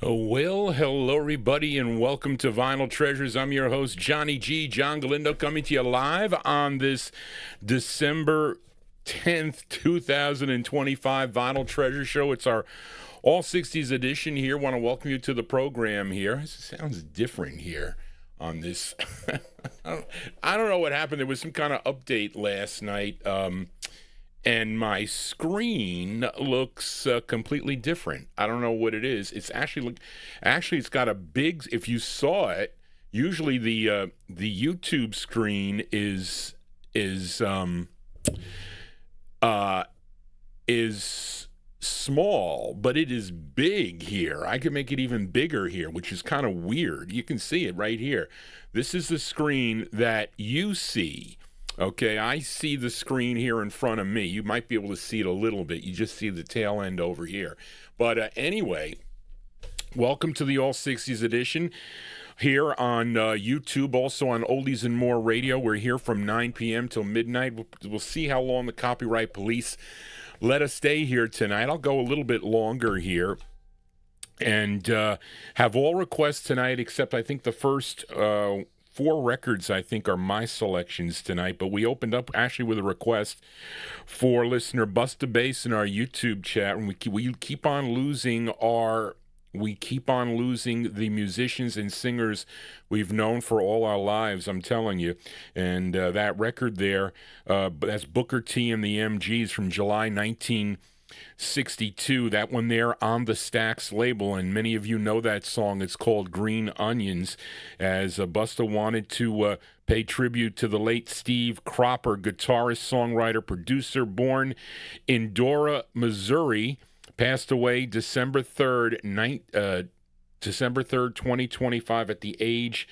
Well, hello everybody, and welcome to Vinyltreasures. I'm your host, Johnny G, John Galindo, coming to you live on this December 10th, 2025 Vinyltreasure show. It's our All 60's edition here. Want to welcome you to the program here. It sounds different here on this. I don't know what happened. There was some kind of update last night. And my screen looks completely different. I don't know what it is. It's actually it's got a big. If you saw it, usually the YouTube screen is small, but it is big here. I can make it even bigger here, which is kind of weird. You can see it right here. This is the screen that you see. Okay, I see the screen here in front of me. You might be able to see it a little bit. You just see the tail end over here. But anyway, welcome to the All 60's edition here on YouTube, also on Oldies and More Radio. We're here from 9 p.m. till midnight. We'll see how long the copyright police let us stay here tonight. I'll go a little bit longer here. And have all requests tonight except I think the first 4 records, I think, are my selections tonight, but we opened up actually with a request for listener Busta Bass in our YouTube chat, and we keep on losing the musicians and singers we've known for all our lives, I'm telling you. And that record there, that's Booker T and the MGs from July 1962, that one there on the Stax label, and many of you know that song. It's called Green Onions, as Busta wanted to pay tribute to the late Steve Cropper, guitarist, songwriter, producer, born in Dora, Missouri, passed away December 3rd, 2025 at the age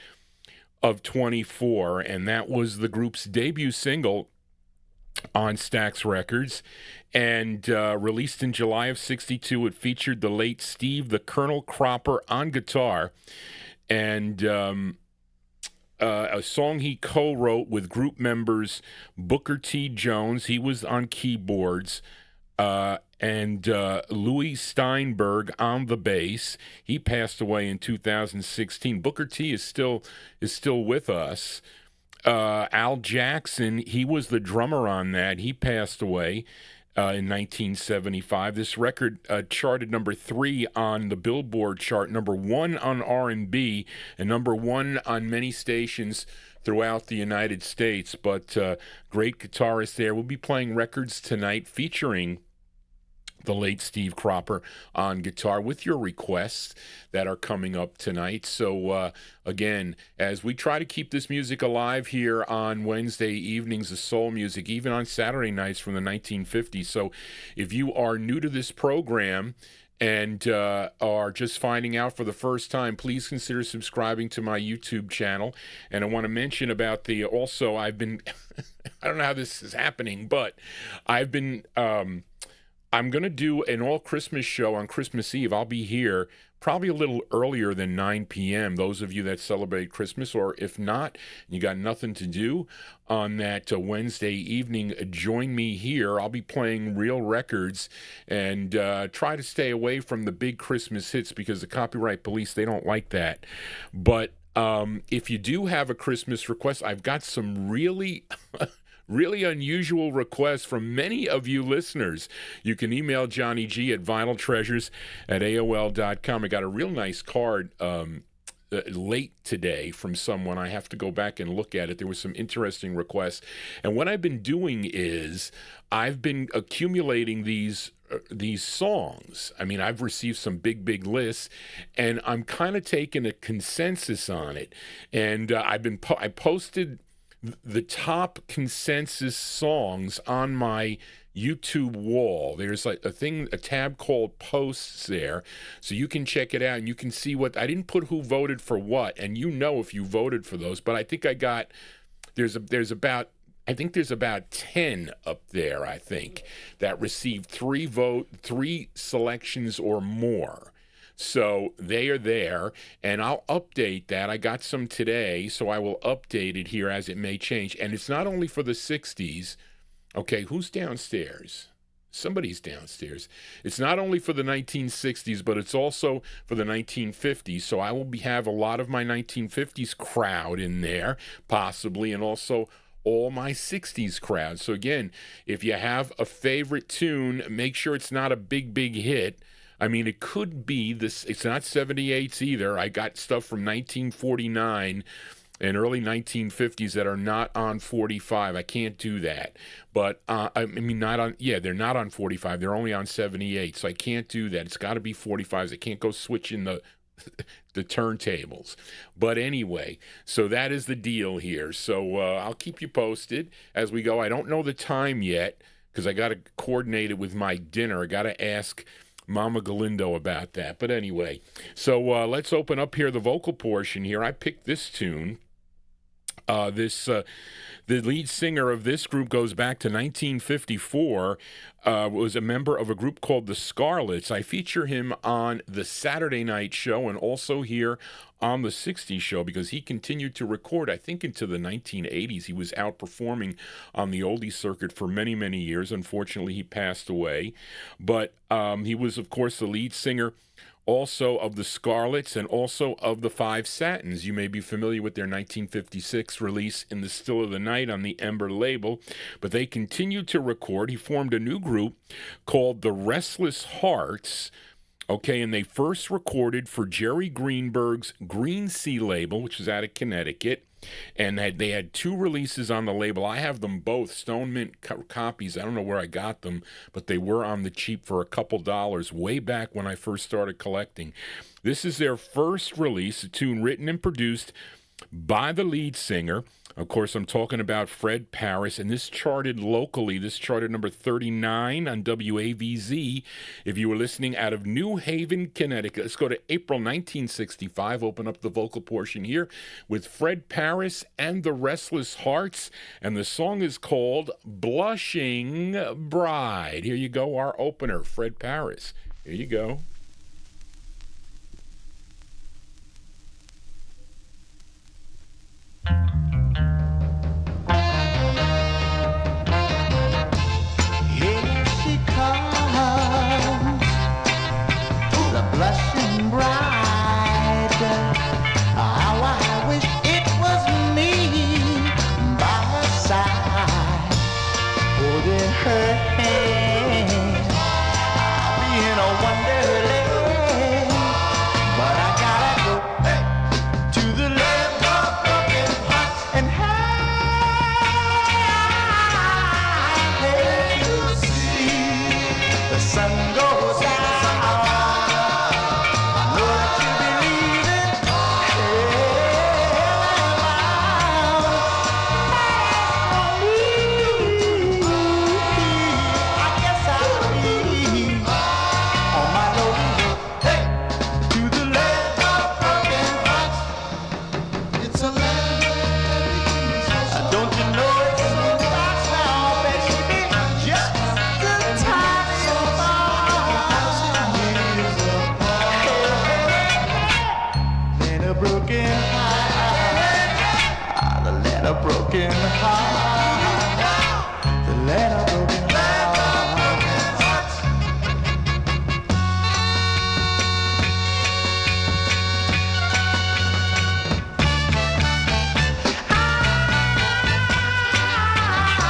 of 24, and that was the group's debut single on Stax Records, and released in July of '62. It featured the late Steve the Colonel Cropper on guitar, and a song he co-wrote with group members Booker T. Jones. He was on keyboards. And Louis Steinberg on the bass. He passed away in 2016. Booker T is still with us. Al Jackson, he was the drummer on that. He passed away in 1975. This record charted number 3 on the Billboard chart, number 1 on R&B, and number 1 on many stations throughout the United States. But great guitarist there. We'll be playing records tonight featuring the late Steve Cropper on guitar with your requests that are coming up tonight. So, again, as we try to keep this music alive here on Wednesday evenings, the soul music, even on Saturday nights from the 1950s. So if you are new to this program and are just finding out for the first time, please consider subscribing to my YouTube channel. And I want to mention about also I've been, I don't know how this is happening, but I've been, I'm going to do an all-Christmas show on Christmas Eve. I'll be here probably a little earlier than 9 p.m., those of you that celebrate Christmas, or if not, you got nothing to do on that Wednesday evening, join me here. I'll be playing real records and try to stay away from the big Christmas hits because the copyright police, they don't like that. But if you do have a Christmas request, I've got some really... really unusual requests from many of you listeners. You can email Johnny G at vinyltreasures@aol.com. I got a real nice card late today from someone. I have to go back and look at it. There was some interesting requests. And what I've been doing is I've been accumulating these songs. I mean, I've received some big lists, and I'm kind of taking a consensus on it. And I posted the top consensus songs on my YouTube wall. There's like a tab called posts there, so you can check it out and you can see what I didn't put who voted for what, and you know if you voted for those. But I think there's about 10 up there, I think, that received 3 selections or more. So they are there, and I'll update that. I got some today, so I will update it here as it may change. And it's not only for the 60s. Okay, who's downstairs? Somebody's downstairs. It's not only for the 1960s, but it's also for the 1950s. So I will have a lot of my 1950s crowd in there, possibly, and also all my 60s crowd. So again, if you have a favorite tune, make sure it's not a big hit. I mean, it could be this. It's not 78s either. I got stuff from 1949 and early 1950s that are not on 45. I can't do that. But, I mean, they're not on 45. They're only on 78. So I can't do that. It's got to be 45s. I can't go switching the turntables. But anyway, so that is the deal here. So I'll keep you posted as we go. I don't know the time yet because I got to coordinate it with my dinner. I got to ask Mama Galindo about that. But anyway, so let's open up here the vocal portion here. I picked this tune. The lead singer of this group goes back to 1954, was a member of a group called the Scarlets. I feature him on the Saturday night show and also here on the 60s show because he continued to record, I think, into the 1980s. He was out performing on the oldie circuit for many years. Unfortunately, he passed away. But he was, of course, the lead singer also of the Scarlets and also of the Five Satins. You may be familiar with their 1956 release In the Still of the Night on the Ember label, but they continued to record. He formed a new group called the Restless Hearts, okay, and they first recorded for Jerry Greenberg's Green Sea label, which is out of Connecticut, and they had 2 releases on the label. I have them both, Stone Mint copies. I don't know where I got them, but they were on the cheap for a couple dollars way back when I first started collecting. This is their first release, a tune written and produced by the lead singer. Of course, I'm talking about Fred Paris, and this charted locally. This charted number 39 on WAVZ. If you were listening out of New Haven, Connecticut, let's go to April 1965. Open up the vocal portion here with Fred Paris and the Restless Hearts, and the song is called Blushing Bride. Here you go, our opener, Fred Paris. Here you go. Blushing bride, how I wish it was me by her side, holding her hand. I'll be in a wonderland, but I gotta go to the land of broken hearts and high to see the sun goes down. Broken heart, the land of broken hearts.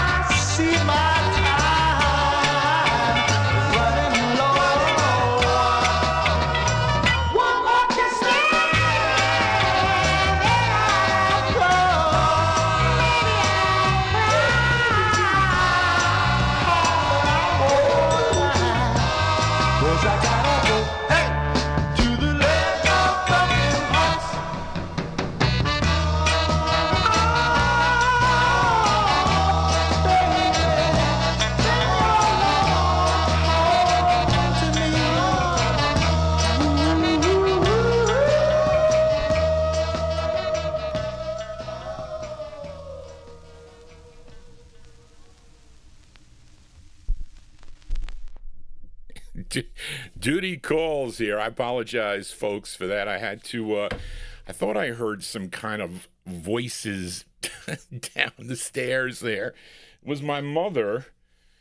I see my time running low. One more kiss and I'll go. I gotta go, hey, to the land of broken hearts. Duty calls here. I apologize, folks, for that. I had to, I thought I heard some kind of voices down the stairs there. It was my mother.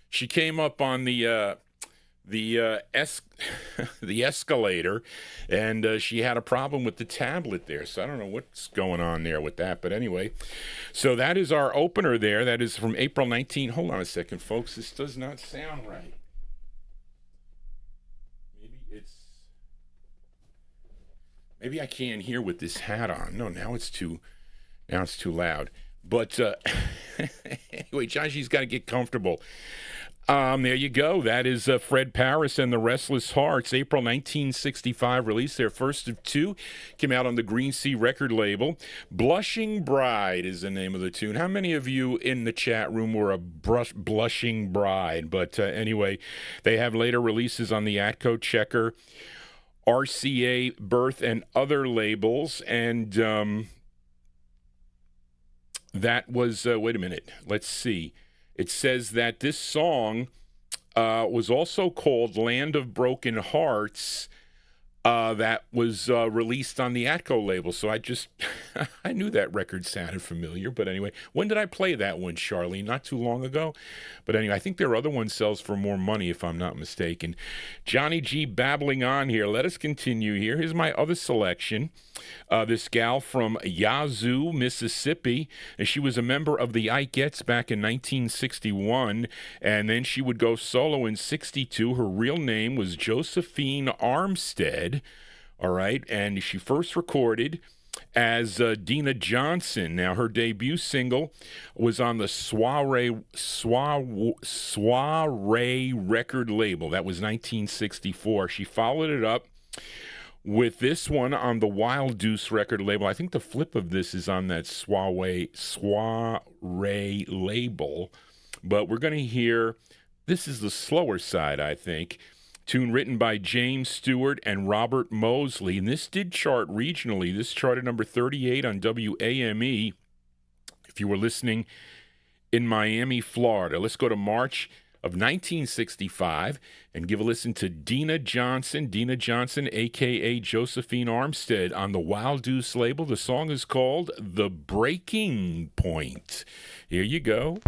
She came up on the escalator, and she had a problem with the tablet there. So I don't know what's going on there with that. But anyway, so that is our opener there. That is from April 19. Hold on a second, folks. This does not sound right. Maybe I can't hear with this hat on. No, now it's too loud. But anyway, JohnnyG's got to get comfortable. There you go. That is Fred Paris and the Restless Hearts. April 1965 released their first of two. Came out on the Green Sea record label. Blushing Bride is the name of the tune. How many of you in the chat room were a Blushing Bride? But anyway, they have later releases on the Atco Checker, RCA, Birth, and other labels. And that was, wait a minute, let's see. It says that this song was also called Land of Broken Hearts. That was released on the Atco label. So I just, I knew that record sounded familiar. But anyway, when did I play that one, Charlene? Not too long ago. But anyway, I think their other one sells for more money, if I'm not mistaken. Johnny G babbling on here. Let us continue here. Here's my other selection. This gal from Yazoo, Mississippi. And she was a member of the Ikeettes back in 1961. And then she would go solo in 62. Her real name was Josephine Armstead. All right. And she first recorded as Dena Johnson. Now, her debut single was on the Soiree record label. That was 1964. She followed it up with this one on the Wild Deuce record label. I think the flip of this is on that Soiree label. But we're going to hear, this is the slower side, I think. Tune written by James Stewart and Robert Mosley. And this did chart regionally. This charted number 38 on WAME. If you were listening in Miami, Florida. Let's go to March of 1965 and give a listen to Dena Johnson, a.k.a. Josephine Armstead, on the Wild Deuce label. The song is called The Breaking Point. Here you go.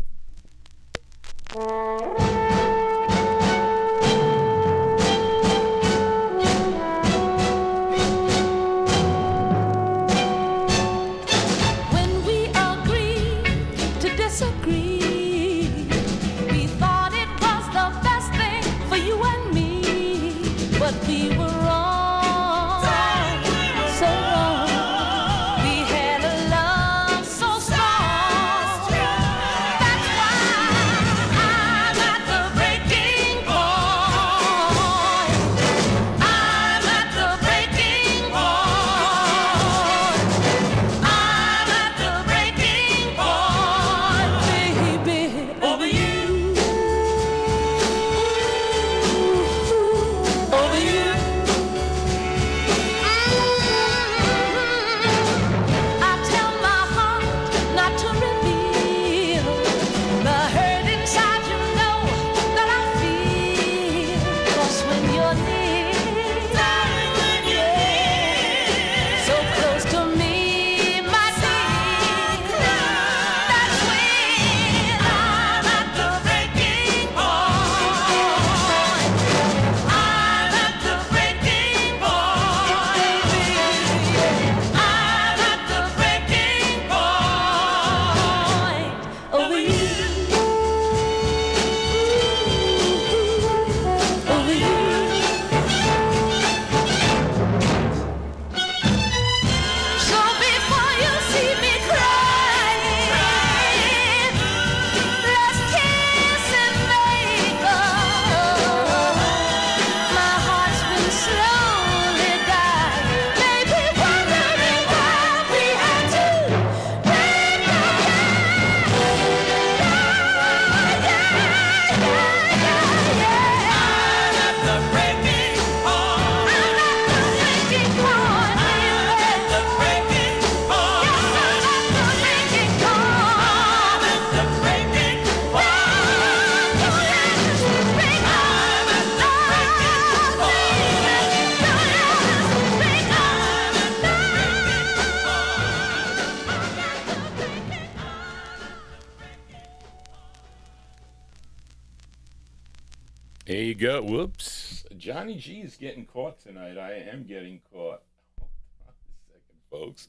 There you go. Whoops. Johnny G is getting caught tonight. I am getting caught. Hold on a second, folks.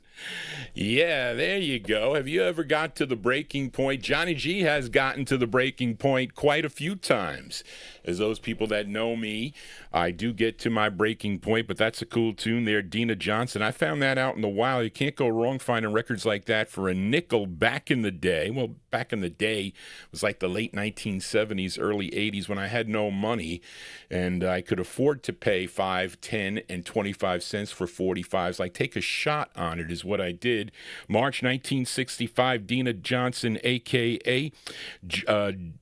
Yeah, there you go. Have you ever got to the breaking point? Johnny G has gotten to the breaking point quite a few times. As those people that know me, I do get to my breaking point, but that's a cool tune there, Dena Johnson. I found that out in the wild. You can't go wrong finding records like that for a nickel back in the day. Well, back in the day, it was like the late 1970s, early 80s when I had no money and I could afford to pay 5, 10, and 25 cents for 45s. Like, take a shot on it is what I did. March 1965, Dena Johnson, a.k.a.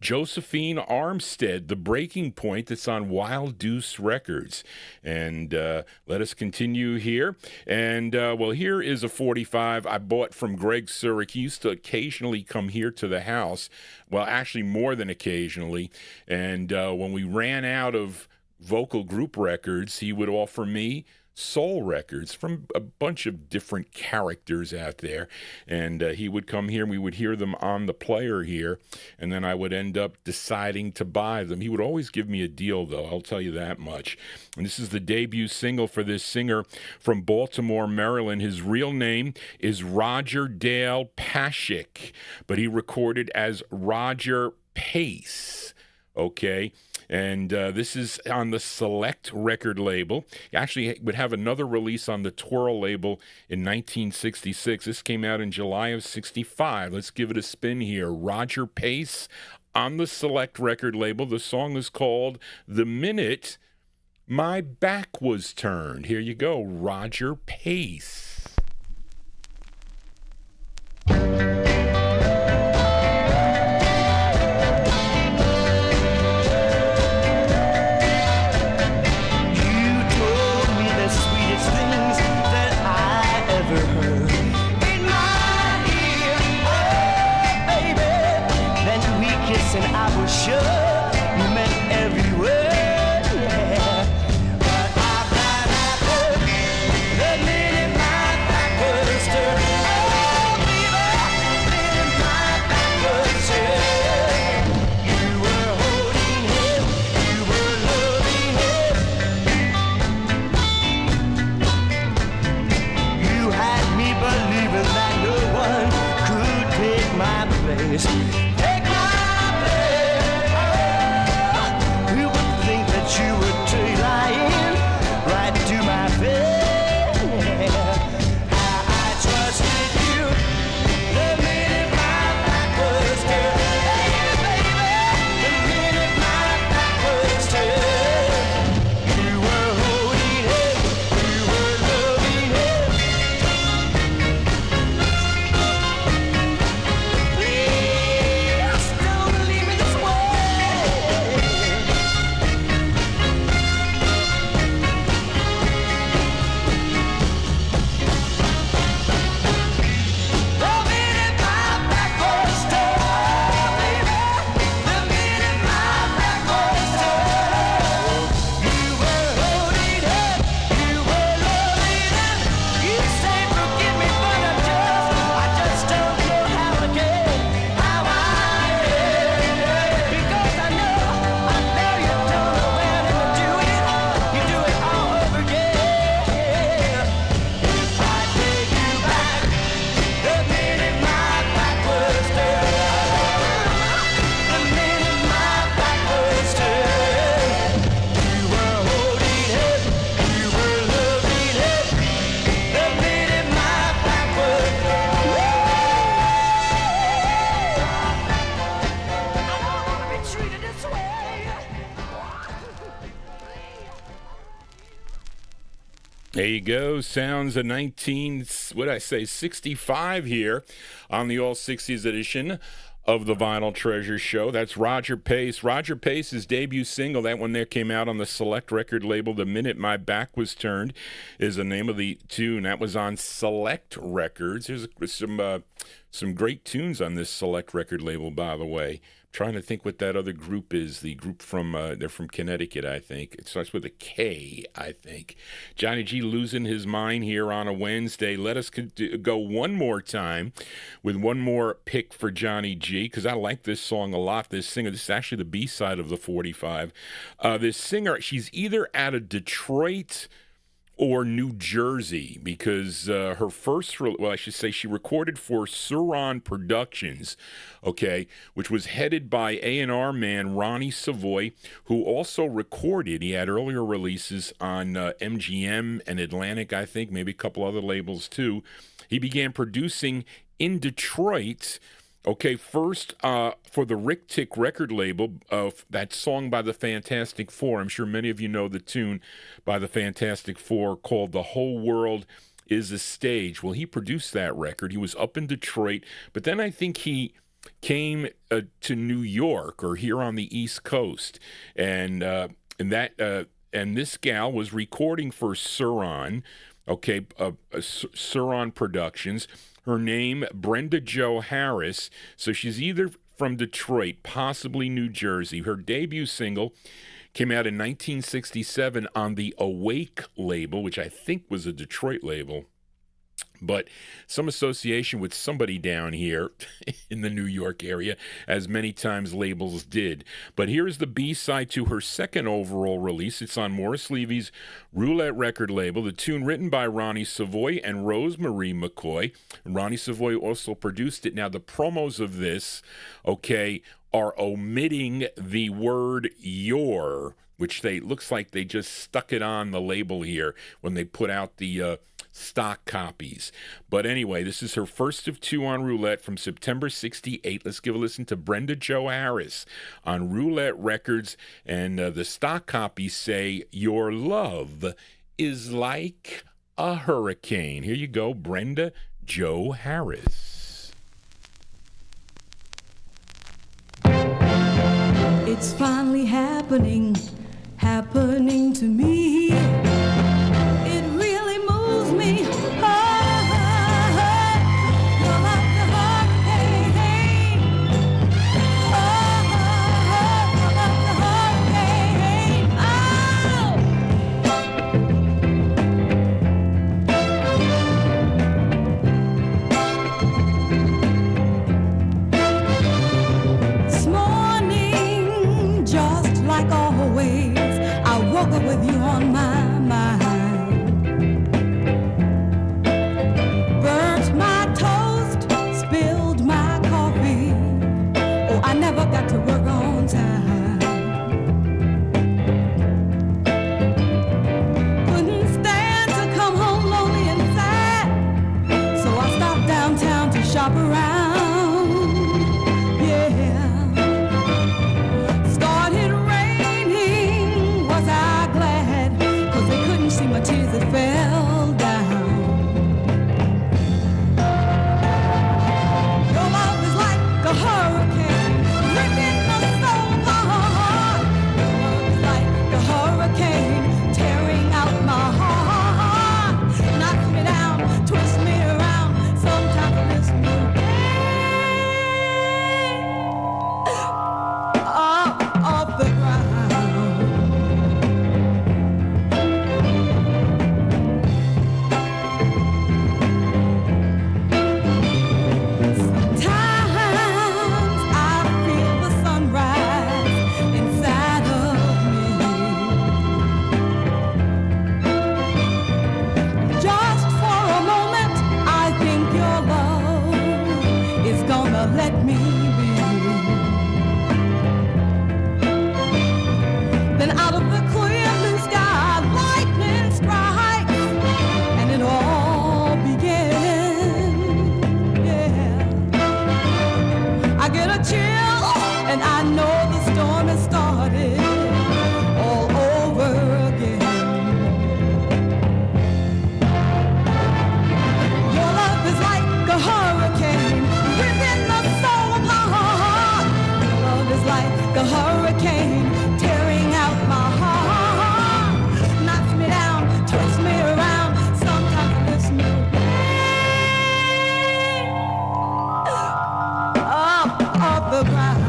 Josephine Armstead, The Breaking Point, that's on Wild Deuce Records. And let us continue here. And, well, here is a 45 I bought from Greg Surik. He used to occasionally come here to the house. Well, actually more than occasionally. And when we ran out of vocal group records, he would offer me soul records from a bunch of different characters out there, and he would come here and we would hear them on the player here, and then I would end up deciding to buy them. He would always give me a deal, though, I'll tell you that much. And this is the debut single for this singer from Baltimore, Maryland. His real name is Roger Dale Pashik, but he recorded as Roger Pace. Okay, and this is on the Select record label. He actually would have another release on the Twirl label in 1966. This came out in July of 65. Let's give it a spin here. Roger Pace on the Select record label. The song is called The Minute My Back Was Turned. Here you go, Roger Pace. There you go. Sounds of 65 here on the All 60s edition of the Vinyltreasure Show. That's Roger Pace. Roger Pace's debut single, that one there came out on the Select record label. The Minute My Back Was Turned is the name of the tune. That was on Select Records. There's some great tunes on this Select record label, by the way. Trying to think what that other group is. The group from they're from Connecticut, I think. It starts with a K, I think. Johnny G losing his mind here on a Wednesday. Let us go one more time with one more pick for Johnny G, because I like this song a lot. This singer, this is actually the B-side of the 45. This singer, she's either out of Detroit or New Jersey, because her first, well, I should say she recorded for Suron Productions, okay, which was headed by A&R man Ronnie Savoy, who also recorded, he had earlier releases on MGM and Atlantic, I think, maybe a couple other labels too. He began producing in Detroit. Okay, first for the Rick Tick record label, that song by the Fantastic Four. I'm sure many of you know the tune by the Fantastic Four called The Whole World Is a Stage. Well, he produced that record. He was up in Detroit, but then I think he came to New York or here on the East Coast, and this gal was recording for Suron, okay, Suron Productions. Her name, Brenda Joe Harris. So she's either from Detroit, possibly New Jersey. Her debut single came out in 1967 on the Awake label, which I think was a Detroit label, but some association with somebody down here in the New York area, as many times labels did. But here's the B-side to her second overall release. It's on Morris Levy's Roulette record label. The tune written by Ronnie Savoy and Rosemarie McCoy. Ronnie Savoy also produced it. Now, the promos of this, okay, are omitting the word your, which looks like they just stuck it on the label here when they put out the stock copies. But anyway, this is her first of two on Roulette from September 68. Let's give a listen to Brenda Joe Harris on Roulette Records. And the stock copies say, "Your love is like a hurricane." Here you go, Brenda Joe Harris. It's finally happening to me. It really moves me. You're like a hurricane. You're like a hurricane. This morning, just like always, I woke up with you on my mind. Burnt my toast, spilled my coffee. Oh, I never got to work on time. Couldn't stand to come home lonely and sad, so I stopped downtown to shop around. Yeah. Started raining, was I glad, 'cause they couldn't see my tears that fell down. Your love is like a hurricane, ripping the soul apart. Your love is like a hurricane, tearing out my heart. Knocks me down, twists me around, sometimes it lifts me up off the ground. Sometimes I feel the sunrise inside of me. Just for a moment, I think your love is gonna let me be. Then out of the clear blue sky, lightning strikes, and it all begins. Yeah. I get a chill, and I know the storm has started all over again. Your love is like a hurricane, ripping the soul apart. Your love is like a hurricane, tearing out my heart. Knocks me down, twists me around, sometimes it lifts me up off the ground.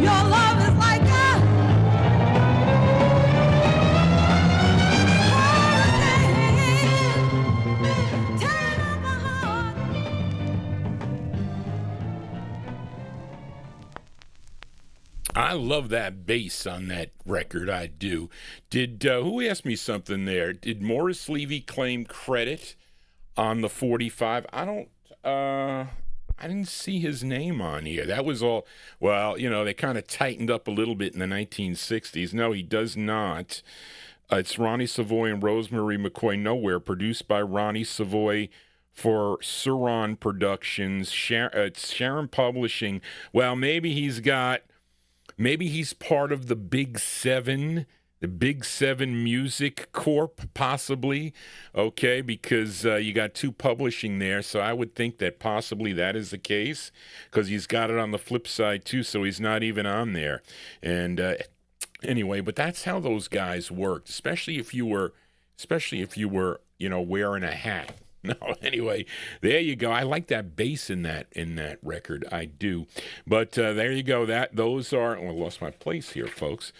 Your love is like a hurricane, tearing out my heart. I love that bass on that record, I do. Did who asked me something there? Did Morris Levy claim credit on the 45? I didn't see his name on here. That was all, well, they kind of tightened up a little bit in the 1960s. No, he does not. It's Ronnie Savoy and Rosemary McCoy Nowhere, produced by Ronnie Savoy for Suron Productions. It's Sharon Publishing. Well, maybe he's part of the Big Seven, the Big Seven Music Corp, possibly, okay, because you got two publishing there, so I would think that possibly that is the case, because he's got it on the flip side, too, so he's not even on there. And anyway, but that's how those guys worked, especially if you were, wearing a hat. No, anyway, there you go. I like that bass in that record. I do. But there you go. Those are. Oh, I lost my place here, folks.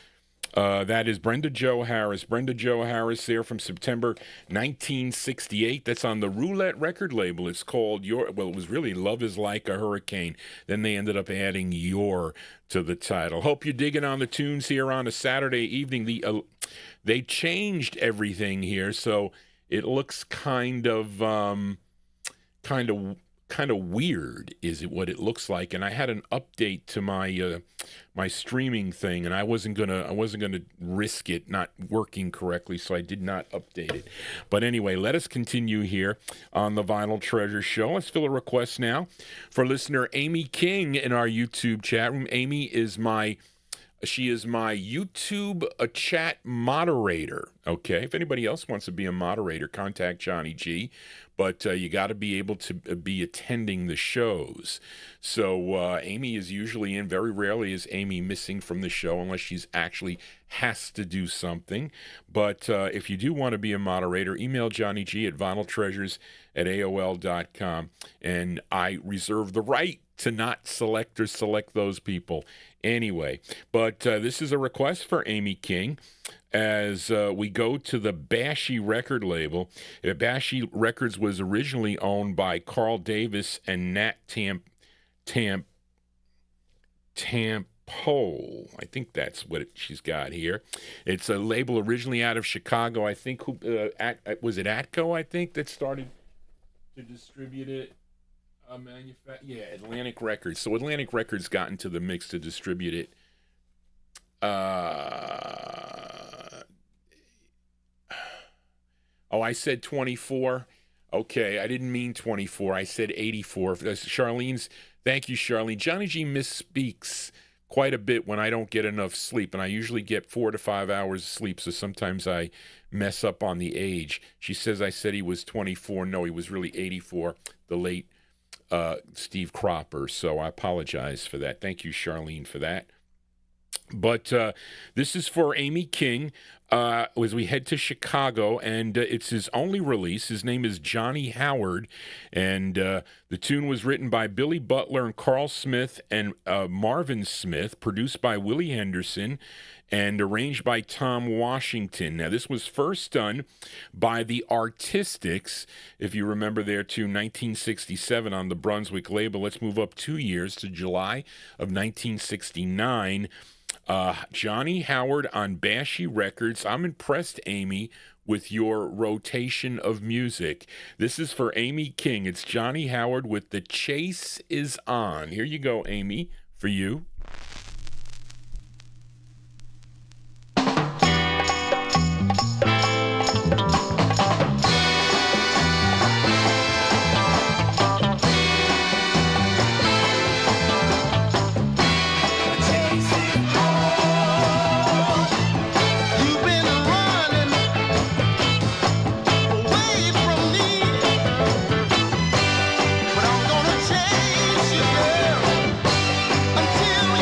That is Brenda Joe Harris. Brenda Joe Harris there from September 1968. That's on the Roulette record label. It's called it was really Love is Like a Hurricane. Then they ended up adding Your to the title. Hope you're digging on the tunes here on a Saturday evening. They changed everything here, so it looks kind of kind of weird, is it what it looks like. And I had an update to my my streaming thing, and I wasn't gonna risk it not working correctly, so I did not update it. But anyway, let us continue here on the Vinyl Treasure Show. Let's fill a request now for listener Amy King in our YouTube chat room. Amy is my YouTube chat moderator. Okay, if anybody else wants to be a moderator, contact Johnny G. But you got to be able to be attending the shows. So Amy is usually in. Very rarely is Amy missing from the show unless she's actually has to do something. But if you do want to be a moderator, email Johnny G at vinyltreasures@aol.com. And I reserve the right to not select those people anyway. But this is a request for Amy King as we go to the Bashy record label. Bashy Records was originally owned by Carl Davis and Nat Tampole. I think that's what she's got here. It's a label originally out of Chicago. I think, was it Atco, I think, that started to distribute it? Atlantic Records. So Atlantic Records got into the mix to distribute it. I said 24. Okay, I didn't mean 24. I said 84. Charlene's, thank you, Charlene. Johnny G misspeaks quite a bit when I don't get enough sleep, and I usually get 4 to 5 hours of sleep, so sometimes I mess up on the age. She says I said he was 24. No, he was really 84, the late Steve Cropper, so I apologize for that. Thank you, Charlene, for that. But this is for Amy King as we head to Chicago, and it's his only release. His name is Johnny Howard, and the tune was written by Billy Butler and Carl Smith and Marvin Smith, produced by Willie Henderson, and arranged by Tom Washington. Now, this was first done by the Artistics, if you remember their tune, 1967 on the Brunswick label. Let's move up 2 years to July of 1969. Johnny Howard on Bashy Records. I'm impressed, Amy, with your rotation of music. This is for Amy King. It's Johnny Howard with The Chase Is On. Here you go, Amy, for you. Until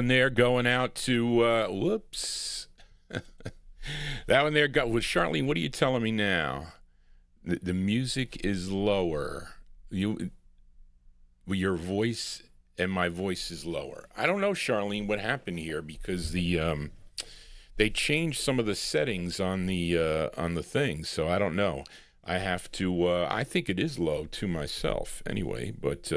one there going out to, whoops. That one there was Charlene, what are you telling me now? The music is lower. Your voice and my voice is lower. I don't know, Charlene, what happened here because they changed some of the settings on the thing, so I don't know. I have to. I think it is low to myself anyway, but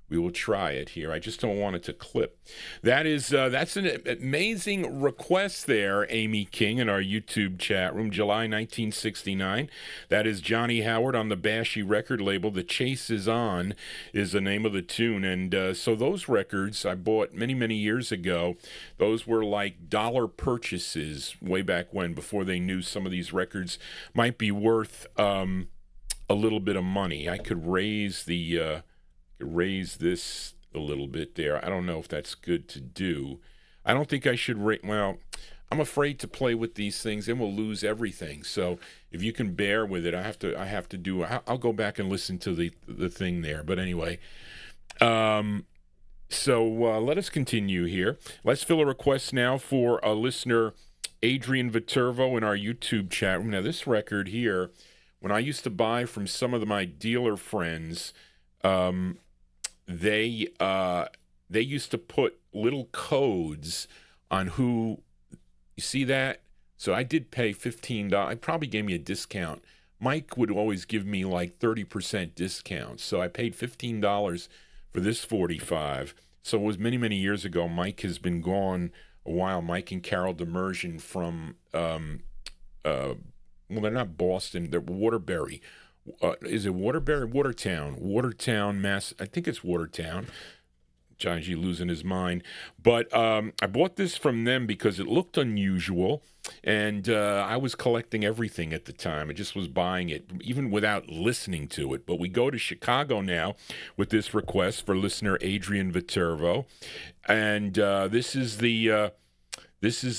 we will try it here. I just don't want it to clip. That's an amazing request there, Amy King, in our YouTube chat room. July 1969. That is Johnny Howard on the Bashy record label. The Chase Is On is the name of the tune. And so those records I bought many, many years ago. Those were like dollar purchases way back when, before they knew some of these records might be worth a little bit of money. I could raise this a little bit there. I don't know if that's good to do. I don't think I should well, I'm afraid to play with these things and we'll lose everything. So if you can bear with it, I'll go back and listen to the thing there. But anyway, so let us continue here. Let's fill a request now for a listener, Adrian Viterbo, in our YouTube chat room. Now this record here, when I used to buy from some of my dealer friends, they used to put little codes on who, you see that? So I did pay $15. I probably gave me a discount. Mike would always give me like 30% discount. So I paid $15 for this 45. So it was many, many years ago. Mike has been gone a while. Mike and Carol Demersion from, well, they're not Boston, they're Waterbury. Is it Waterbury? Watertown, Mass. I think it's Watertown. John G. losing his mind. But I bought this from them because it looked unusual, and I was collecting everything at the time. I just was buying it, even without listening to it. But we go to Chicago now with this request for listener Adrian Viterbo, and this is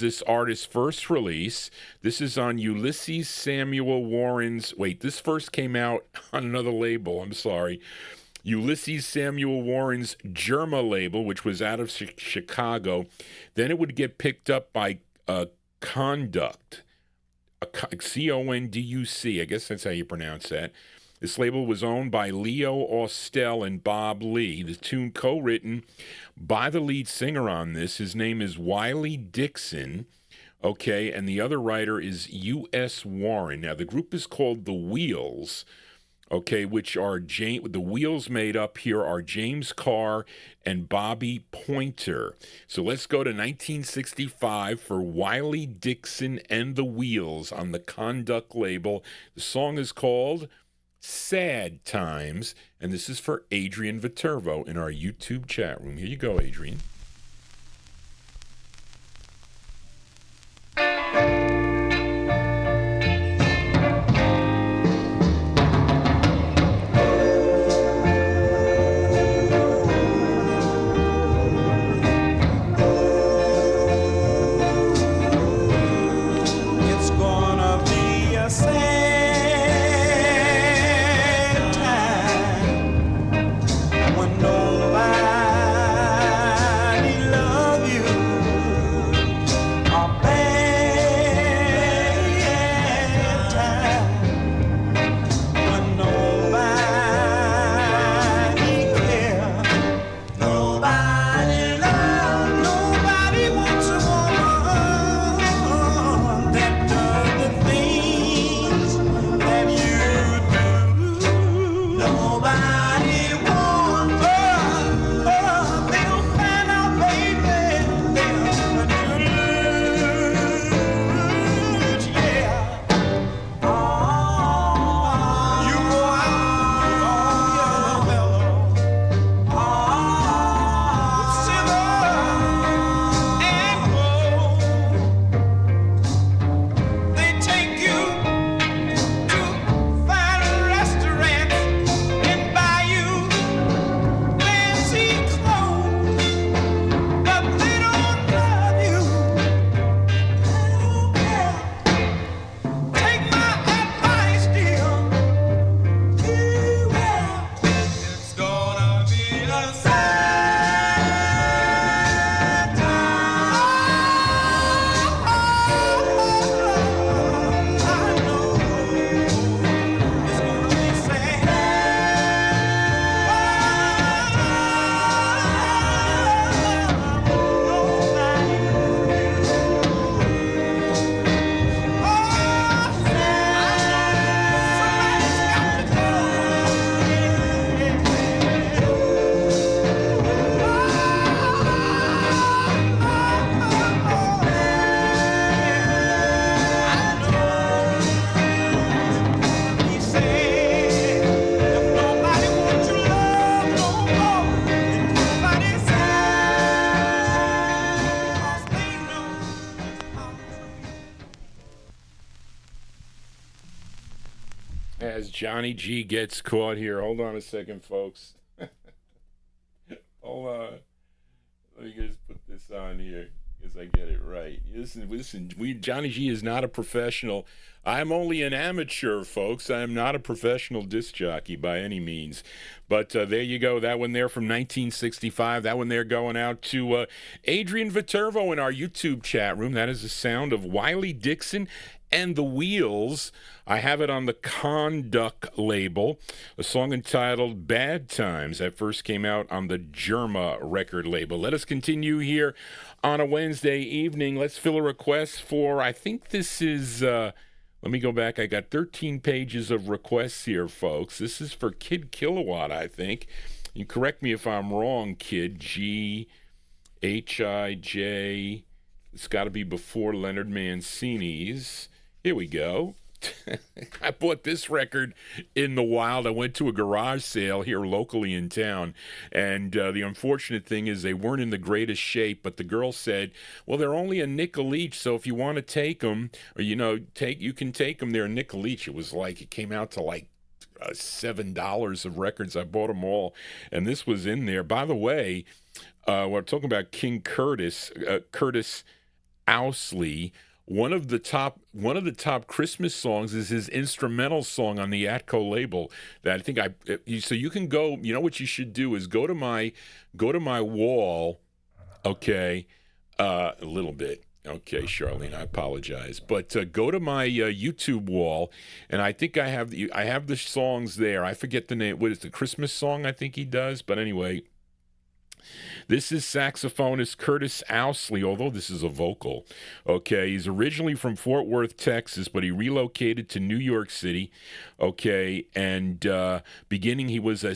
this artist's first release. This is on Ulysses Samuel Warren's... Wait, this first came out on another label. I'm sorry. Ulysses Samuel Warren's Germa label, which was out of Chicago. Then it would get picked up by Conduct, Conduc. I guess that's how you pronounce that. This label was owned by Leo Austell and Bob Lee. The tune co-written by the lead singer on this. His name is Wiley Dixon, okay, and the other writer is U.S. Warren. Now, the group is called The Wheels, okay, which are the Wheels made up here are James Carr and Bobby Pointer. So let's go to 1965 for Wiley Dixon and The Wheels on the Conduct label. The song is called Sad Times, and this is for Adrian Viterbo in our YouTube chat room. Here you go, Adrian. When nobody As Johnny G gets caught here. Hold on a second, folks. Hold on. Let me just put this on here because I get it right. Listen, Johnny G is not a professional. I'm only an amateur, folks. I'm not a professional disc jockey by any means. But there you go. That one there from 1965. That one there going out to Adrian Viterbo in our YouTube chat room. That is the sound of Wiley Dixon and the Wheels. I have it on the Conduct label, a song entitled Bad Times that first came out on the Germa record label. Let us continue here on a Wednesday evening. Let's fill a request for, I think this is, let me go back. I got 13 pages of requests here, folks. This is for Kid Kilowatt, I think. You correct me if I'm wrong, Kid. G-H-I-J. It's got to be before Leonard Mancini's. Here we go. I bought this record in the wild. I went to a garage sale here locally in town, and the unfortunate thing is they weren't in the greatest shape, but the girl said, well, they're only a nickel each, so if you want to take them, or, you can take them. They're a nickel each. It came out to like $7 of records. I bought them all, and this was in there. By the way, we're talking about King Curtis Owsley. One of the top Christmas songs is his instrumental song on the Atco label. That I think so you can go. You know what you should do is go to my wall. Okay, a little bit. Okay, Charlene, I apologize, but go to my YouTube wall, and I think I have the songs there. I forget the name. What is the Christmas song? I think he does. But anyway. This is saxophonist Curtis Owsley, although this is a vocal. Okay, he's originally from Fort Worth, Texas, but he relocated to New York City. Okay, and he was a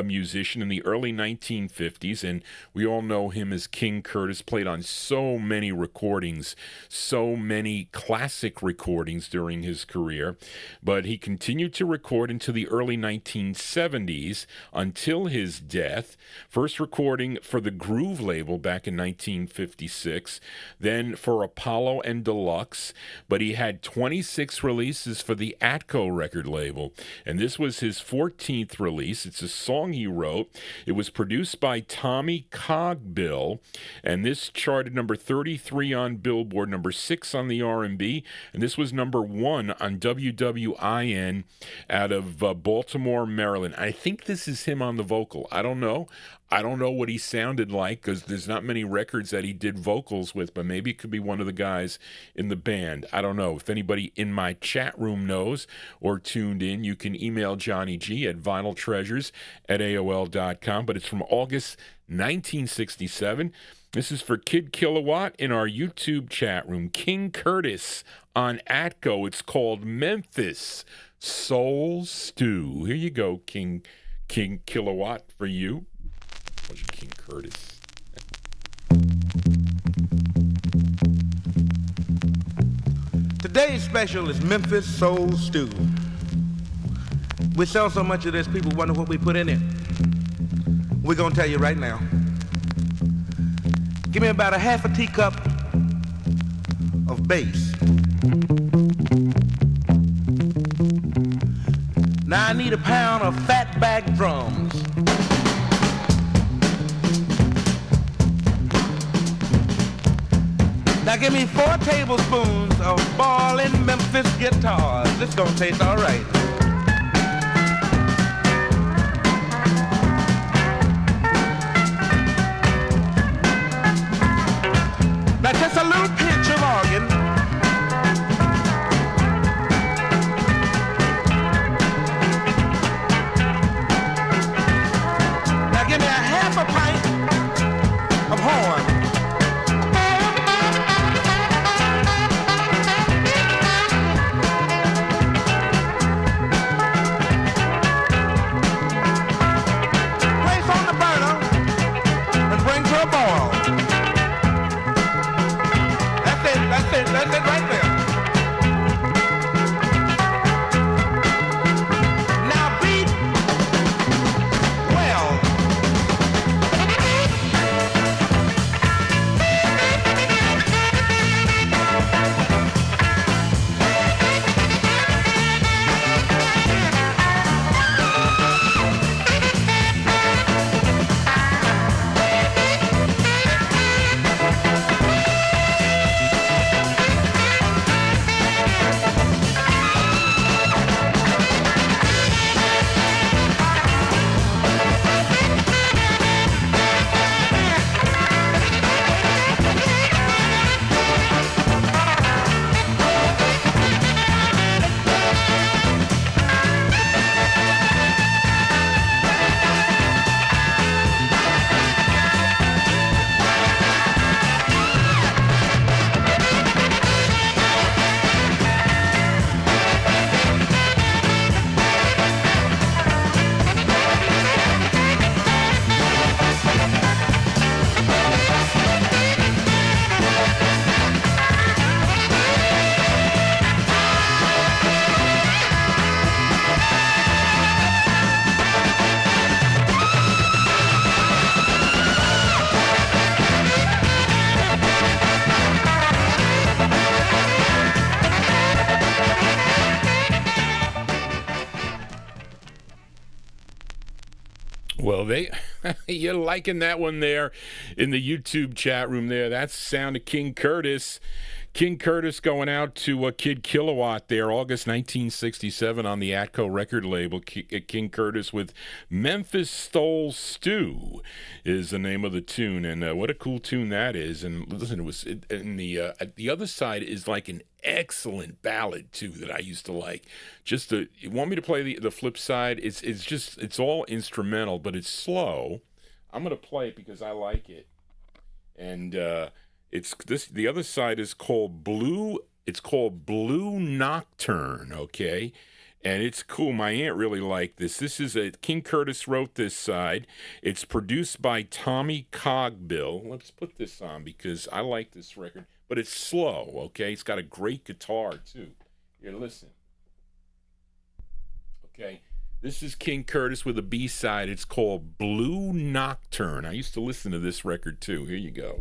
musician in the early 1950s, and we all know him as King Curtis, played on so many recordings, so many classic recordings during his career. But he continued to record into the early 1970s until his death. First recording for the Groove label back in 1956, then for Apollo and Deluxe, but he had 26 releases for the Atco record label, and this was his 14th release. It's a song he wrote. It was produced by Tommy Cogbill, and this charted number 33 on Billboard, number 6 on the R&B, and this was number 1 on WWIN out of Baltimore, Maryland. I think this is him on the vocal. I don't know what he sounded like because there's not many records that he did vocals with, but maybe it could be one of the guys in the band. I don't know. If anybody in my chat room knows or tuned in, you can email Johnny G at vinyltreasures@AOL.com, but it's from August 1967. This is for Kid Kilowatt in our YouTube chat room. King Curtis on Atco. It's called Memphis Soul Stew. Here you go, King Kilowatt, for you. King Curtis. Today's special is Memphis Soul Stew. We sell so much of this, people wonder what we put in it. We're gonna tell you right now. Give me about a half a teacup of bass. Now I need a pound of fatback drums. Now give me 4 tablespoons of ballin' Memphis guitars. This gonna taste all right. Now just a little pinch of organ. Now give me a half a pint of horn. Well, you're liking that one there in the YouTube chat room there. That's the sound of King Curtis. King Curtis going out to Kid Kilowatt there, August 1967 on the Atco record label. King Curtis with Memphis Soul Stew is the name of the tune, and what a cool tune that is. And listen, the other side is like an excellent ballad too that I used to like. You want me to play the flip side? It's all instrumental, but it's slow. I'm gonna play it because I like it, and the other side is called Blue. It's called Blue Nocturne, okay? And it's cool. My aunt really liked this. King Curtis wrote this side. It's produced by Tommy Cogbill. Let's put this on because I like this record. But it's slow, okay? It's got a great guitar, too. Here, listen. Okay. This is King Curtis with a B-side. It's called Blue Nocturne. I used to listen to this record, too. Here you go.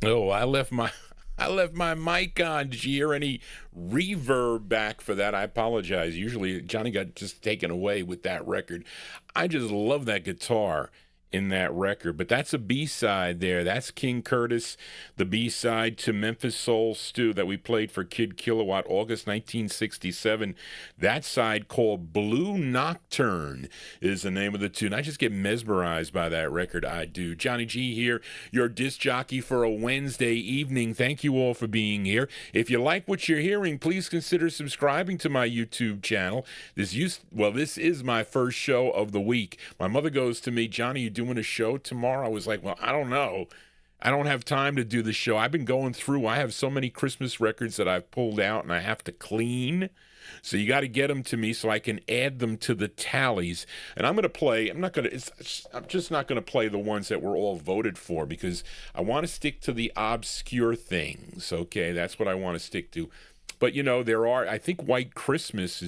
Oh, I left my mic on. Did you hear any reverb back for that? I apologize. Usually Johnny got just taken away with that record. I just love that guitar in that record. But that's a B-side there. That's King Curtis, the B-side to Memphis Soul Stew that we played for Kid Kilowatt, August 1967. That side called Blue Nocturne is the name of the tune. I just get mesmerized by that record. I do. Johnny G here, your disc jockey for a Wednesday evening. Thank you all for being here. If you like what you're hearing, please consider subscribing to my YouTube channel. This is my first show of the week. My mother goes to me, Johnny, you doing a show tomorrow? I was like, well, I don't know. I don't have time to do the show. I've been going through. I have so many Christmas records that I've pulled out and I have to clean. So you got to get them to me so I can add them to the tallies. And I'm going to play. I'm just not going to play the ones that were all voted for because I want to stick to the obscure things. Okay, that's what I want to stick to. But you know, I think White Christmas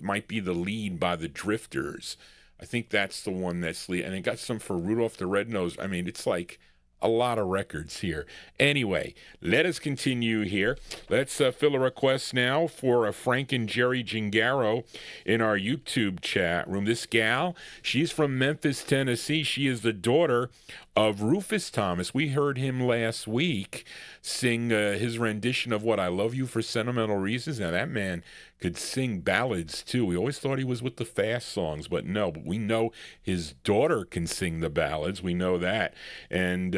might be the lead by the Drifters. I think that's the one that's lead. And it got some for Rudolph the Red-Nosed. I mean, it's like a lot of records here. Anyway, let us continue here. Let's fill a request now for Frank and Jerry Gingaro in our YouTube chat room. This gal, she's from Memphis, Tennessee. She is the daughter of Rufus Thomas. We heard him last week sing his rendition of What I Love You for Sentimental Reasons. Now, that man could sing ballads, too. We always thought he was with the fast songs, but no. But we know his daughter can sing the ballads. We know that. And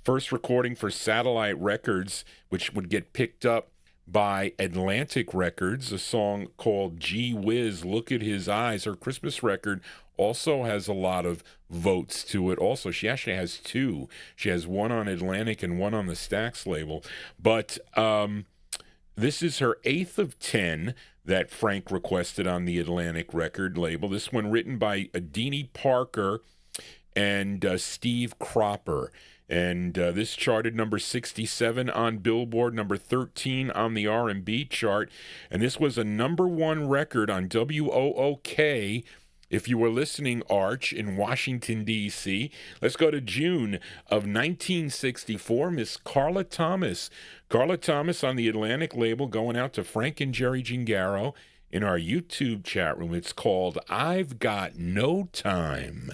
first recording for Satellite Records, which would get picked up by Atlantic Records, a song called Gee Whiz, Look at His Eyes. Her Christmas record also has a lot of votes to it. Also, she actually has two. She has one on Atlantic and one on the Stax label. But this is her 8th of 10 that Frank requested on the Atlantic record label. This one written by Deanie Parker and Steve Cropper. And this charted number 67 on Billboard, number 13 on the R&B chart. And this was a number 1 record on WOOK, if you were listening, Arch, in Washington, D.C. Let's go to June of 1964. Miss Carla Thomas. Carla Thomas on the Atlantic label, going out to Frank and Jerry Gingaro in our YouTube chat room. It's called I've Got No Time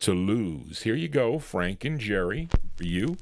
to Lose. Here you go, Frank and Jerry, for you.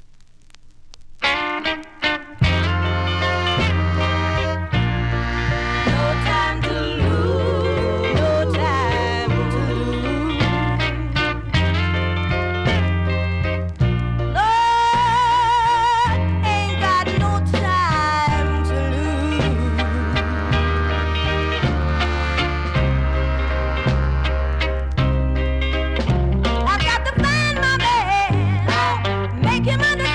I've got to find my man, make him understand.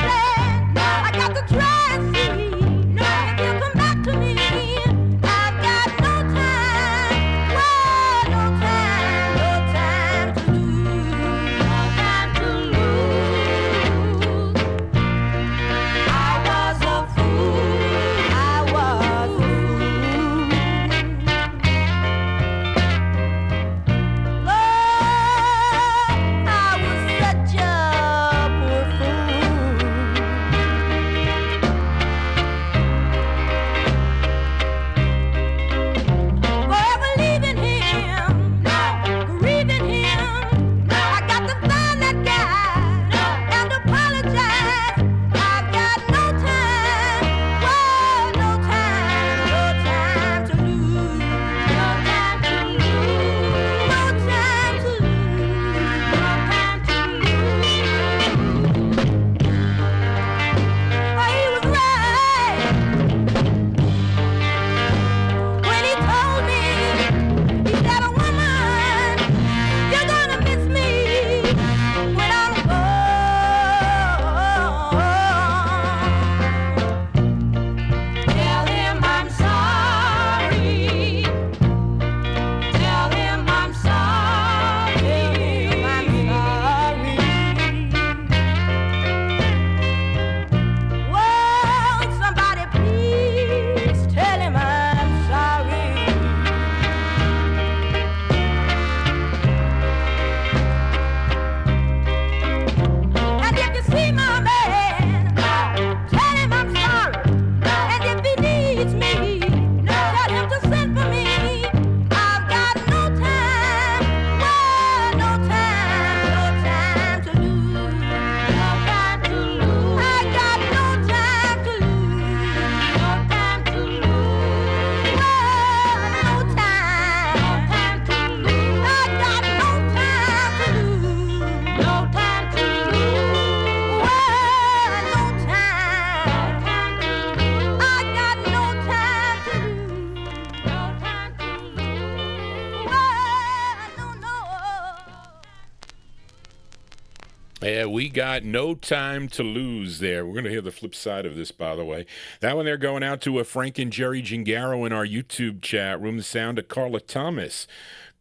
Yeah, we got No Time to Lose there. We're going to hear the flip side of this, by the way. That one there going out to Frank and Jerry Gingaro in our YouTube chat room. The sound of Carla Thomas.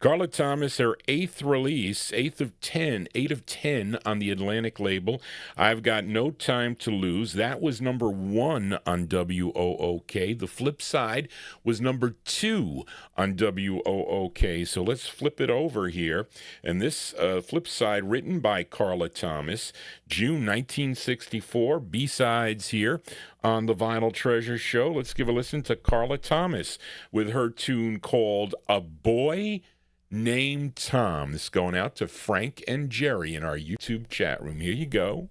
Carla Thomas, her eighth release, 8 of 10 on the Atlantic label. I've got No Time to Lose. That was number 1 on WOOK. The flip side was number 2 on WOOK. So let's flip it over here. And this flip side, written by Carla Thomas, June 1964. B-sides here on the Vinyltreasure show. Let's give a listen to Carla Thomas with her tune called A Boy Named Tom. This is going out to Frank and Jerry in our YouTube chat room. Here you go.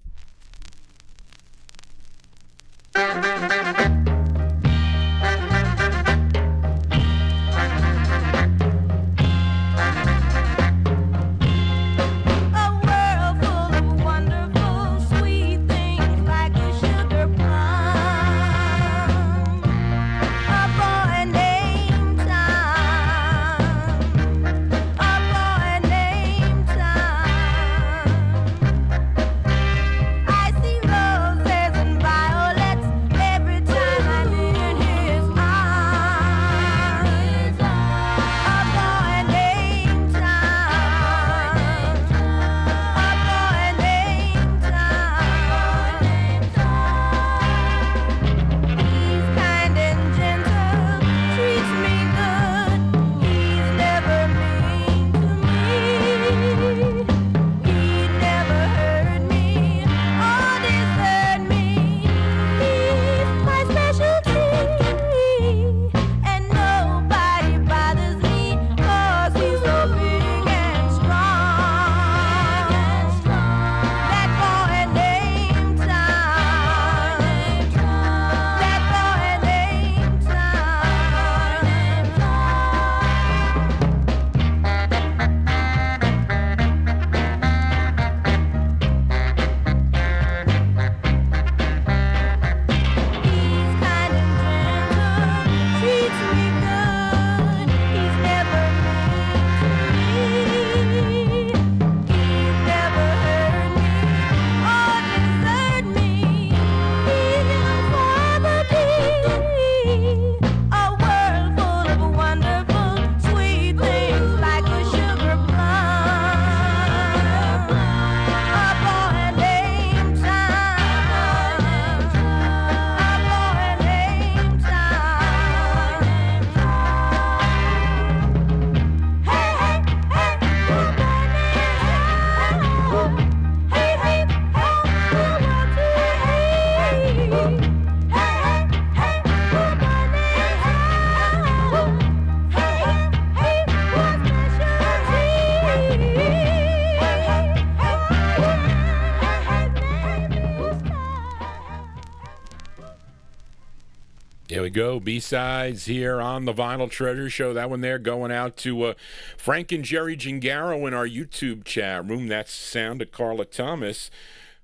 There we go. B-sides here on the Vinyltreasure show. That one there going out to Frank and Jerry Gingaro in our YouTube chat room. That's the sound of Carla Thomas.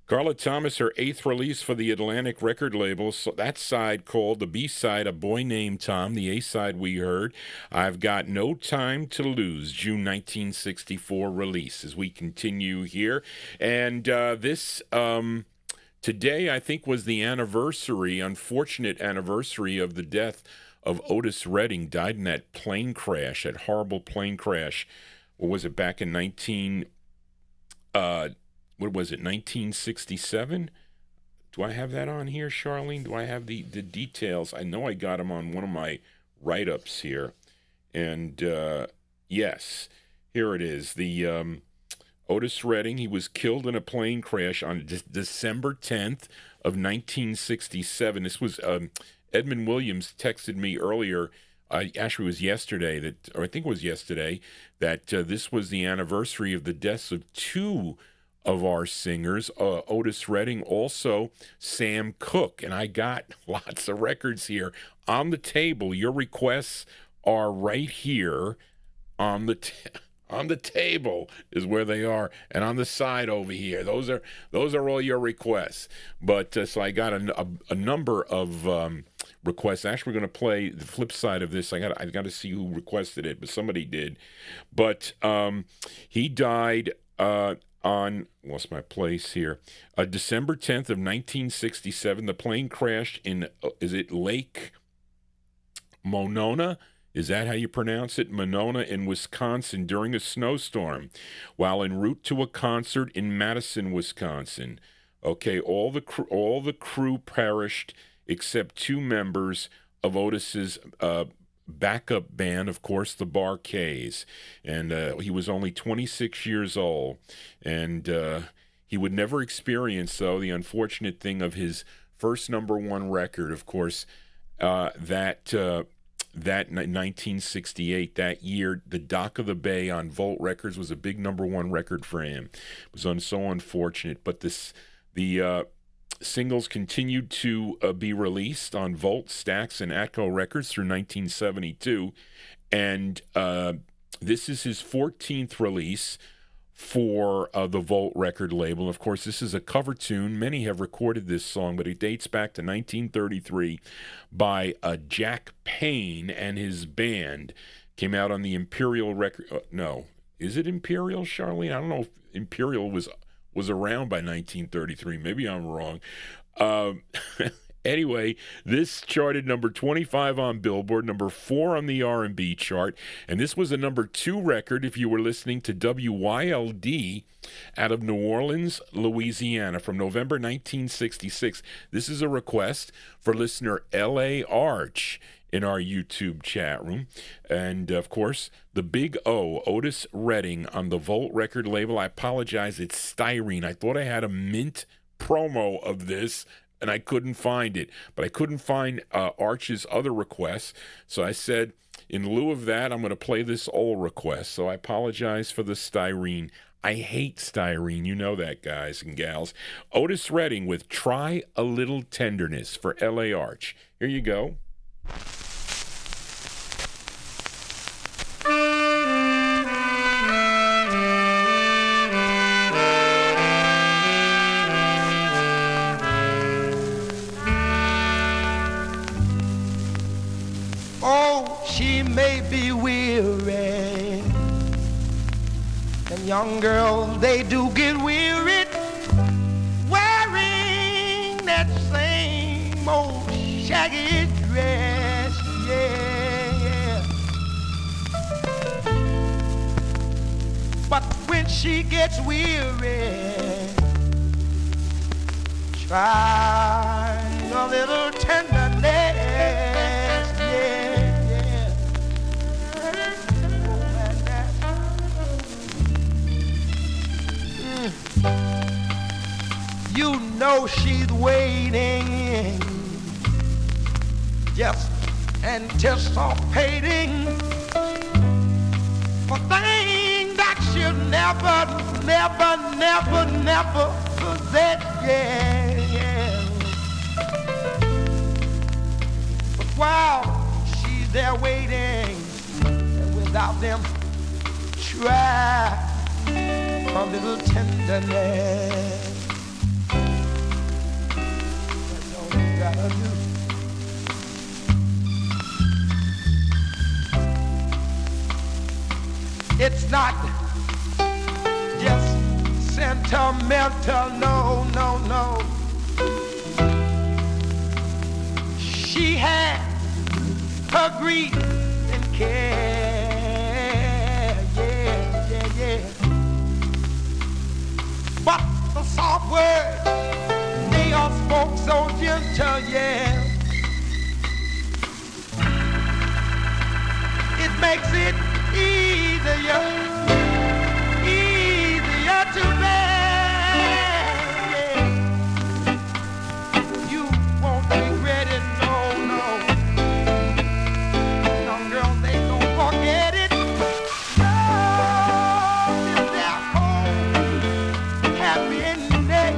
Carla Thomas, her 8th release for the Atlantic record label. So that side called, the B-side, A Boy Named Tom. The A-side we heard, I've Got No Time to Lose, June 1964 release as we continue here. And this... today, I think, was the anniversary, unfortunate anniversary of the death of Otis Redding. Died in that plane crash, that horrible plane crash. What was it, back in 1967? Do I have that on here, Charlene? Do I have the details? I know I got them on one of my write-ups here. And, yes, here it is. The... Otis Redding, he was killed in a plane crash on December 10th of 1967. This was, Edmund Williams texted me earlier, actually it was yesterday, I think it was yesterday, that this was the anniversary of the deaths of 2 of our singers, Otis Redding, also Sam Cooke. And I got lots of records here on the table. Your requests are right here on the on the table is where they are, and on the side over here. Those are all your requests. But so I got a number of requests. Actually, we're going to play the flip side of this. I got to see who requested it, but somebody did. But he died on, lost my place here, December 10th of 1967. The plane crashed in, is it Lake Monona? Is that how you pronounce it? Monona in Wisconsin during a snowstorm while en route to a concert in Madison, Wisconsin. Okay, all the crew perished except 2 members of Otis's backup band, of course, the Bar-Kays. And he was only 26 years old. And he would never experience, though, the unfortunate thing of his first #1 record, of course, that 1968, that year, The Dock of the Bay on Volt Records was a big #1 record for him. It was so unfortunate. But the singles continued to be released on Volt, Stax, and Atco Records through 1972. And this is his 14th release for the Volt record label. Of course, this is a cover tune. Many have recorded this song, but it dates back to 1933 by Jack Payne and his band. Came out on the Imperial record. No, is it Imperial, Charlene? I don't know if Imperial was around by 1933. Maybe I'm wrong. Anyway, this charted number 25 on Billboard, number 4 on the R&B chart, and this was a #2 record if you were listening to WYLD out of New Orleans, Louisiana, from November 1966. This is a request for listener L.A. Arch in our YouTube chat room. And, of course, the Big O, Otis Redding, on the Volt record label. I apologize, it's Styrene. I thought I had a mint promo of this, and I couldn't find it. But I couldn't find Arch's other requests, so I said, in lieu of that, I'm going to play this old request. So I apologize for the Styrene. I hate Styrene. You know that, guys and gals. Otis Redding with Try a Little Tenderness for L.A. Arch. Here you go. She may be weary, and young girls, they do get weary wearing that same old shaggy dress, yeah. But when she gets weary, try a little tenderness. You know she's waiting, just anticipating for things that she'll never possess, yeah. But while she's there waiting, and without them, try a little tenderness. Gotta do. It's not just sentimental, no. She had her grief and care, yeah. But the soft words, they all spoke so gentle, yeah. It makes it easier to bear, yeah. You won't regret it, no. Young girls, they don't forget it. Love is their home, happiness, yeah.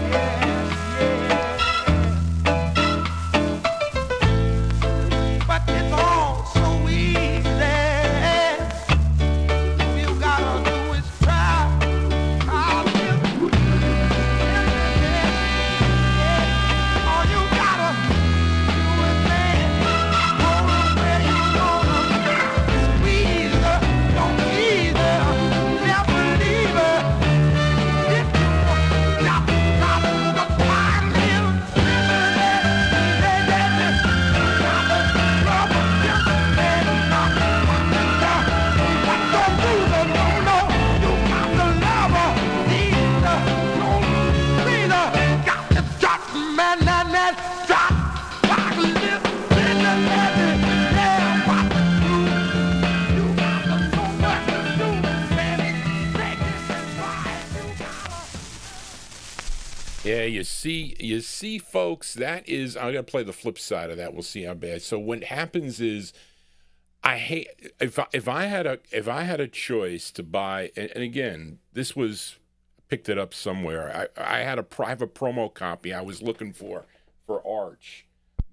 Yeah, you see, folks. That is, I'm gonna play the flip side of that. We'll see how bad. So what happens is, I hate if I had a choice to buy, and again, this was picked it up somewhere. I have a promo copy I was looking for Arch,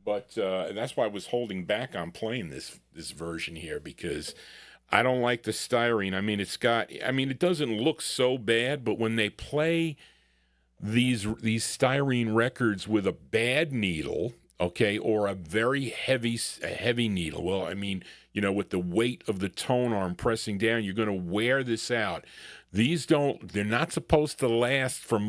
but and that's why I was holding back on playing this version here because I don't like the styrene. I mean, it doesn't look so bad, but when they play these styrene records with a bad needle, okay, or a very heavy needle. Well, I mean, with the weight of the tone arm pressing down, you're going to wear this out. They're not supposed to last for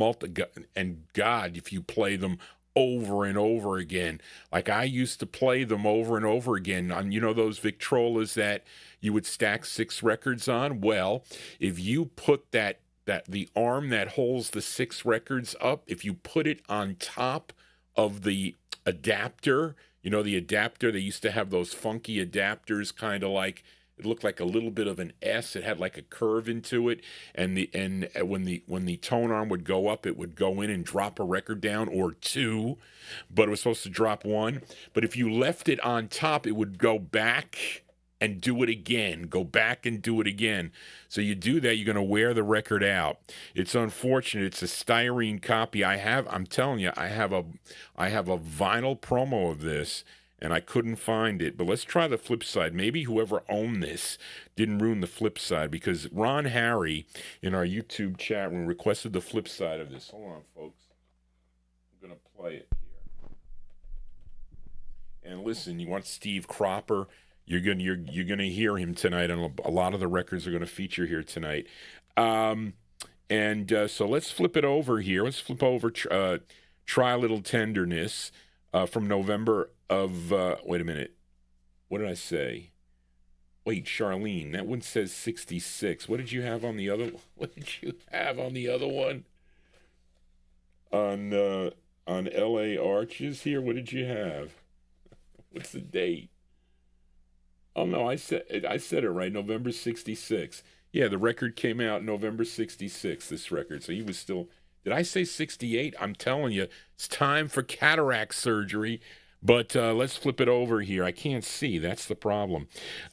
and God, if you play them over and over again. Like I used to play them over and over again on, those Victrolas that you would stack 6 records on. Well, if you put that the arm that holds the 6 records up, if you put it on top of the adapter, the adapter, they used to have those funky adapters, kind of like, it looked like a little bit of an S. It had like a curve into it, and when the tone arm would go up, it would go in and drop a record down or 2, but it was supposed to drop 1. But if you left it on top, it would go back and do it again, go back and do it again. So you do that, you're going to wear the record out. It's unfortunate. It's a styrene copy. I'm telling you, I have a vinyl promo of this, and I couldn't find it. But let's try the flip side. Maybe whoever owned this didn't ruin the flip side, because Ron Harry in our YouTube chat room requested the flip side of this. Hold on, folks. I'm going to play it here. And listen, you want Steve Cropper? You're gonna hear him tonight, and a lot of the records are gonna feature here tonight. So let's flip it over here. Let's flip over "Try a Little Tenderness" from November of. Wait a minute, what did I say? Wait, Charlene, that one says 66. What did you have on the other? What did you have on the other one? On L.A. Arches here. What did you have? What's the date? Oh, no, I said it right, November 66. Yeah, the record came out November 66, this record. So he was still, did I say 68? I'm telling you, it's time for cataract surgery. But let's flip it over here. I can't see. That's the problem.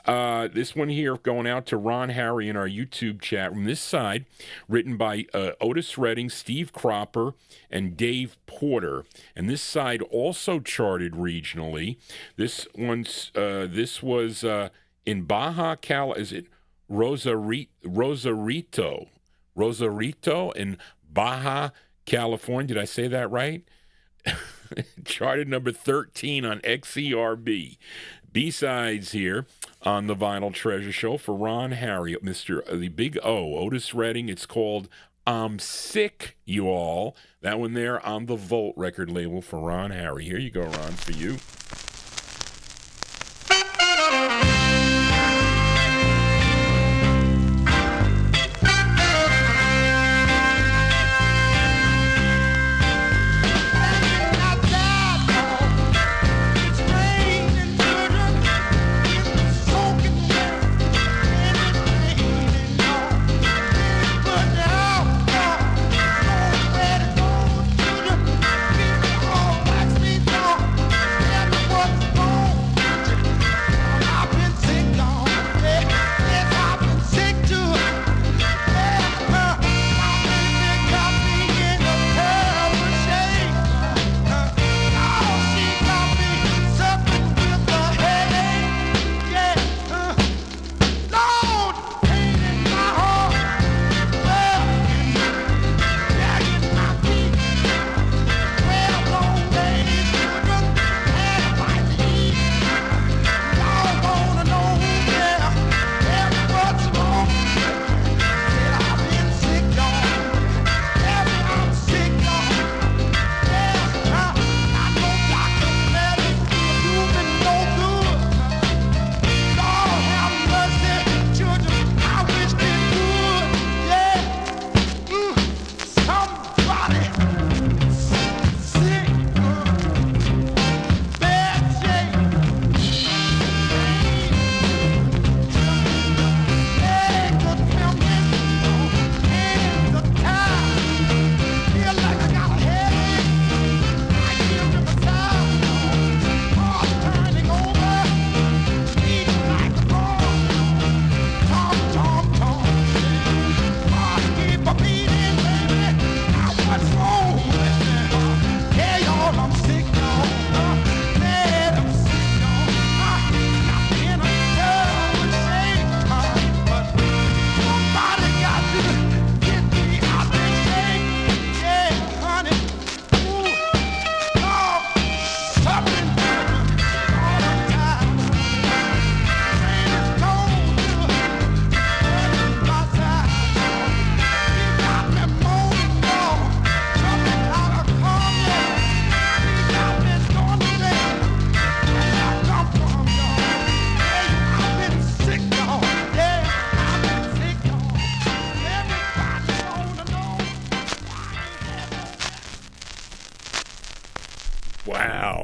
This one here going out to Ron Harry in our YouTube chat room. This side, written by Otis Redding, Steve Cropper, and Dave Porter. And this side also charted regionally. This was in Baja Cal. Is it Rosarito in Baja California? Did I say that right? Charted number 13 on XERB. B-sides here on the Vinyltreasure Show for Ron Harry, the Big O, Otis Redding. It's called "I'm Sick, You All." That one there on the Volt record label for Ron Harry. Here you go, Ron, for you. Wax me down,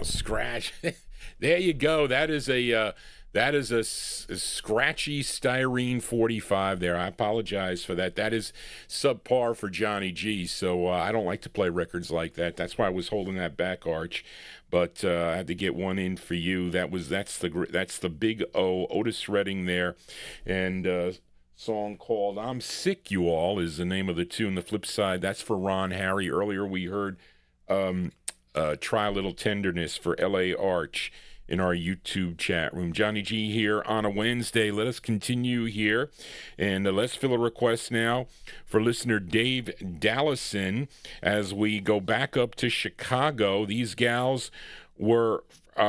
scratch. There you go. That is a scratchy styrene 45 there. I apologize for that. That is subpar for Johnny G, so I don't like to play records like that. That's why I was holding that back arch. But I had to get one in for you. That's the Big O, Otis Redding there, and song called "I'm Sick, You All" is the name of the tune. The flip side, that's for Ron Harry. Earlier we heard "Try a Little Tenderness" for L.A. Arch in our YouTube chat room. Johnny G here on a Wednesday. Let us continue here, and let's fill a request now for listener Dave Dallison as we go back up to Chicago. These gals were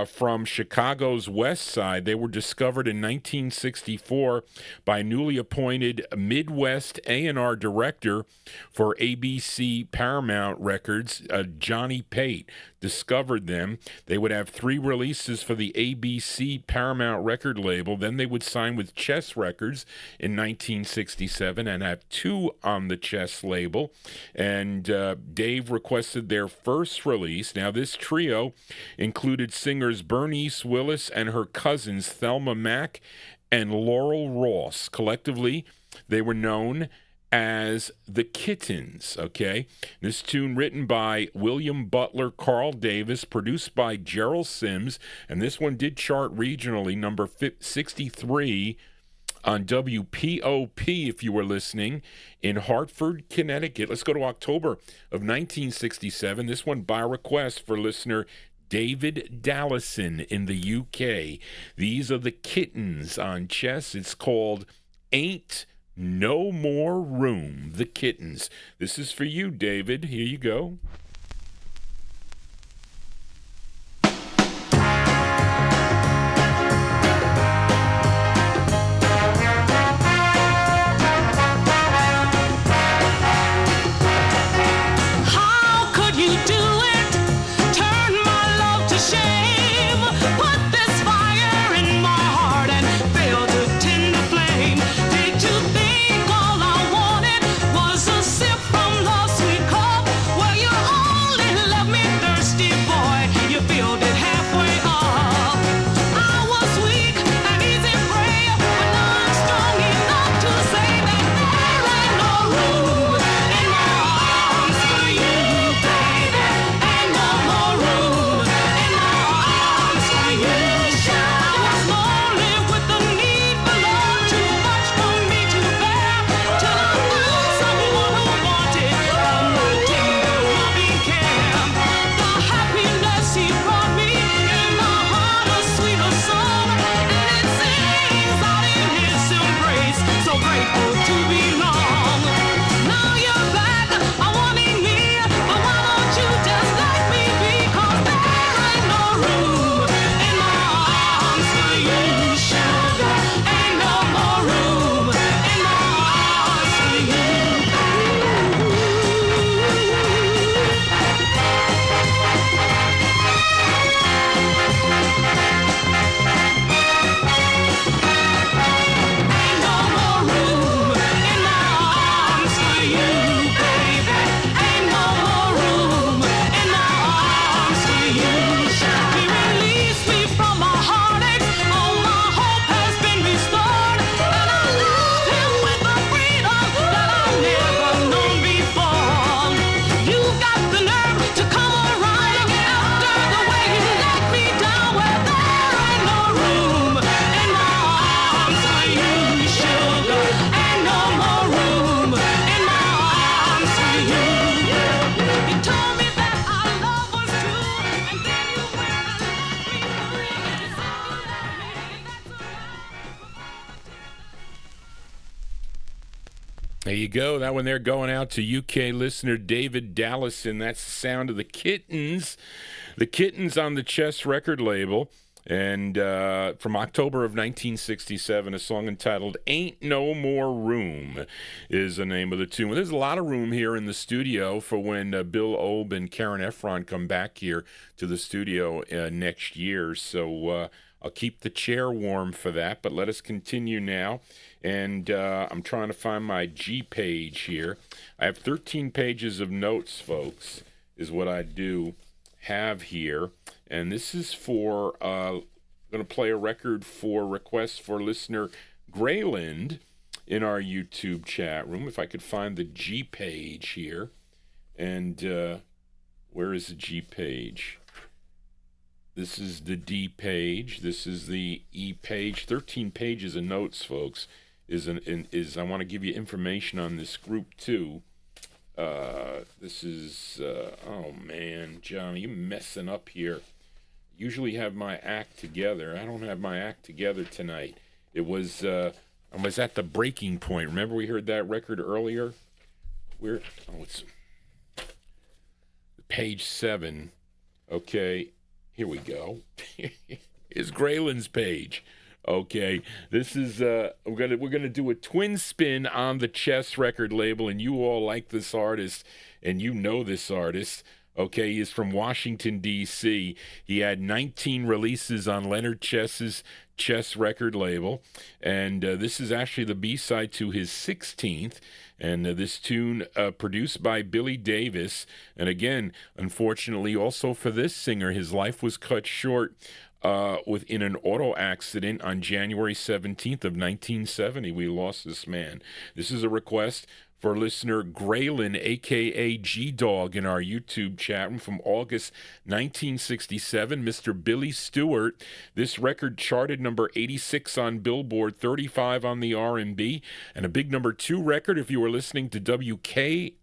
from Chicago's West Side. They were discovered in 1964 by newly appointed Midwest A&R director for ABC Paramount Records, Johnny Pate. Discovered them. They would have 3 releases for the ABC Paramount record label. Then they would sign with Chess Records in 1967 and have 2 on the Chess label. And Dave requested their first release. Now, this trio included singers Bernice Willis and her cousins Thelma Mack and Laurel Ross. Collectively, they were known as the Kittens, okay? This tune written by William Butler, Carl Davis, produced by Gerald Sims, and this one did chart regionally, number 63 on WPOP, if you were listening, in Hartford, Connecticut. Let's go to October of 1967. This one by request for listener David Dallison in the UK. These are the Kittens on Chess. It's called Ain't No More Room, the Kittens. This is for you, David. Here you go. How could you do it? Turn my love to shame. Put this fire in my heart and fail to tend the flame. Did you think all I wanted was a sip from love's sweet cup? Well, you only left me thirsty, boy. You filled it halfway up. I was weak and easy prey, but now I'm strong enough to say that there ain't no room in my arms for you, baby. Ain't no more room in my arms for you. I was lonely with the need for love, too much for me to bear, till I found someone who wanted a more tender, loving care. The happiness he brought me in my heart, a sweeter song, and it sings out in his embrace. So grateful to belong. Now you're back, I wanting me, but why don't you just let me be? 'Cause there ain't no room in my arms for you, sugar. Ain't no more room in my arms for you. Ain't no more room in my arms for you, baby. Ain't no more room in my arms for you. He released me from my heartache. All my hope has been restored, and I love him with a freedom that I've never known before. You got the nerve to come around after the way you let me down. Well, there ain't no room in my arms for you, sugar. Ain't no more room in my arms for you. You told me that our love was true, and then you went and left me free. You said you loved me, that's There you go. That one there going out to UK listener David Dallison. That's the sound of the Kittens. The Kittens on the Chess record label. And from October of 1967, a song entitled Ain't No More Room is the name of the tune. Well, there's a lot of room here in the studio for when Bill Obe and Karen Efron come back here to the studio next year. So I'll keep the chair warm for that. But let us continue now. And I'm trying to find my G page here. I have 13 pages of notes, folks, is what I do. have here, and this is for I'm going to play a record for request for listener Grayland in our YouTube chat room. If I could find the G page here, and where is the G page? This is the D page. This is the E page. 13 pages of notes, folks. Is I want to give you information on this group too. This is oh man, Johnny, you messing up here. Usually have my act together. I don't have my act together tonight. It was I was at the breaking point. Remember we heard that record earlier? It's page 7. Okay, here we go. Here's Grayland's page. Okay, this is we're gonna do a twin spin on the Chess record label, and you all like this artist, and you know this artist. Okay, he is from Washington, D.C. He had 19 releases on Leonard Chess's Chess record label, and this is actually the B-side to his 16th, and this tune produced by Billy Davis. And again, unfortunately, also for this singer, his life was cut short within an auto accident on January 17th of 1970. We lost this man. This is a request for listener Grayland, a.k.a. G-Dog, in our YouTube chat room from August 1967, Mr. Billy Stewart. This record charted number 86 on Billboard, 35 on the R&B, and a big number 2 record if you were listening to WKIX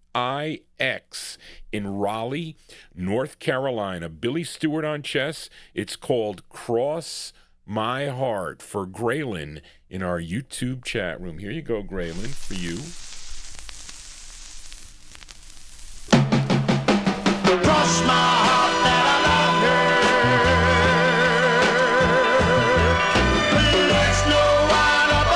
in Raleigh, North Carolina. Billy Stewart on Chess. It's called Cross My Heart for Grayland in our YouTube chat room. Here you go, Grayland, for you. Cross my heart that I love her, but there's no one up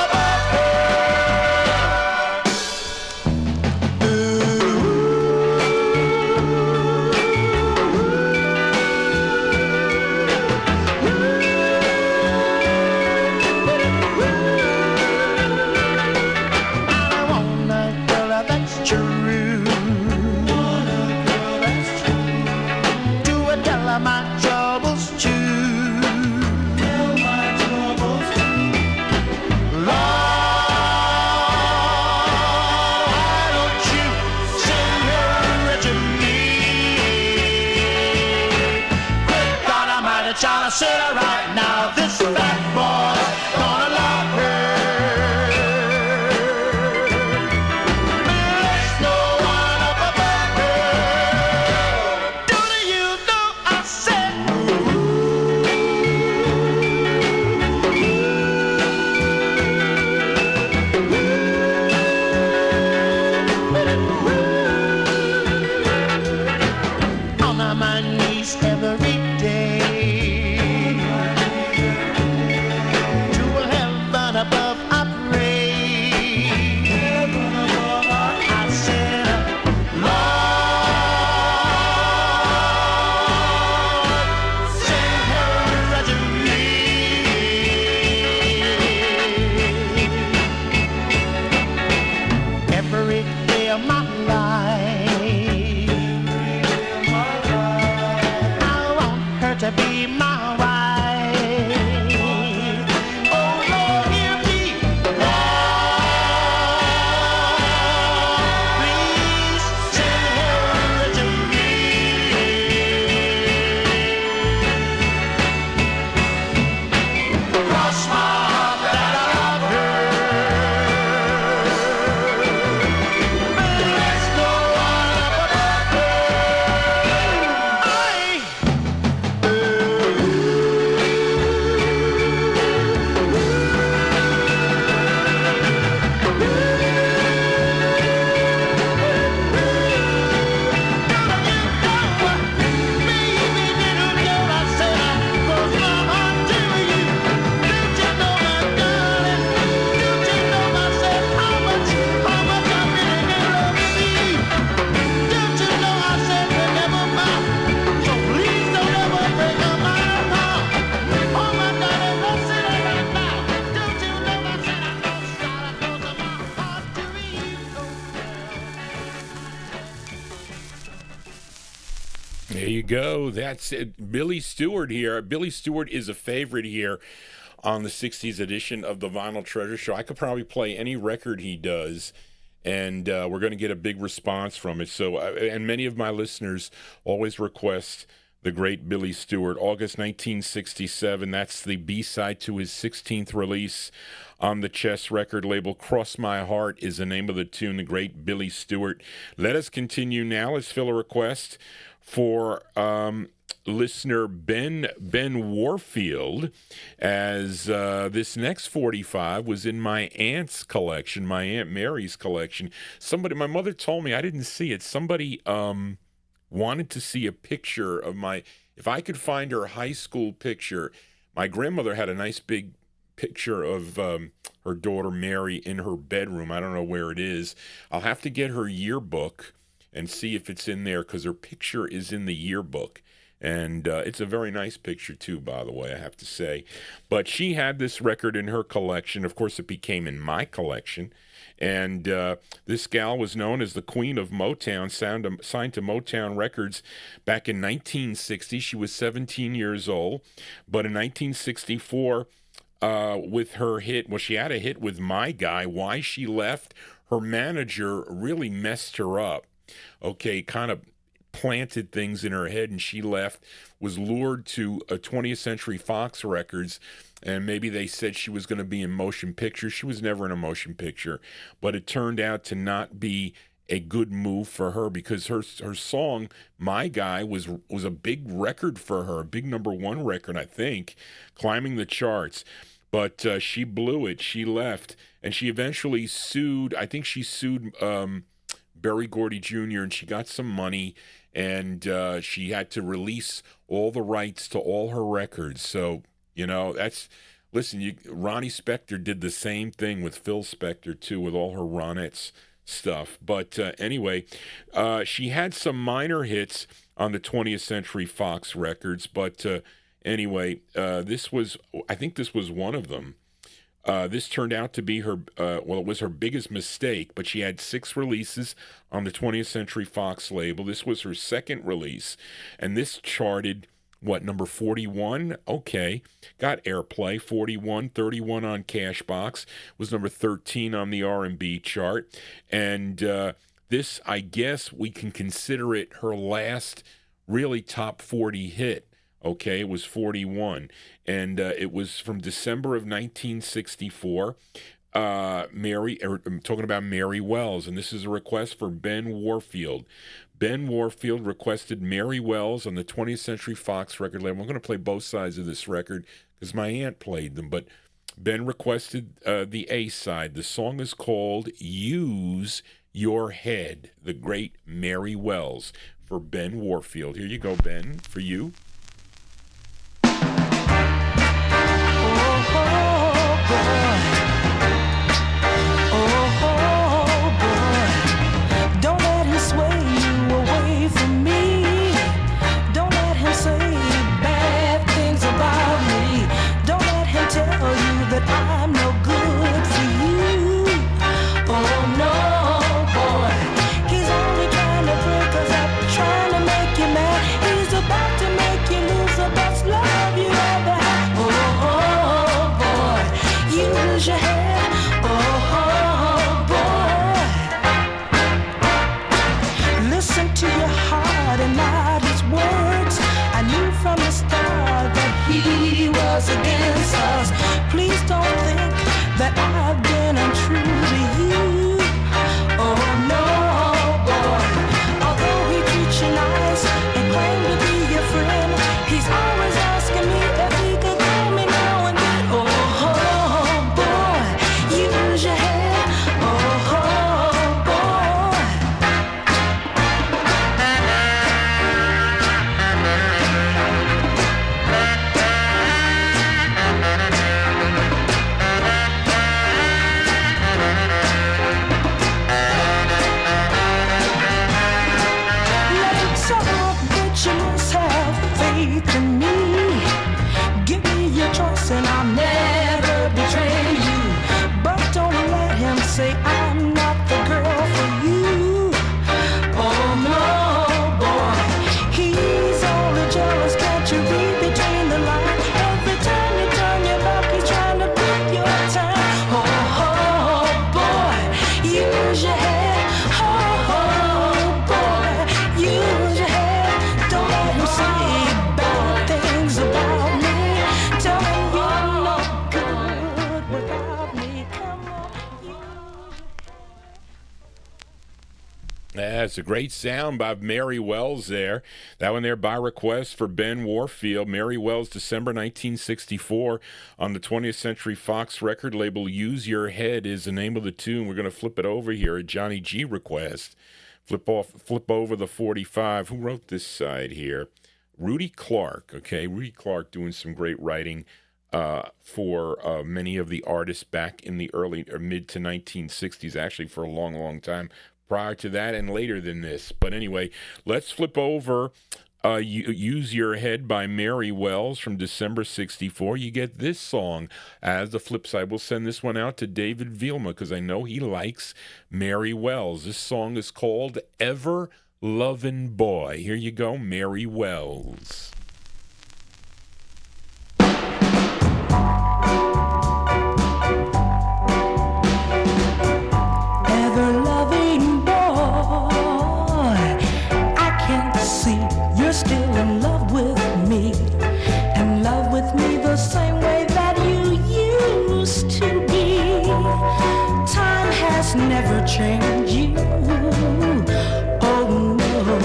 I want a girl that's true. My troubles too. Tell my troubles too. Lord, why don't you send her to me? Good God Almighty, trying to sit her right now. This fat boy's gonna love her. There's no one up above her. Do you know? On my knees every day, There you go. That's it. Billy Stewart here. Billy Stewart is a favorite here on the 60s edition of the Vinyltreasure Show. I could probably play any record he does, and we're going to get a big response from it. So, and many of my listeners always request the great Billy Stewart. August 1967, that's the B-side to his 16th release on the Chess record label. Cross My Heart is the name of the tune, the great Billy Stewart. Let us continue now. Let's fill a request for listener Ben Warfield, as this next 45 was in my aunt's collection, my Aunt Mary's collection. My mother told me, I didn't see it. Somebody wanted to see a picture of if I could find her high school picture. My grandmother had a nice big picture of her daughter Mary in her bedroom. I don't know where it is. I'll have to get her yearbook and see if it's in there, because her picture is in the yearbook. And it's a very nice picture, too, by the way, I have to say. But she had this record in her collection. Of course, it became in my collection. And this gal was known as the Queen of Motown, signed to Motown Records back in 1960. She was 17 years old. But in 1964, with her hit, she had a hit with My Guy. Why she left, her manager really messed her up. Okay, kind of planted things in her head, and she left, was lured to a 20th Century Fox Records, and maybe they said she was going to be in motion pictures. She was never in a motion picture, but it turned out to not be a good move for her, because her song My Guy was a big record for her, a big #1 record, I think, climbing the charts. But she blew it. She left, and she eventually sued. I think she sued Berry Gordy Jr., and she got some money, and she had to release all the rights to all her records. So, Ronnie Spector did the same thing with Phil Spector, too, with all her Ronettes stuff. But anyway, she had some minor hits on the 20th Century Fox Records, but anyway, I think this was one of them. This turned out to be her, it was her biggest mistake, but she had 6 releases on the 20th Century Fox label. This was her second release, and this charted, number 41? Okay. Got airplay, 41, 31 on Cashbox, was number 13 on the R&B chart, and this, I guess we can consider it her last really top 40 hit. Okay, it was 41, and it was from December of 1964. I'm talking about Mary Wells, and this is a request for Ben Warfield. Ben Warfield requested Mary Wells on the 20th Century Fox record label. I'm going to play both sides of this record because my aunt played them, but Ben requested the A side. The song is called Use Your Head, the great Mary Wells, for Ben Warfield. Here you go, Ben, for you. Against us, please don't think that I've been untrue to you. Oh no, boy. Although he treats you nice and claims to be your friend, he's always asking me if he could call me now and then. Oh boy, use your head. Oh boy. Yeah, it's a great sound by Mary Wells there. That one there by request for Ben Warfield. Mary Wells, December 1964 on the 20th Century Fox record label. Use Your Head is the name of the tune. We're going to flip it over here at Johnny G request. Flip over the 45. Who wrote this side here? Rudy Clark. Okay, Rudy Clark doing some great writing for many of the artists back in the early or mid to 1960s, actually for a long, long time prior to that and later than this. But anyway, let's flip over Use Your Head by Mary Wells from December 64. You get this song as the flip side. We'll send this one out to David Vielma because I know he likes Mary Wells. This song is called Ever Lovin' Boy. Here you go, Mary Wells. You're still in love with me the same way that you used to be. Time has never changed you. Oh no,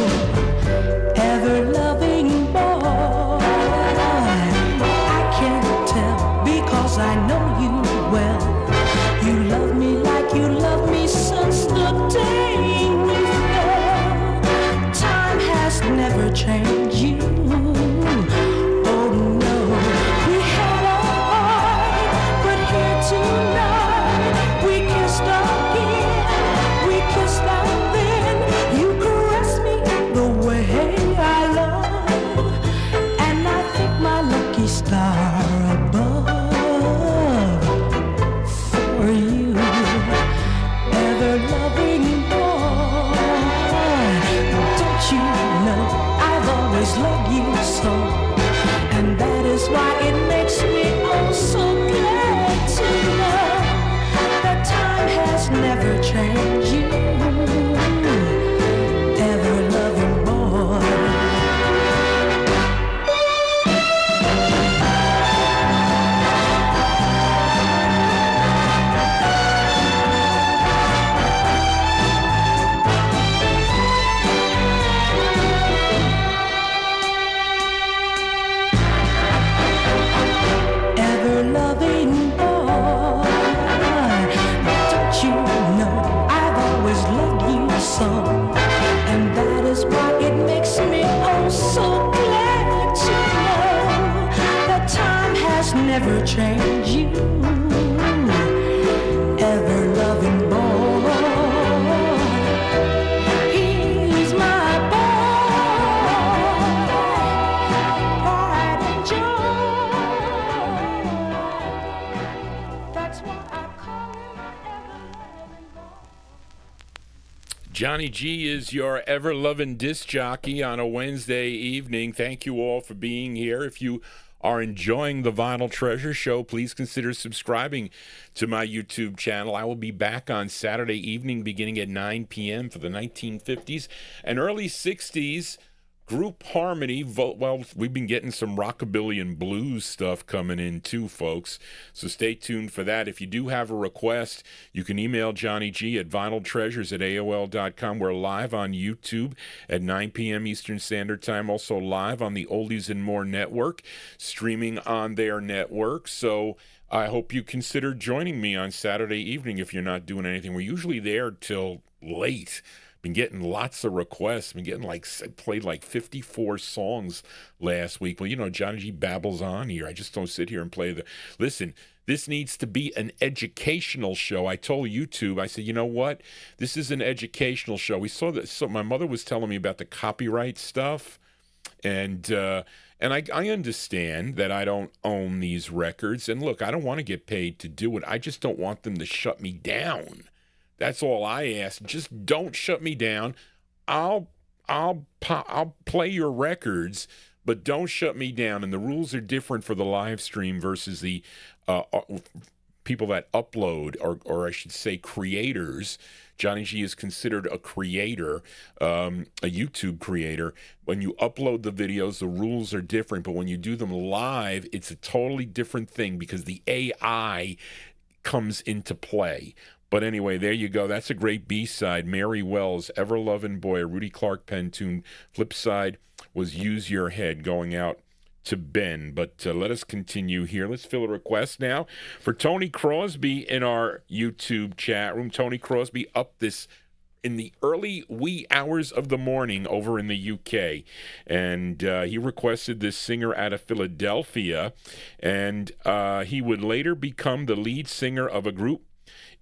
ever loving boy. I can't tell because I know you well. You love me like you love me since the day we fell. Time has never changed you. Oh no, we had a fight, but here tonight we kissed again. We kissed and then you caressed me the way I love, and I think my lucky star above for you, ever loving boy. Don't you know I've always loved you so, and that is why it makes me oh so glad to know that time has never changed you, ever loving boy. Loving boy, don't you know I've always loved you so, and that is why it makes me oh so glad to know that time has never changed you, ever loving boy. He's my boy, pride and joy. Johnny G is your ever-loving disc jockey on a Wednesday evening. Thank you all for being here. If you are enjoying the Vinyltreasure show, please consider subscribing to my YouTube channel. I will be back on Saturday evening beginning at 9 p.m. for the 1950s and early 60s group harmony. Well, we've been getting some rockabilly and blues stuff coming in too, folks. So stay tuned for that. If you do have a request, you can email Johnny G at vinyltreasures@aol.com. We're live on YouTube at 9 p.m. Eastern Standard Time. Also live on the Oldies and More Network, streaming on their network. So I hope you consider joining me on Saturday evening if you're not doing anything. We're usually there till late. Been getting lots of requests. Been getting played like 54 songs last week. Well, you know, Johnny G babbles on here. I just don't sit here and play listen, this needs to be an educational show. I told YouTube, I said, you know what? This is an educational show. We saw that. So my mother was telling me about the copyright stuff, and I understand that I don't own these records. And look, I don't want to get paid to do it. I just don't want them to shut me down. That's all I ask. Just don't shut me down. I'll play your records, but don't shut me down. And the rules are different for the live stream versus the people that upload, or I should say creators. Johnny G is considered a creator, a YouTube creator. When you upload the videos, the rules are different. But when you do them live, it's a totally different thing because the AI comes into play. But anyway, there you go. That's a great B-side. Mary Wells, Ever Lovin' Boy, a Rudy Clark pen tune. Flip side was Use Your Head, going out to Ben. But let us continue here. Let's fill a request now for Tony Crosby in our YouTube chat room. Tony Crosby up this in the early wee hours of the morning over in the UK. And he requested this singer out of Philadelphia. And he would later become the lead singer of a group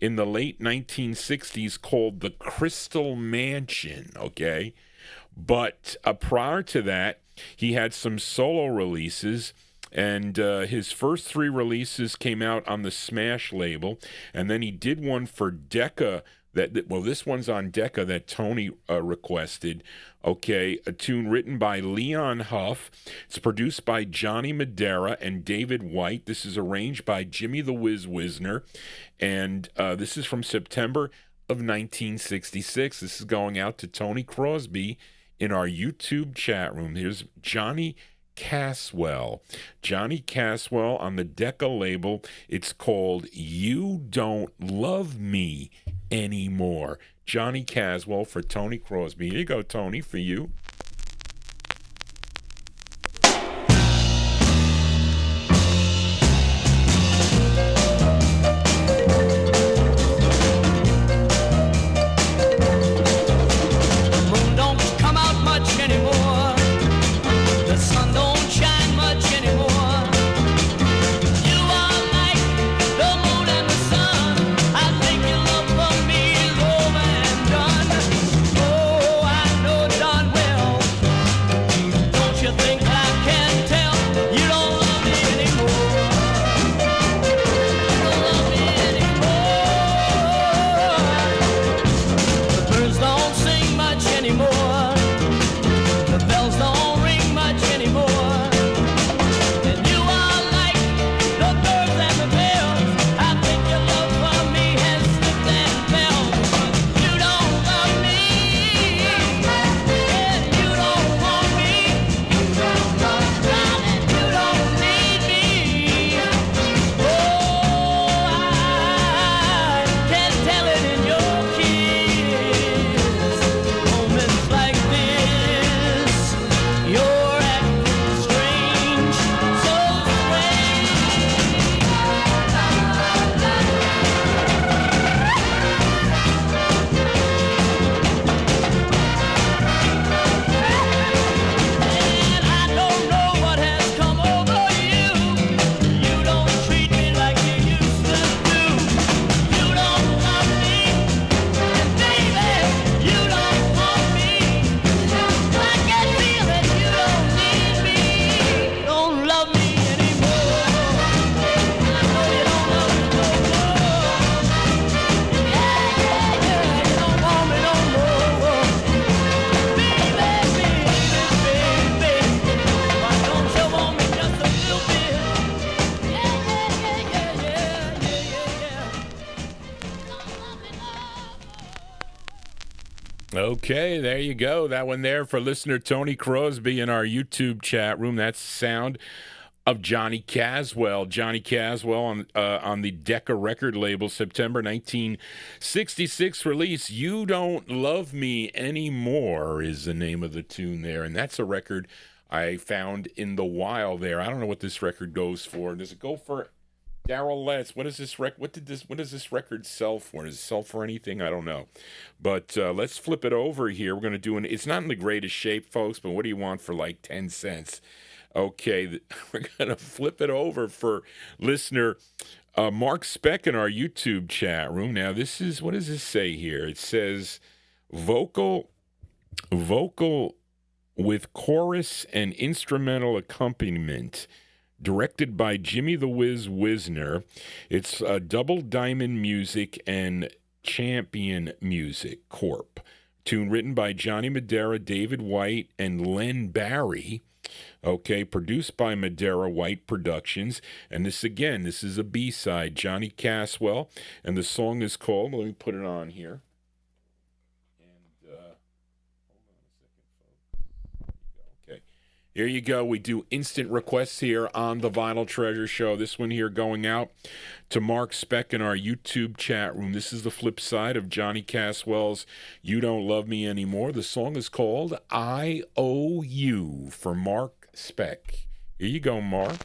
in the late 1960s called the Crystal Mansion, okay? But prior to that, he had some solo releases, and his first 3 releases came out on the Smash label, and then he did one for Decca. This one's on Decca that Tony requested. Okay, a tune written by Leon Huff. It's produced by Johnny Madera and David White. This is arranged by Jimmy the Whiz Wisner, and this is from September of 1966. This is going out to Tony Crosby in our YouTube chat room. Here's Johnny Caswell. Johnny Caswell on the Decca label. It's called You Don't Love Me Anymore. Johnny Caswell for Tony Crosby. Here you go, Tony, for you. Okay, there you go. That one there for listener Tony Crosby in our YouTube chat room. That's the sound of Johnny Caswell. Johnny Caswell on the Decca record label, September 1966 release. You Don't Love Me Anymore is the name of the tune there. And that's a record I found in the wild there. I don't know what this record goes for. Does it go for... Daryl Letts, what does this record sell for? Does it sell for anything? I don't know. But let's flip it over here. We're going to do it's not in the greatest shape, folks, but what do you want for like 10 cents? Okay, we're going to flip it over for listener Mark Speck in our YouTube chat room. Now, this is, what does this say here? It says vocal with chorus and instrumental accompaniment. Directed by Jimmy the Whiz Wisner. It's Double Diamond Music and Champion Music Corp. Tune written by Johnny Madera, David White, and Len Barry. Okay, produced by Madera White Productions. And this is a B-side, Johnny Caswell. And the song is called, let me put it on here. And hold on a second, folks. Okay. Here you go. We do instant requests here on the Vinyl Treasure Show. This one here going out to Mark Speck in our YouTube chat room. This is the flip side of Johnny Caswell's You Don't Love Me Anymore. The song is called I Owe You for Mark Speck. Here you go, Mark.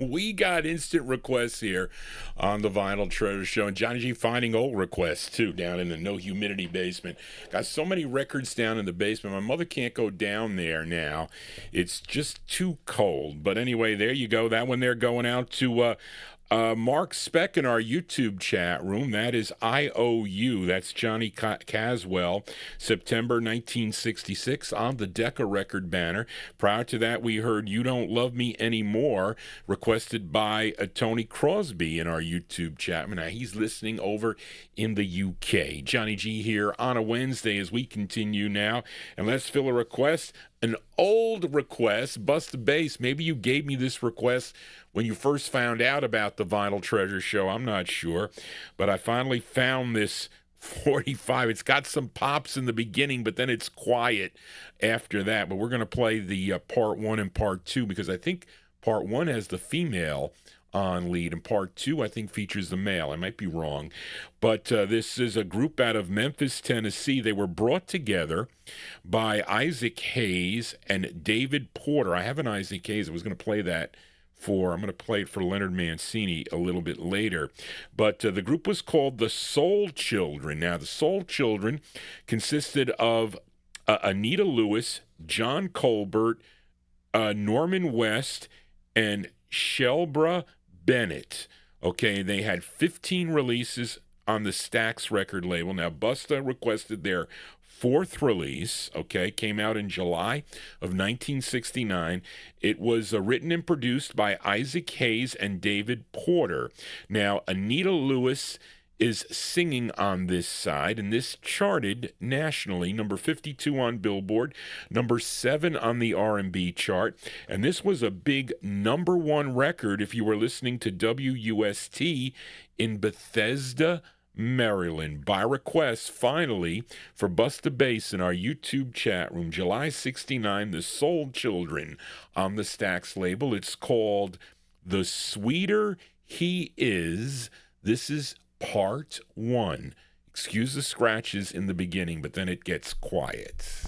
We got instant requests here on the Vinyl Treasure Show, and Johnny G finding old requests too down in the no humidity basement. Got so many records down in the basement. My mother can't go down there now. It's just too cold. But anyway, there you go. That one there going out to Mark Speck in our YouTube chat room. That is IOU. That's Johnny Caswell, September 1966 on the Decca record banner. Prior to that, we heard You Don't Love Me Anymore, requested by Tony Crosby in our YouTube chat. Now, he's listening over in the UK. Johnny G here on a Wednesday as we continue now. And let's fill a request. An old request, Bust the Bass. Maybe you gave me this request when you first found out about the Vinyl Treasure Show. I'm not sure. But I finally found this 45. It's got some pops in the beginning, but then it's quiet after that. But we're going to play the part 1 and part 2 because I think part 1 has the female on lead, and part 2 I think features the male. I might be wrong, but this is a group out of Memphis, Tennessee. They were brought together by Isaac Hayes and David Porter. I have an Isaac Hayes. I was going to play that I'm going to play it for Leonard Mancini a little bit later. But the group was called the Soul Children. Now, the Soul Children consisted of Anita Lewis, John Colbert, Norman West, and Shelbra Bennett. Okay, they had 15 releases on the Stax record label. Now, Busta requested their 4th release, okay, came out in July of 1969. It was written and produced by Isaac Hayes and David Porter. Now, Anita Lewis is singing on this side, and this charted nationally, number 52 on Billboard, number 7 on the R&B chart, and this was a big number 1 record if you were listening to WUST in Bethesda, Maryland. By request, finally, for Busta Bass in our YouTube chat room, July 69, The Soul Children on the Stax label. It's called The Sweeter He Is. This is part 1. Excuse the scratches in the beginning, but then it gets quiet.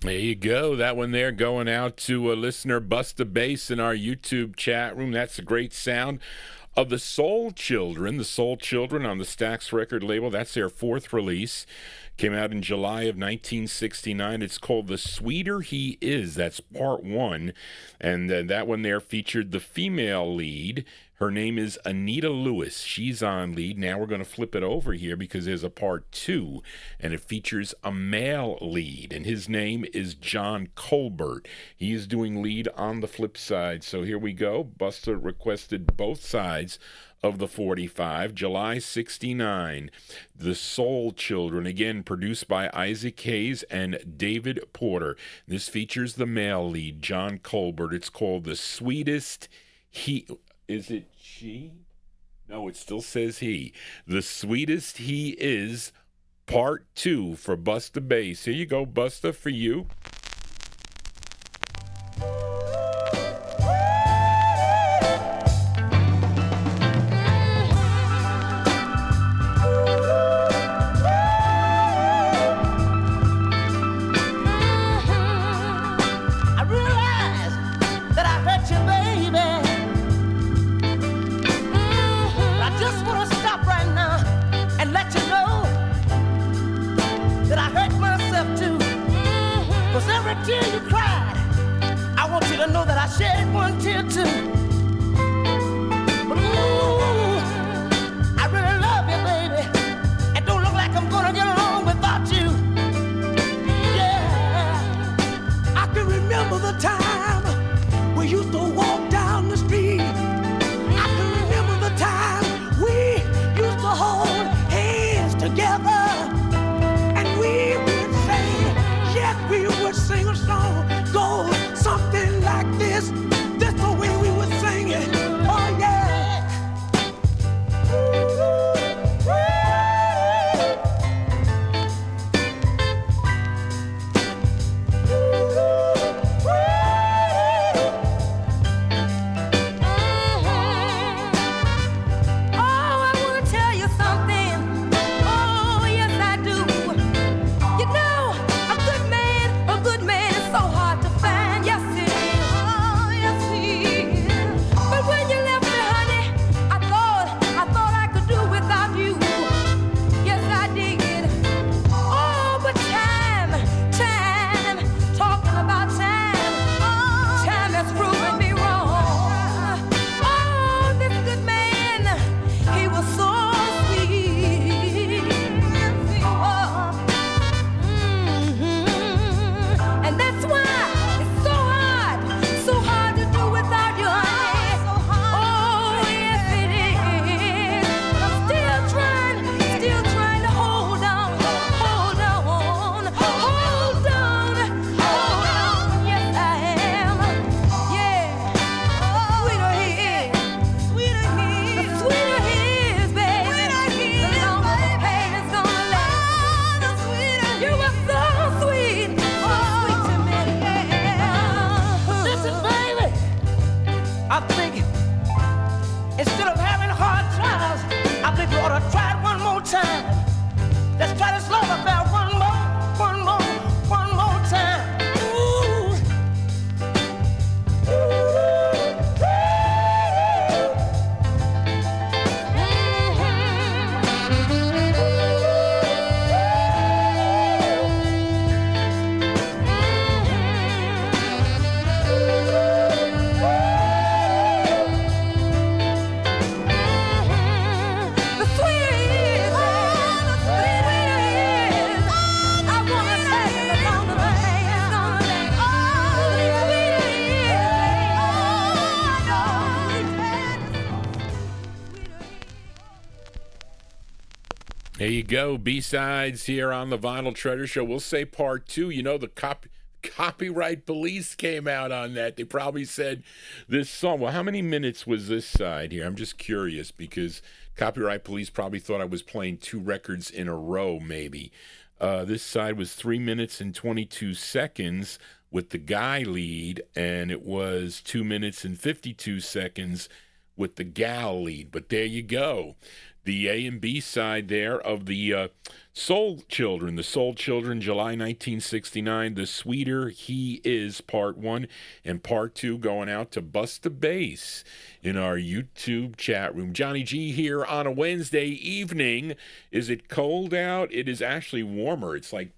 There you go. That one there going out to listener Busta Bass in our YouTube chat room. That's a great sound of the Soul Children. The Soul Children on the Stax record label. That's their fourth release. Came out in July of 1969. It's called The Sweeter He Is. That's part 1. And that one there featured the female lead. Her name is Anita Lewis. She's on lead. Now we're going to flip it over here because there's a part 2, and it features a male lead, and his name is John Colbert. He is doing lead on the flip side. So here we go. Busta requested both sides of the 45. July 69, The Soul Children, again produced by Isaac Hayes and David Porter. This features the male lead, John Colbert. It's called The Sweetest He... Is it she? No, it still says he. The Sweetest He Is, part 2 for Busta Bass. Here you go, Busta, for you. Tear you cried, I want you to know that I shed one tear too. But ooh, I really love you, baby. It don't look like I'm gonna get along without you. Yeah. sing a song goes something like this. This the way we would sing it. Oh yeah. There you go, B-sides here on the Vinyltreasure Show. We'll say part two. You know, the copyright police came out on that. They probably said this song. Well, how many minutes was this side here? I'm just curious because copyright police probably thought I was playing two records in a row, maybe. This side was 3 minutes and 22 seconds with the guy lead, and it was 2 minutes and 52 seconds with the gal lead. But there you go. The A and B side there of the Soul Children. The Soul Children, July 1969. The Sweeter He Is, Part 1. And Part 2 going out to Bust the Bass in our YouTube chat room. Johnny G here on a Wednesday evening. Is it cold out? It is actually warmer. It's like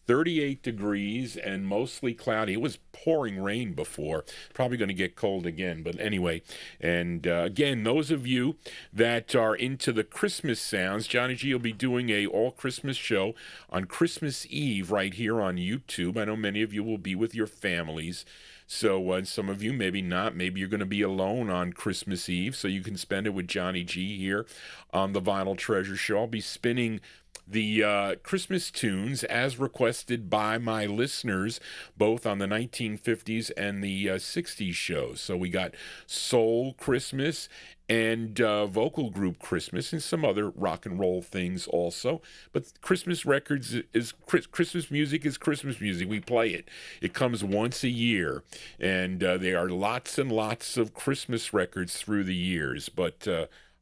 38 degrees and mostly cloudy. It was pouring rain before. Probably going to get cold again. But anyway, and again, those of you that are into the Christmas sounds, Johnny G will be doing a all-Christmas show on Christmas Eve right here on YouTube. I know many of you will be with your families. So some of you, maybe not. Maybe you're going to be alone on Christmas Eve, so you can spend it with Johnny G here on the Vinyltreasure Show. I'll be spinning the Christmas tunes as requested by my listeners, both on the 1950s and the 60s shows. So we got Soul Christmas and vocal group Christmas and some other rock and roll things also. But Christmas records is Christmas music is Christmas music. We play it. It comes once a year, and there are lots and lots of Christmas records through the years. But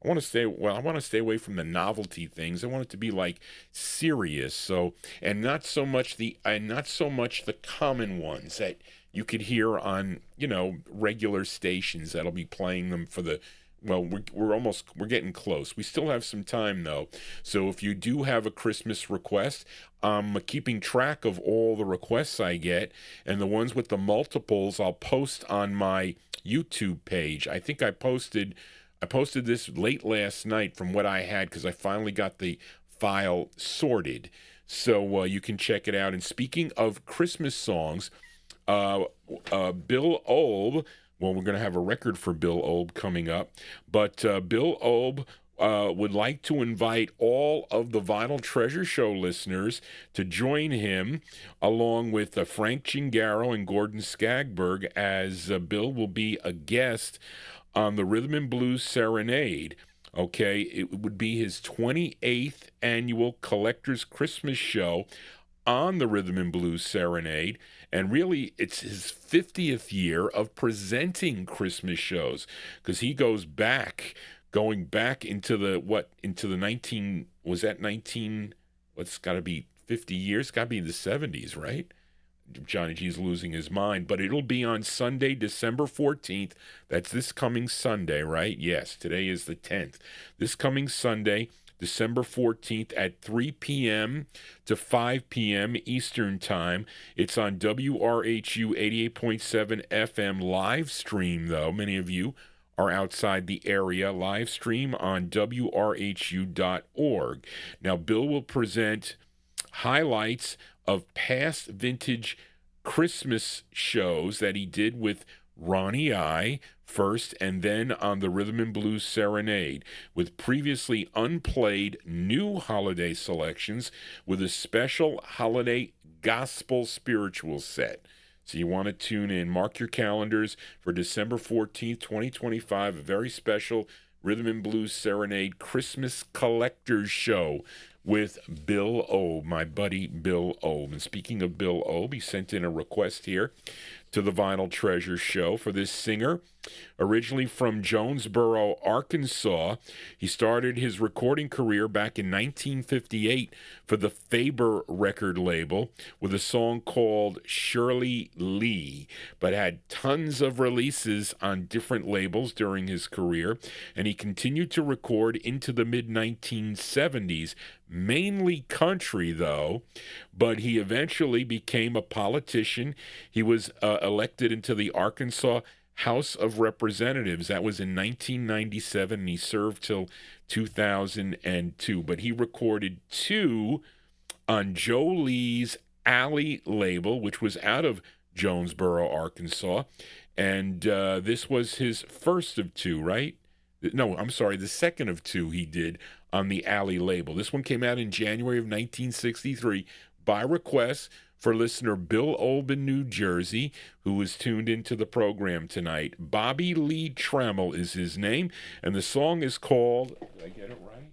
I want to stay away from the novelty things. I want it to be like serious. So, and not so much the common ones that you could hear on, regular stations that'll be playing them for the. Well, we're getting close. We still have some time though. So if you do have a Christmas request, I'm keeping track of all the requests I get, and the ones with the multiples I'll post on my YouTube page. I think I posted this late last night from what I had because I finally got the file sorted. So you can check it out. And speaking of Christmas songs, Bill Olb, well, we're going to have a record for Bill Olb coming up. But Bill Olb would like to invite all of the Vinyltreasure Show listeners to join him, along with Frank Gingaro and Gordon Skagberg, as Bill will be a guest on the Rhythm and Blues Serenade. Okay, it would be his 28th annual Collector's Christmas Show on the Rhythm and Blues Serenade, and really it's his 50th year of presenting Christmas shows, because he going back into the 19, was that 19, what's got to be 50 years, got to be in the 70s, right? Johnny G's losing his mind, but it'll be on Sunday, December 14th. That's this coming Sunday, right? Yes, today is the 10th. This coming Sunday, December 14th at 3 p.m. to 5 p.m. Eastern Time. It's on WRHU 88.7 FM live stream, though. Many of you are outside the area. Live stream on WRHU.org. Now, Bill will present highlights of past vintage Christmas shows that he did with Ronnie I first, and then on the Rhythm and Blues Serenade, with previously unplayed new holiday selections with a special holiday gospel spiritual set. So you want to tune in. Mark your calendars for December 14th, 2025, a very special Rhythm and Blues Serenade Christmas Collector's Show with Bill Obe, my buddy Bill Obe. And speaking of Bill Obe, he sent in a request here to the Vinyltreasure Show for this singer. Originally from Jonesboro, Arkansas, he started his recording career back in 1958 for the Faber record label with a song called Shirley Lee, but had tons of releases on different labels during his career, and he continued to record into the mid-1970s, mainly country, though, but he eventually became a politician. He was elected into the Arkansas House of Representatives. That was in 1997, and he served till 2002. But he recorded two on Joe Lee's Alley label, which was out of Jonesboro, Arkansas. And this was his first of two, right? No, I'm sorry, the second of two he did on the Alley label. This one came out in January of 1963 by request for listener Bill Obe in New Jersey, who was tuned into the program tonight. Bobby Lee Traml is his name, and the song is called, did I get it right?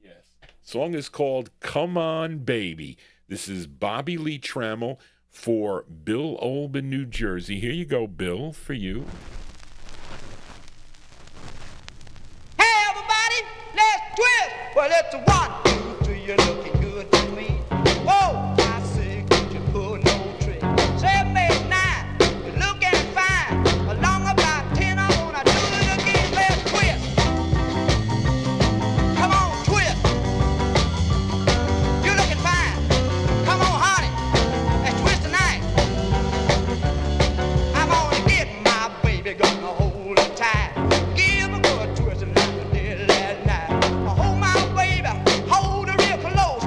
Yes. The song is called Come On Baby. This is Bobby Lee Traml for Bill Obe in New Jersey. Here you go, Bill, for you. Hey, everybody, let's twist. Well, it's a 1, 2, 3, you're looking good to me. Whoa, I say, could you pull no trick? 7, 8, 9, you're looking fine. Along about 10, I wanna do it again. Let's twist. Come on, twist. You're looking fine. Come on, honey, let's twist tonight. I'm gonna get my baby, gonna hold her tight. Give a good twist and like I did last night. Hold my baby, hold her real close.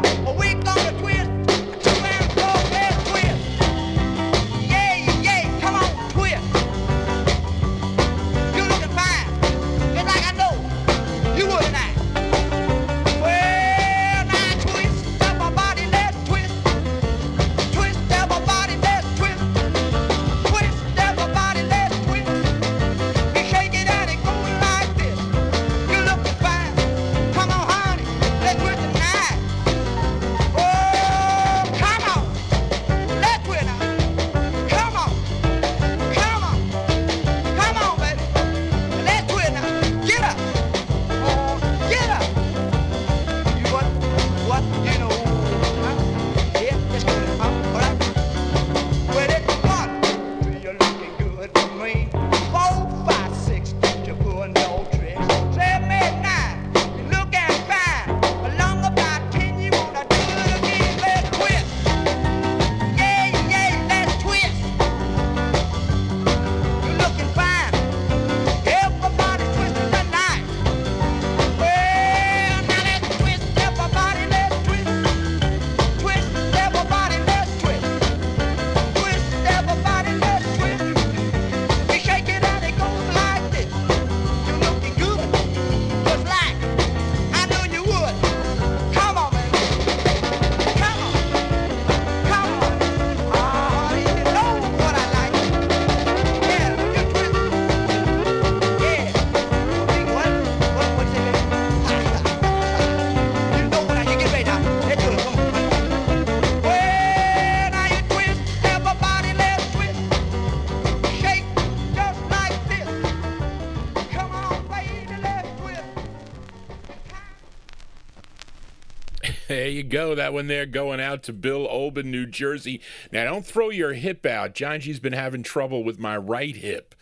There you go. That one there going out to Bill Oban, New Jersey. Now, don't throw your hip out. John G's been having trouble with my right hip.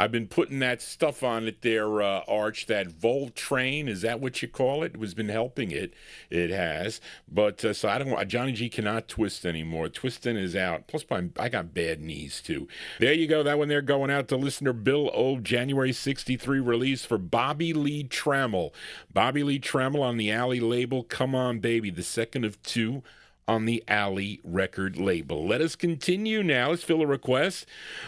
I've been putting that stuff on it there, Arch, that Voltrain, is that what you call it? It has been helping it. It has. But, so I don't, Johnny G cannot twist anymore. Twisting is out. Plus, I got bad knees, too. There you go. That one there going out to listener Bill O, January 63 release for Bobby Lee Traml. Bobby Lee Traml on the Alley label, Come On Baby, the second of two on the Alley record label. Let us continue now. Let's fill a request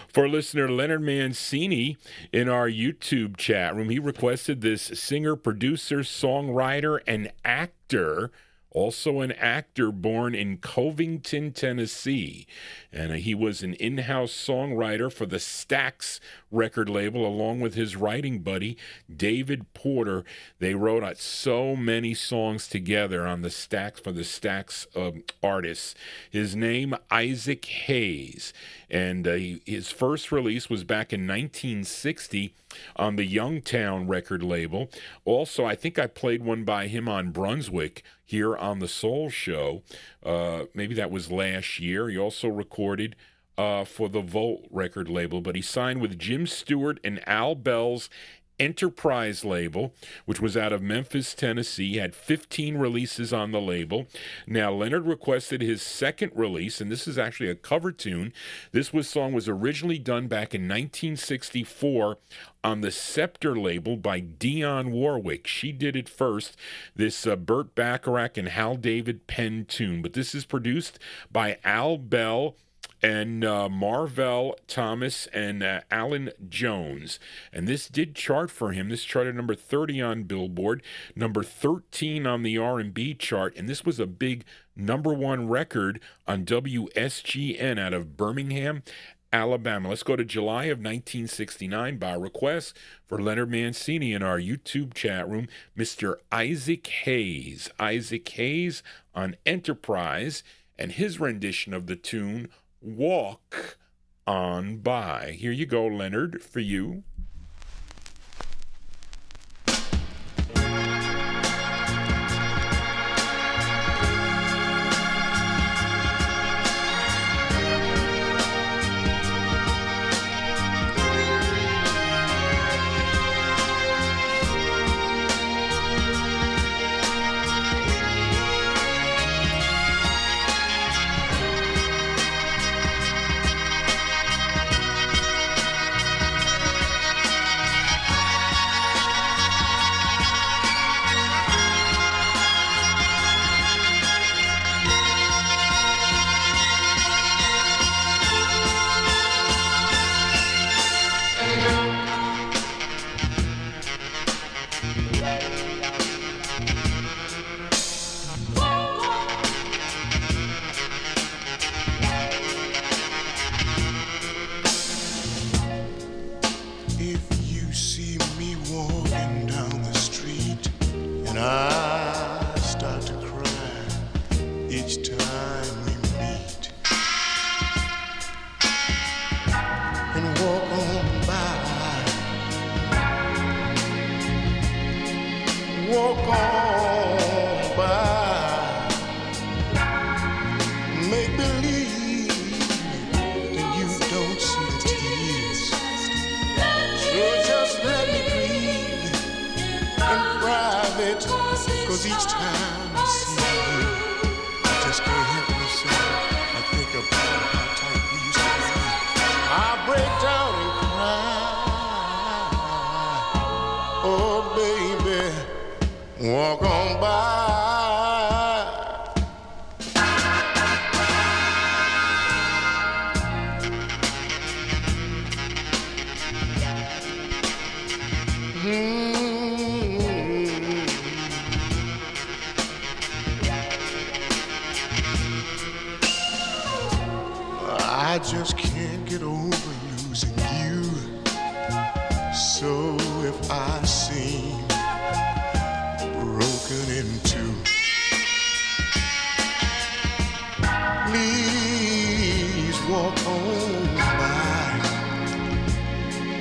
for listener Leonard Mancini in our YouTube chat room. He requested this singer, producer, songwriter, and actor, also an actor born in Covington, Tennessee. And he was an in-house songwriter for the Stax record label, along with his writing buddy, David Porter. They wrote out so many songs together on the Stax for the Stax artists. His name, Isaac Hayes. And his first release was back in 1960 on the Youngtown record label. Also, I think I played one by him on Brunswick here on the Soul Show. Maybe that was last year. He also recorded for the Volt record label, but he signed with Jim Stewart and Al Bell's Enterprise label, which was out of Memphis, Tennessee. He had 15 releases on the label. Now, Leonard requested his second release, and this is actually a cover tune. This song was originally done back in 1964 on the Scepter label by Dionne Warwick. She did it first, this Burt Bacharach and Hal David Penn tune. But this is produced by Al Bell and Marvell Thomas and Alan Jones. And this did chart for him. This charted number 30 on Billboard, number 13 on the R&B chart, and this was a big number one record on WSGN out of Birmingham, Alabama. Let's go to July of 1969 by request for Leonard Mancini in our YouTube chat room, Mr. Isaac Hayes. Isaac Hayes on Enterprise and his rendition of the tune Walk On By. Here you go, Leonard, for you. I just can't get over losing you. So if I seem broken in two, please walk on by.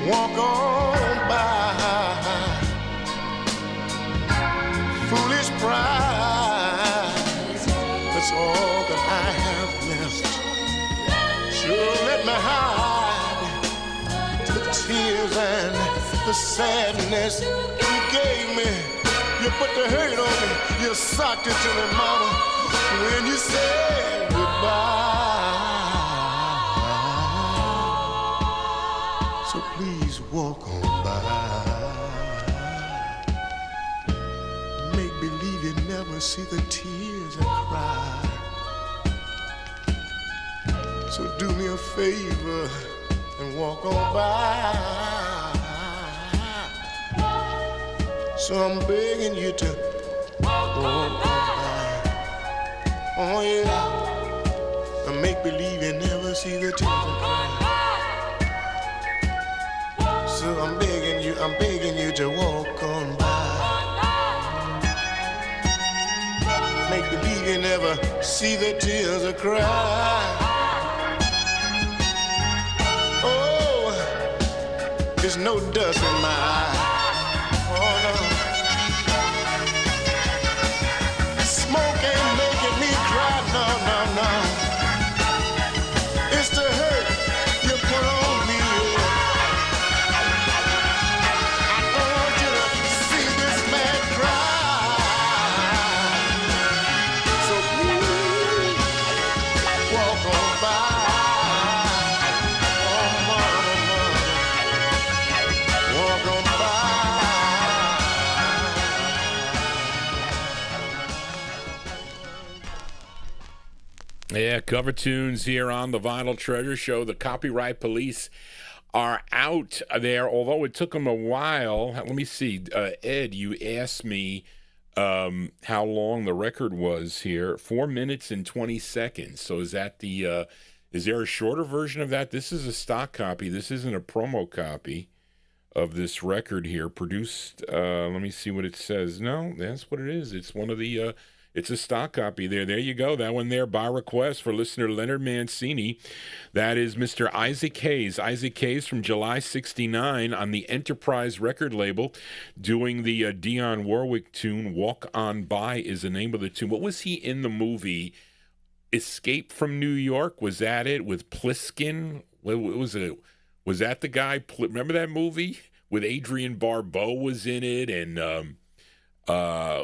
Walk on by. Foolish pride tears and the sadness you gave me. You put the hurt on me, you socked it to me, mama, when you said goodbye. So please walk on by. Make believe you never see the tears I cry. So do me a favor and walk on by. So I'm begging you to walk on by. Oh yeah. And make believe you never see the tears I cry. So I'm begging you to walk on by. Make believe you never see the tears I cry. There's no dust in my eye. Oh no. Smoke ain't making me cry. No, no, no. It's the hurt you put on me. I don't want you to see this man cry. So please walk on by. Yeah, cover tunes here on the Vinyltreasure Show. The Copyright Police are out there, although it took them a while. Let me see. Ed, you asked me how long the record was here. 4 minutes and 20 seconds. So is that the is there a shorter version of that? This is a stock copy. This isn't a promo copy of this record here. Produced, let me see what it says. No, that's what it is. It's one of the it's a stock copy there. There you go. That one there by request for listener Leonard Mancini. That is Mr. Isaac Hayes. Isaac Hayes from July 69 on the Enterprise record label doing the Dionne Warwick tune. Walk On By is the name of the tune. What was he in the movie? Escape from New York? Was that it? With Pliskin? What was it? Was that the guy? Remember that movie? With Adrian Barbeau was in it and...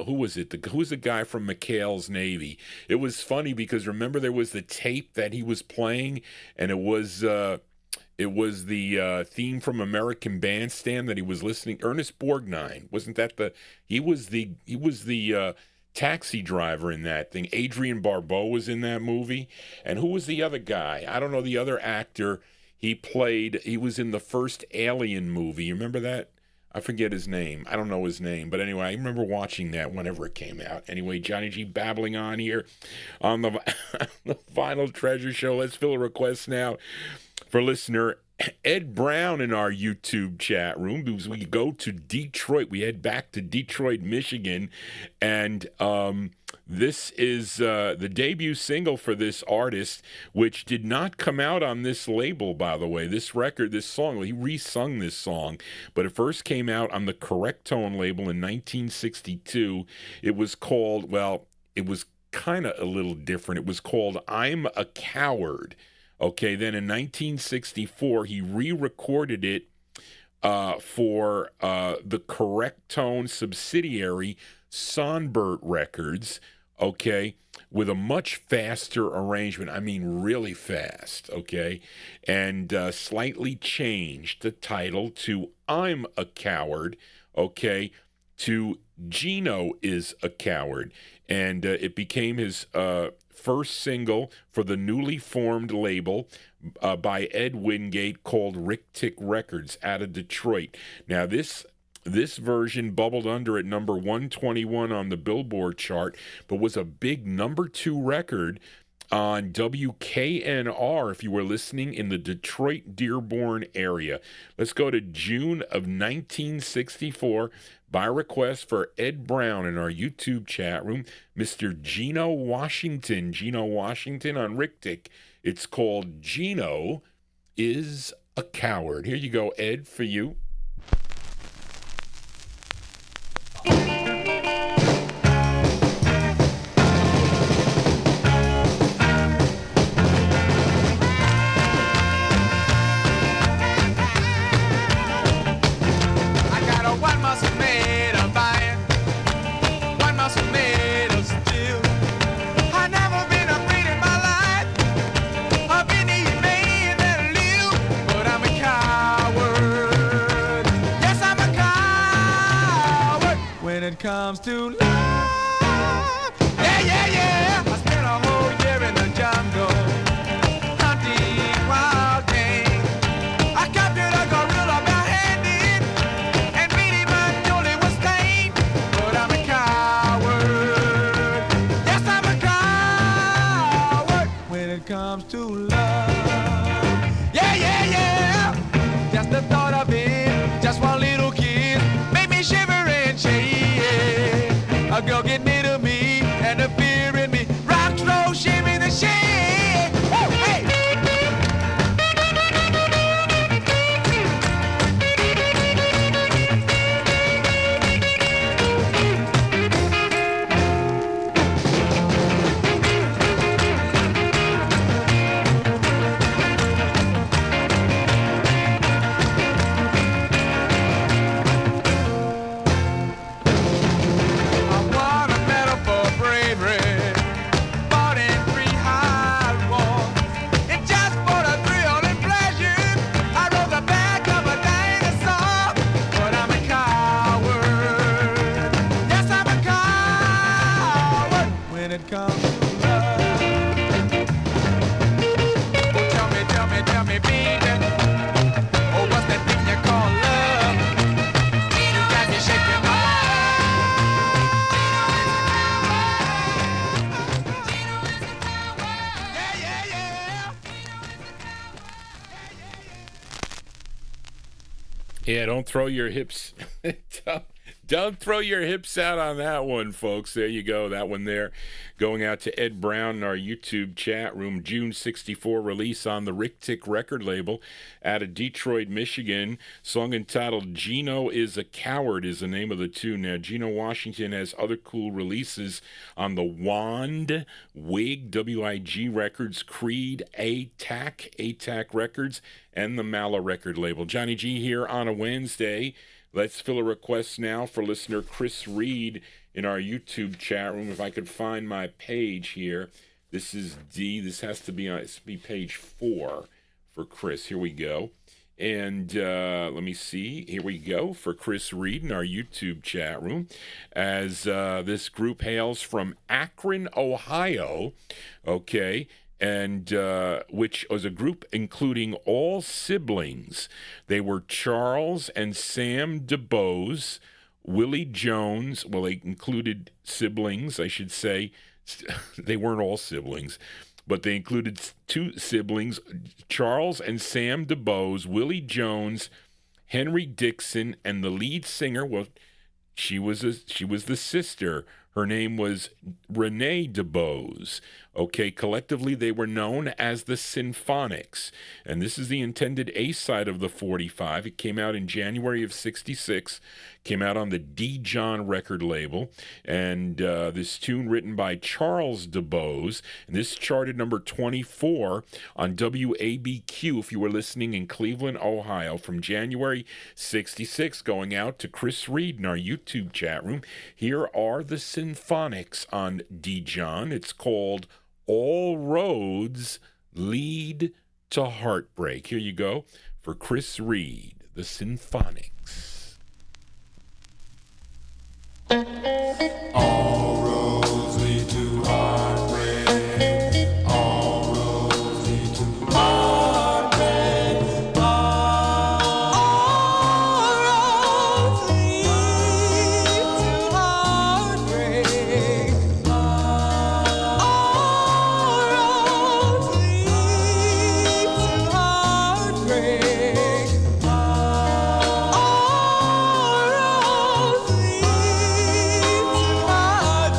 who was it? Who was the guy from McHale's Navy? It was funny because remember there was the tape that he was playing, and it was the theme from American Bandstand that he was listening. Ernest Borgnine, wasn't that the? He was the taxi driver in that thing. Adrian Barbeau was in that movie, and who was the other guy? I don't know the other actor. He was in the first Alien movie. You remember that? I forget his name. I don't know his name. But anyway, I remember watching that whenever it came out. Anyway, Johnny G babbling on here on the Vinyltreasure Show. Let's fill a request now for listener Ed Brown in our YouTube chat room. Because we go to Detroit. We head back to Detroit, Michigan. And this is the debut single for this artist, which did not come out on this label, by the way. This record, this song, he re-sung this song, but it first came out on the Correct Tone label in 1962. It was called, well, it was kind of a little different. It was called I'm a Coward. Okay, then in 1964, he re-recorded it for the Correct Tone subsidiary, Sonbert Records, okay, with a much faster arrangement. I mean, really fast, okay, and slightly changed the title to I'm a Coward, okay, to Gino is a Coward. And it became his first single for the newly formed label by Ed Wingate called Rick Tick Records out of Detroit. Now, this version bubbled under at number 121 on the Billboard chart, but was a big number 2 record on WKNR if you were listening in the Detroit Dearborn area. Let's go to June of 1964 by request for Ed Brown in our YouTube chat room, Mr. Gino Washington. Gino Washington on Rick Tick. It's called Gino is a Coward. Here you go, Ed, for you. comes to love. Yeah, yeah, yeah. I spent a whole year in the jungle, hunting wild game. I captured a gorilla barehanded and beat him until he was tame. But I'm a coward. Yes, I'm a coward when it comes to love. Yeah, yeah, yeah. Just the thought of it, just one little kiss, made me shiver and shake. A girl get near to me and the fear in me rocks, roll, shimmy the shake. Woo, hey. I won a medal for bravery, fought in 3 hard wars. And just for the thrill and pleasure, I rode the back of a dinosaur. But I'm a coward. Yes, I'm a coward when it comes to love. Oh, tell me, baby. Oh, what's that thing you call love? You got me shaking my yeah, yeah, yeah. Yeah, don't throw your hips. Don't throw your hips out on that one, folks. There you go. That one there going out to Ed Brown in our YouTube chat room. June 64 release on the Rick Tick record label out of Detroit, Michigan. Song entitled Gino is a Coward is the name of the tune. Now, Gino Washington has other cool releases on the Wand, Wig, WIG Records, Creed, ATAC Records, and the Mala record label. Johnny G here on a Wednesday. Let's fill a request now for listener Chris Reed in our YouTube chat room. If I could find my page here. This is D. This has to be page 4 for Chris. Here we go. And let me see. Here we go for Chris Reed in our YouTube chat room. As this group hails from Akron, Ohio. Okay. And which was a group including all siblings. They were Charles and Sam DeBose, Willie Jones. Well, they included siblings, I should say. They weren't all siblings, but they included 2 siblings, Charles and Sam DeBose, Willie Jones, Henry Dixon, and the lead singer. Well, she was the sister. Her name was Renee DeBose. Okay, collectively they were known as the Symphonics. And this is the intended A-side of the 45. It came out in January of 66. Came out on the D. John record label. And this tune written by Charles DeBose. And this charted number 24 on WABQ if you were listening in Cleveland, Ohio. From January 66, going out to Chris Reed in our YouTube chat room. Here are the Symphonics on D. John. It's called All Roads Lead to Heartbreak. Here you go for Chris Reed, the Symphonics. All roads lead to heartbreak. All roads lead to heartbreak. All roads lead to heartbreak. All roads lead to heartbreak. All roads lead to heartbreak.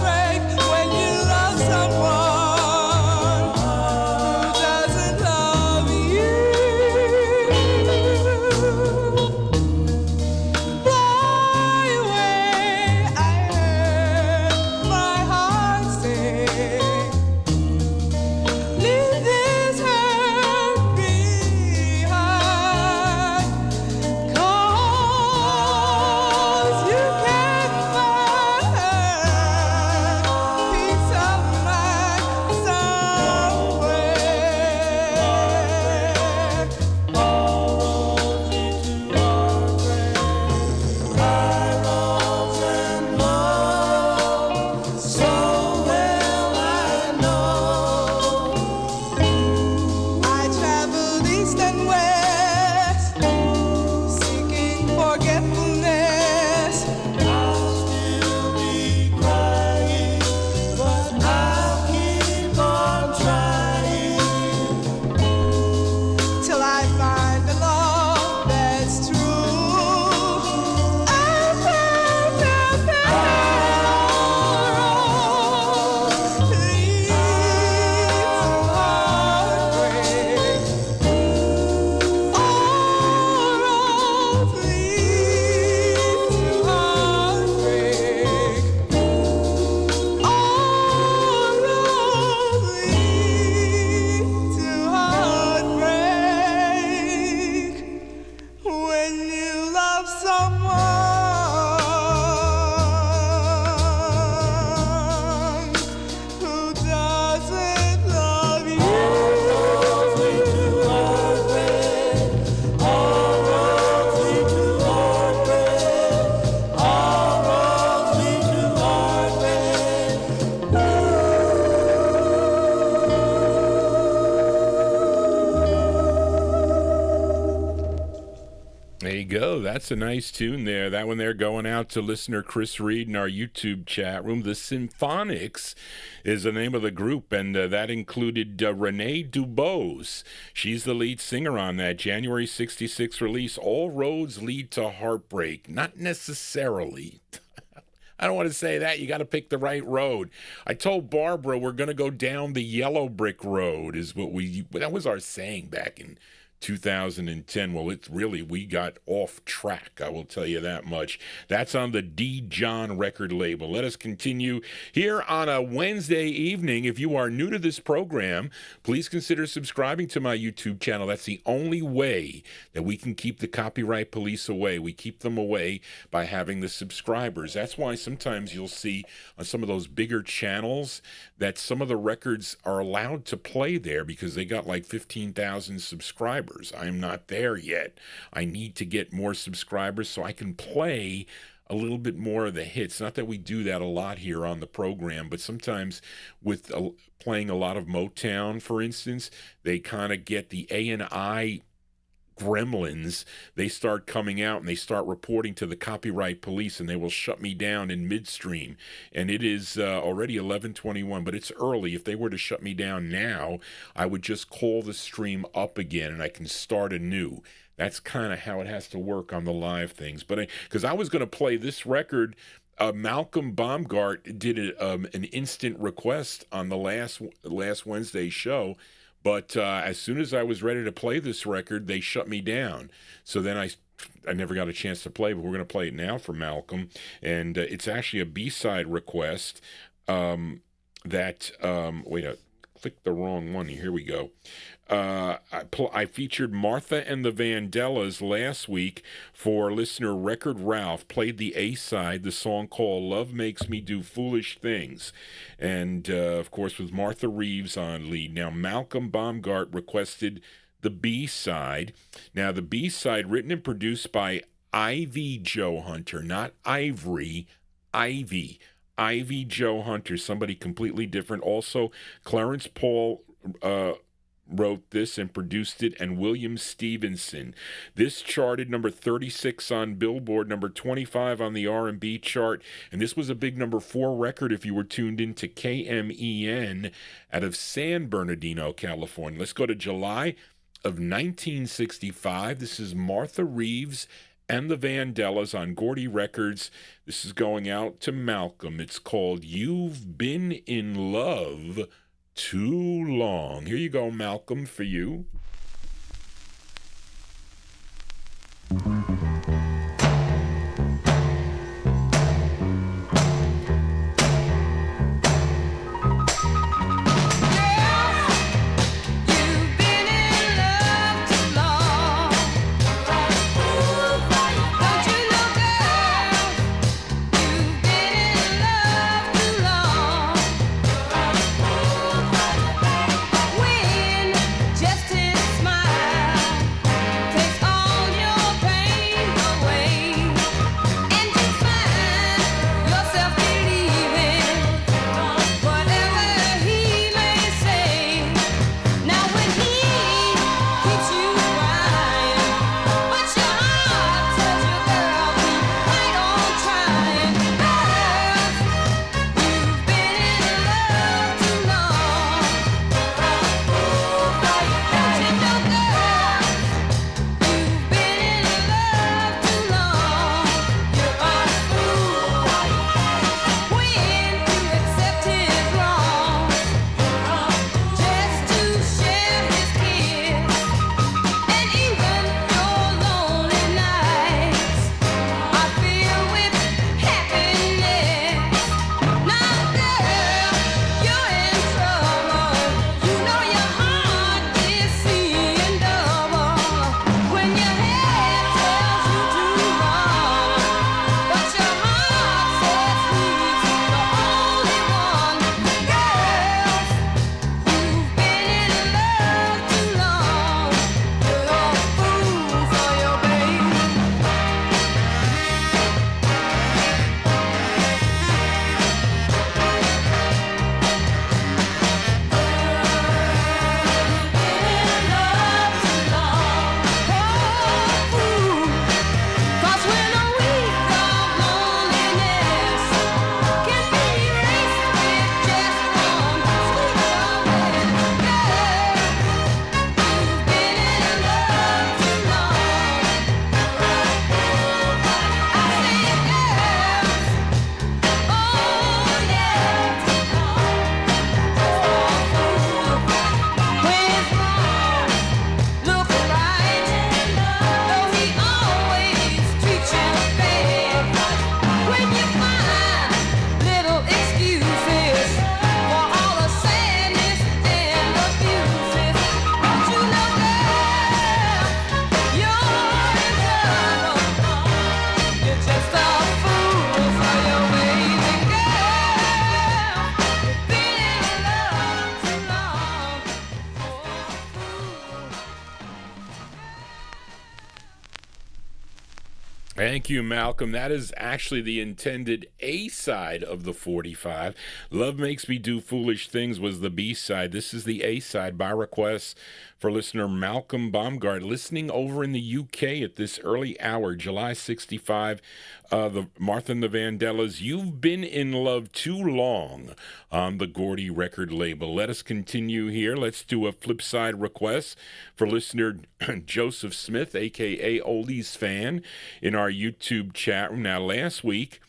you go. That's a nice tune there. That one there going out to listener Chris Reed in our YouTube chat room. The Symphonics is the name of the group, and that included Renee Dubose. She's the lead singer on that January 66 release. All roads lead to heartbreak. Not necessarily. I don't want to say that. You got to pick the right road. I told Barbara we're going to go down the yellow brick road that was our saying back in 2010. Well, it's really, we got off track, I will tell you that much. That's on the D. John record label. Let us continue here on a Wednesday evening. If you are new to this program, please consider subscribing to my YouTube channel. That's the only way that we can keep the copyright police away. We keep them away by having the subscribers. That's why sometimes you'll see on some of those bigger channels that some of the records are allowed to play there because they got like 15,000 subscribers. I'm not there yet. I need to get more subscribers so I can play a little bit more of the hits. Not that we do that a lot here on the program, but sometimes with playing a lot of Motown, for instance, they kind of get the A&I gremlins. They start coming out and they start reporting to the copyright police, and they will shut me down in midstream. And it is already 11:21, but it's early. If they were to shut me down now, I would just call the stream up again and I can start anew. That's kind of how it has to work on the live things. But because I was going to play this record, Malcolm Baumgart did an instant request on the last Wednesday show. But as soon as I was ready to play this record, they shut me down. So then I never got a chance to play, but we're going to play it now for Malcolm. And it's actually a B-side request that, clicked the wrong one. Here we go. I featured Martha and the Vandelas last week for listener Record Ralph. Played the A-side, the song called Love Makes Me Do Foolish Things. And, of course, with Martha Reeves on lead. Now, Malcolm Baumgart requested the B-side. Now, the B-side, written and produced by Ivy Joe Hunter, not Ivory, Ivy Joe Hunter, somebody completely different. Also, Clarence Paul wrote this and produced it, and William Stevenson. This charted number 36 on Billboard, number 25 on the R&B chart, and this was a big number 4 record if you were tuned in to KMEN out of San Bernardino, California. Let's go to July of 1965. This is Martha Reeves and the Vandelas on Gordy Records. This is going out to Malcolm. It's called You've Been in Love Too Long. Here you go, Malcolm, for you. Just in Thank you, Malcolm. That is actually the intended A side of the 45. Love Makes Me Do Foolish Things was the B side. This is the A side by request for listener Malcolm Baumgart, listening over in the UK at this early hour, July 65. The Martha and the Vandelas, You've Been in Love Too Long on the Gordy record label. Let us continue here. Let's do a flip side request for listener Joseph Smith, a.k.a. Oldies Fan, in our YouTube chat room. Now, last week,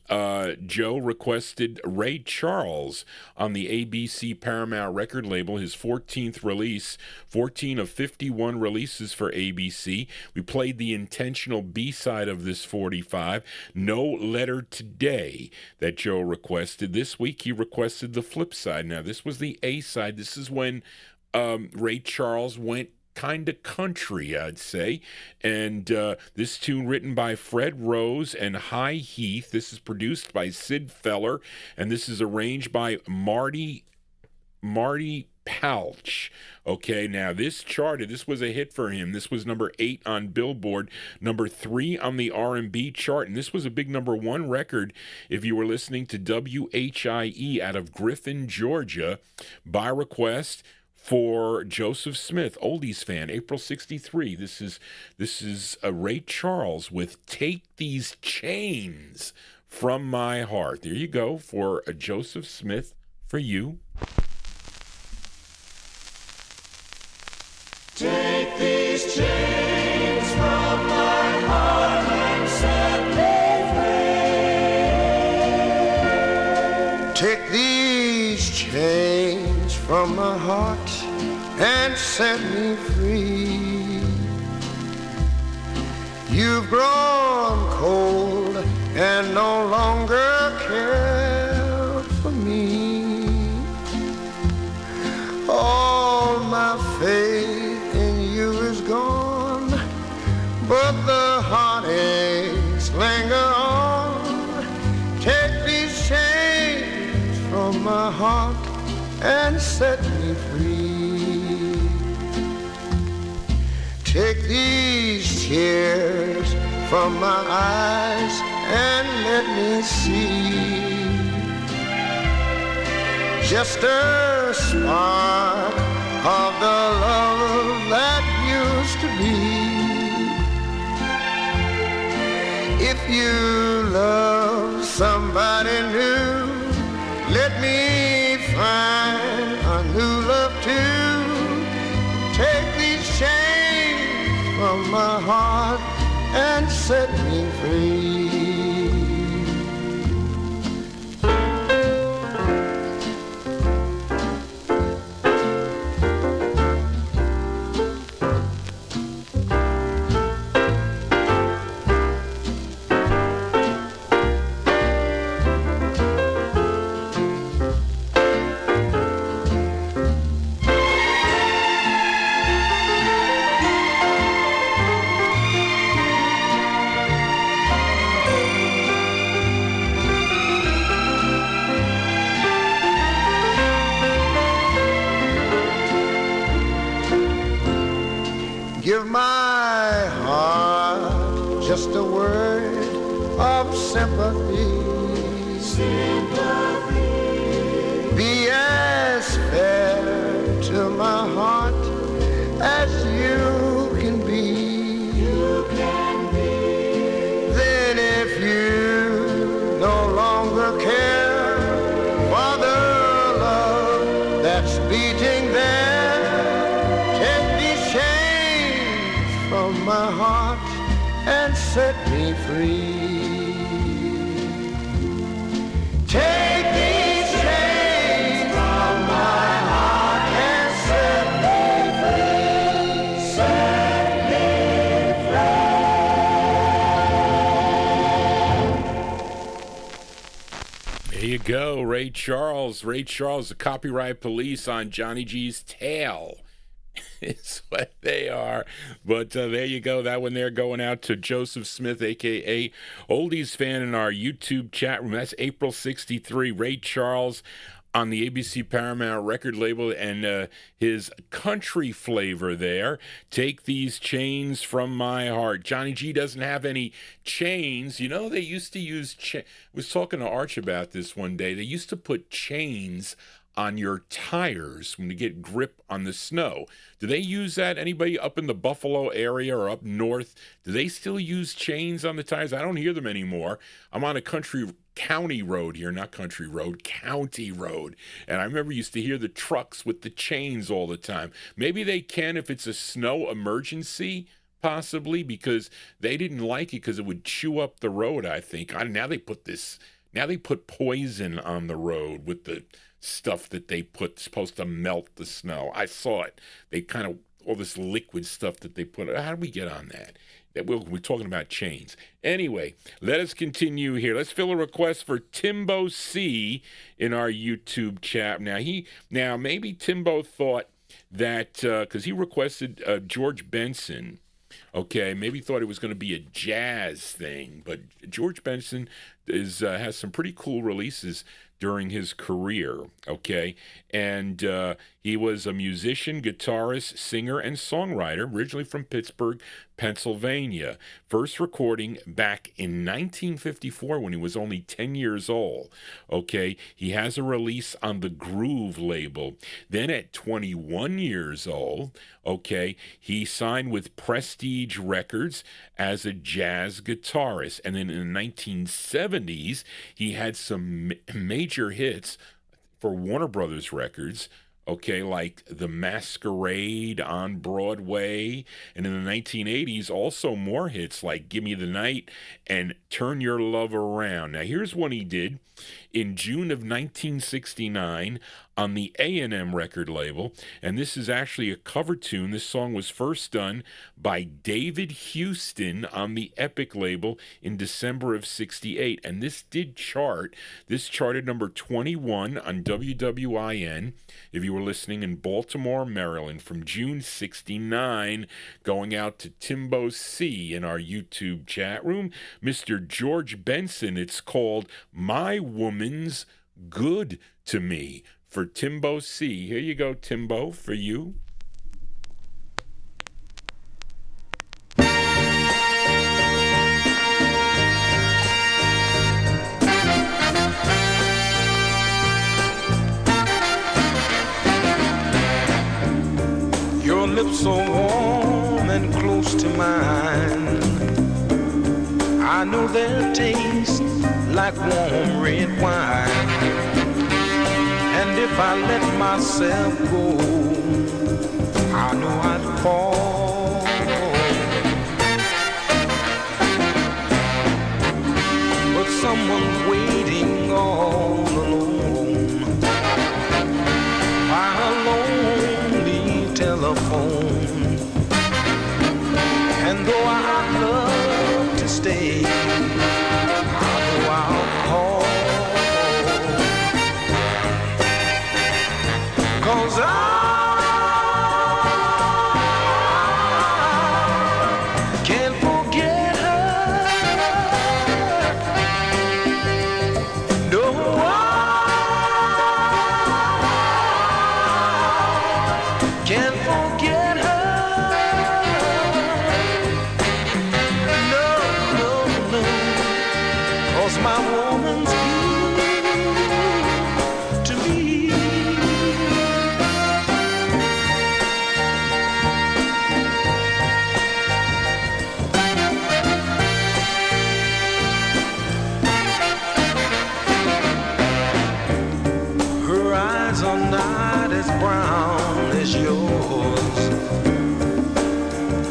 Joe requested Ray Charles on the ABC Paramount record label, his 14th release, 14 of 51 releases for ABC. We played the intentional B-side of this 45, No Letter Today, that Joe requested. This week he requested the flip side. Now, this was the A-side. This is when Ray Charles went kind of country, I'd say. And this tune written by Fred Rose and High Heath. This is produced by Sid Feller, and this is arranged by Marty Palch. Okay, now this charted. This was a hit for him. This was number 8 on Billboard, number 3 on the R&B chart, and this was a big number 1 record if you were listening to WHIE out of Griffin, Georgia, by request for Joseph Smith, Oldies Fan, April 63. This is Ray Charles with Take These Chains From My Heart. There you go for a Joseph Smith for you. Take these chains from my heart and set me free. Take these chains from my heart and set me free. You've grown cold and no longer care for me. All my faith in you is gone, but the heartaches linger on. Take these chains from my heart and set me free. Take these tears from my eyes and let me see just a spark of the love that used to be. If you love somebody new, let me find a new love too. Take these chains from my heart and set me free. Give my heart just a word of sympathy. Be as fair to my heart as you can be. Then if you no longer care for the love that's beating there, take these chains from my heart and set me free. Take these chains from my heart and set me free. Set me free. There you go, Ray Charles. Ray Charles, the Copyright Police on Johnny G's tail. It's what they are. But there you go. That one there going out to Joseph Smith, a.k.a. Oldies Fan in our YouTube chat room. That's April 63. Ray Charles on the ABC Paramount record label, and his country flavor there. Take These Chains From My Heart. Johnny G doesn't have any chains. You know, they used to use I was talking to Arch about this one day. They used to put chains on your tires when you get grip on the snow. Do they use that? Anybody up in the Buffalo area or up north, do they still use chains on the tires? I don't hear them anymore. I'm on a county road here, not country road, county road. And I remember used to hear the trucks with the chains all the time. Maybe they can if it's a snow emergency, possibly, because they didn't like it because it would chew up the road, I think. Now they put poison on the road with the stuff that they put supposed to melt the snow. I saw it. They kind of, all this liquid stuff that they put. How do we get on that? We're talking about chains. Anyway, let us continue here. Let's fill a request for Timbo C in our YouTube chat. Now maybe Timbo thought that, because he requested George Benson, okay, maybe thought it was going to be a jazz thing, but George Benson has some pretty cool releases during his career, okay? And he was a musician, guitarist, singer, and songwriter, originally from Pittsburgh, Pennsylvania. First recording back in 1954 when he was only 10 years old, okay? He has a release on the Groove label. Then at 21 years old, okay, he signed with Prestige Records as a jazz guitarist. And then in the 1970s, he had some major hits for Warner Brothers Records, okay, like The Masquerade on Broadway. And in the 1980s, also more hits like Gimme the Night and Turn Your Love Around. Now, here's one he did in June of 1969 on the A&M record label, and this is actually a cover tune. This song was first done by David Houston on the Epic label in December of 68, and this did chart. This charted number 21 on WWIN, if you were listening in Baltimore, Maryland, from June 69, going out to Timbo C in our YouTube chat room. Mr. George Benson, it's called My Woman's Good to Me, for Timbo C. Here you go, Timbo, for you. Your lips are warm and close to mine. I know their taste like warm red wine. And if I let myself go, I know I'd fall. But someone's waiting all alone by a lonely telephone. And though I'd love to stay, I know I'll call. 'Cause I can't forget her. No, I can't forget her. No, 'cause my woman's good to me. Not as brown as yours.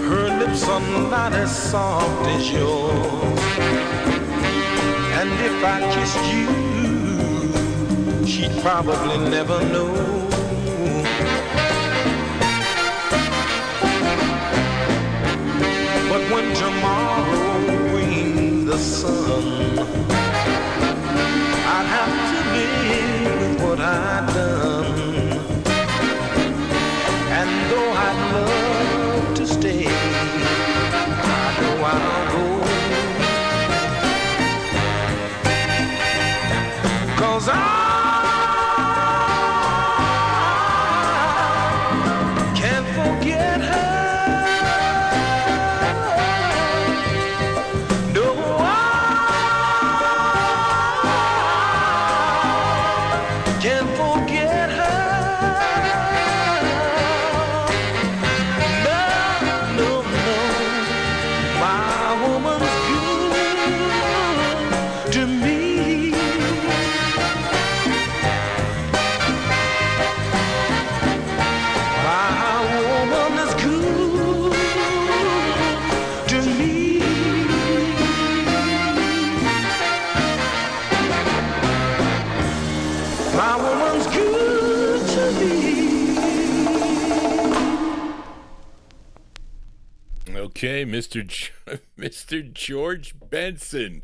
Her lips are not as soft as yours. And if I kissed you, she'd probably never know. But when tomorrow brings the sun, I'd have to live with what I'd done. And though I'd love to stay, I know I'll go. 'Cause I Okay, Mr. George Benson.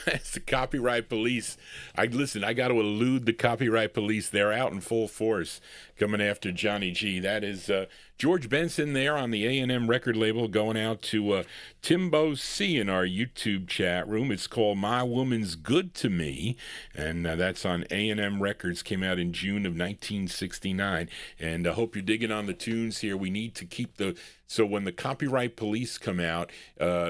It's the copyright police. I got to elude the copyright police. They're out in full force coming after Johnny G. That is George Benson there on the A&M record label, going out to Timbo C in our YouTube chat room. It's called My Woman's Good to Me, and that's on A&M Records. Came out in June of 1969. And I hope you're digging on the tunes here. We need to keep so when the copyright police come out,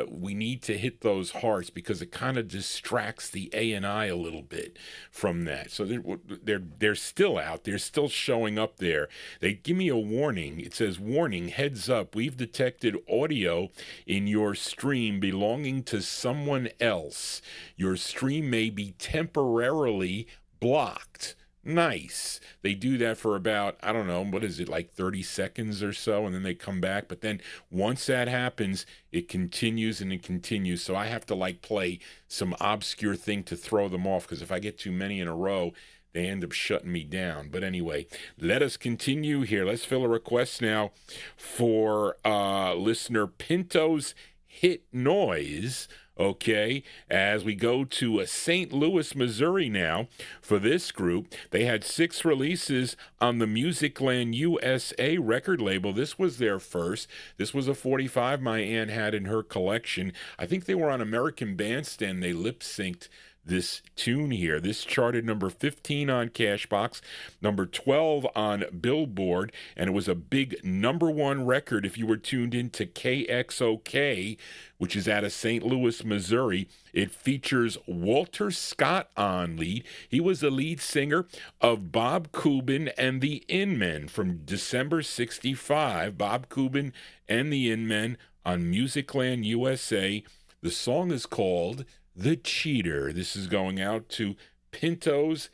we need to hit those hearts because it kind of distracts the A&I a little bit from that. So they're still out. They're still showing up there. They give me a warning. It says, warning, heads up, we've detected audio in your stream belonging to someone else. Your stream may be temporarily blocked. Nice. They do that for about, I don't know, what is it, like 30 seconds or so, and then they come back. But then once that happens, it continues and it continues. So I have to play some obscure thing to throw them off, because if I get too many in a row, they end up shutting me down. But anyway, let us continue here. Let's fill a request now for listener Pinto's Hit Noise. Okay, as we go to St. Louis, Missouri now for this group. They had 6 releases on the Musicland USA record label. This was their first. This was a 45 my aunt had in her collection. I think they were on American Bandstand. They lip-synced this tune here. This charted number 15 on Cashbox, number 12 on Billboard, and it was a big number 1 record if you were tuned into KXOK, which is out of St. Louis, Missouri. It features Walter Scott on lead. He was the lead singer of Bob Kubin and the In-Men from December 65. Bob Kubin and the In-Men on Musicland USA. The song is called The Cheater. This is going out to Pinto's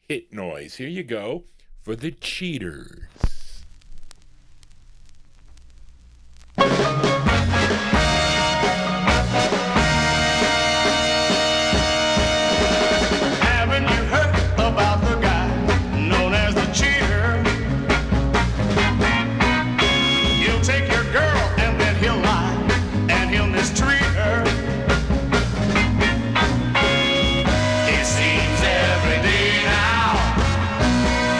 Hit Noise. Here you go for The Cheaters. Haven't you heard about the guy known as the cheater? He'll take your girl and then he'll lie and he'll mistreat her. It seems every day now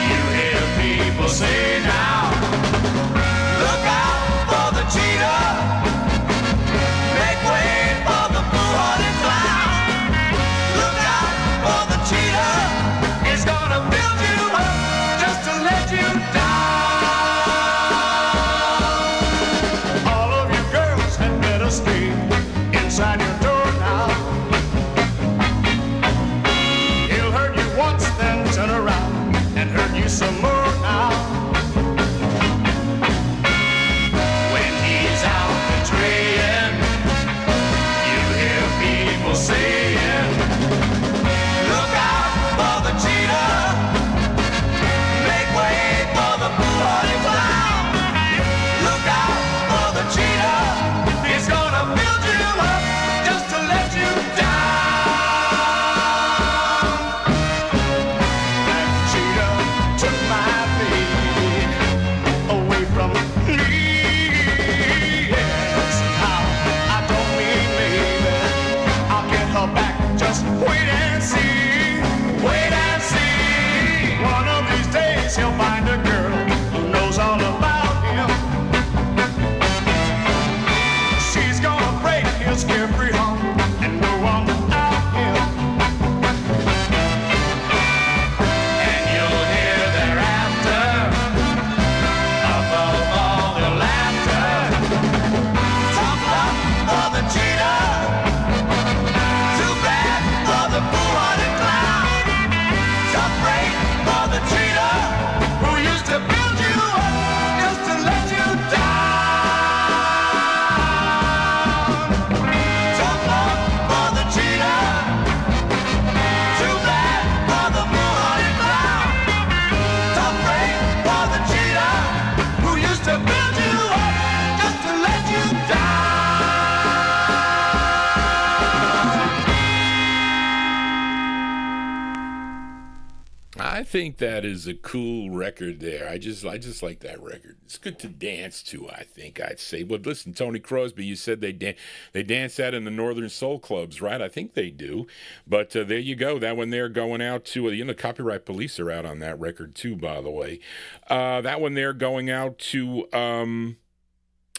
you hear people say think that is a cool record there. I just like that record. It's good to dance to, I think I'd say. But listen, Tony Crosby, you said they dance that in the Northern Soul clubs, right? I think they do. But there you go. That one there going out to, the Copyright Police are out on that record too, by the way. That one there going out to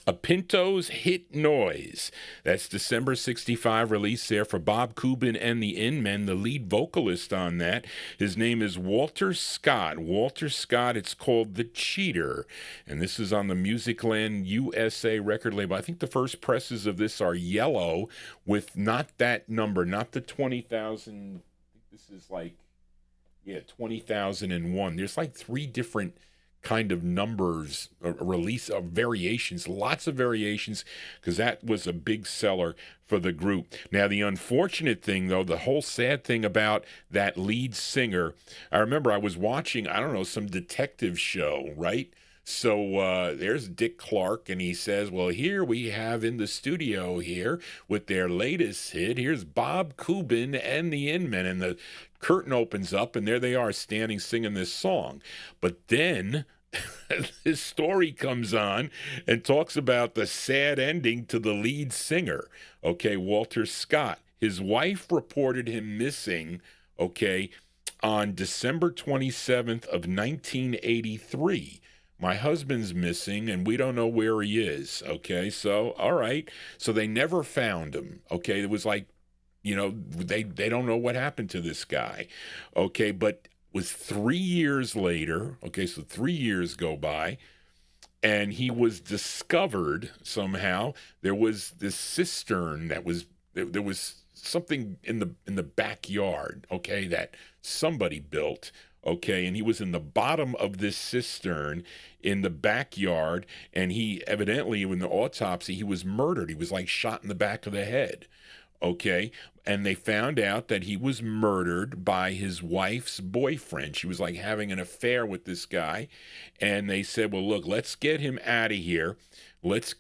A Pinto's Hit Noise. That's December 65 release there for Bob Kubin and the In-Men, the lead vocalist on that. His name is Walter Scott. Walter Scott, it's called The Cheater. And this is on the Musicland USA record label. I think the first presses of this are yellow with not that number, not the 20,000. This is like, 20,001. There's like 3 different kind of numbers, release of variations, lots of variations, because that was a big seller for the group. Now, the unfortunate thing, though, the whole sad thing about that lead singer, I remember I was watching, some detective show, right? So there's Dick Clark, and he says, well, here we have in the studio here with their latest hit, here's Bob Kubin and the In-Men, and the curtain opens up, and there they are standing singing this song. But then this story comes on and talks about the sad ending to the lead singer, Walter Scott. His wife reported him missing, on December 27th of 1983. My husband's missing, and we don't know where he is, So, all right. So they never found him, It was like, they don't know what happened to this guy, But it was 3 years later, so 3 years go by, and he was discovered somehow. There was this cistern that was, there was something in the backyard, that somebody built, and he was in the bottom of this cistern in the backyard, and he evidently, in the autopsy, he was murdered. He was like shot in the back of the head, and they found out that he was murdered by his wife's boyfriend. She was like having an affair with this guy, and they said, well, look, let's get him out of here. Let's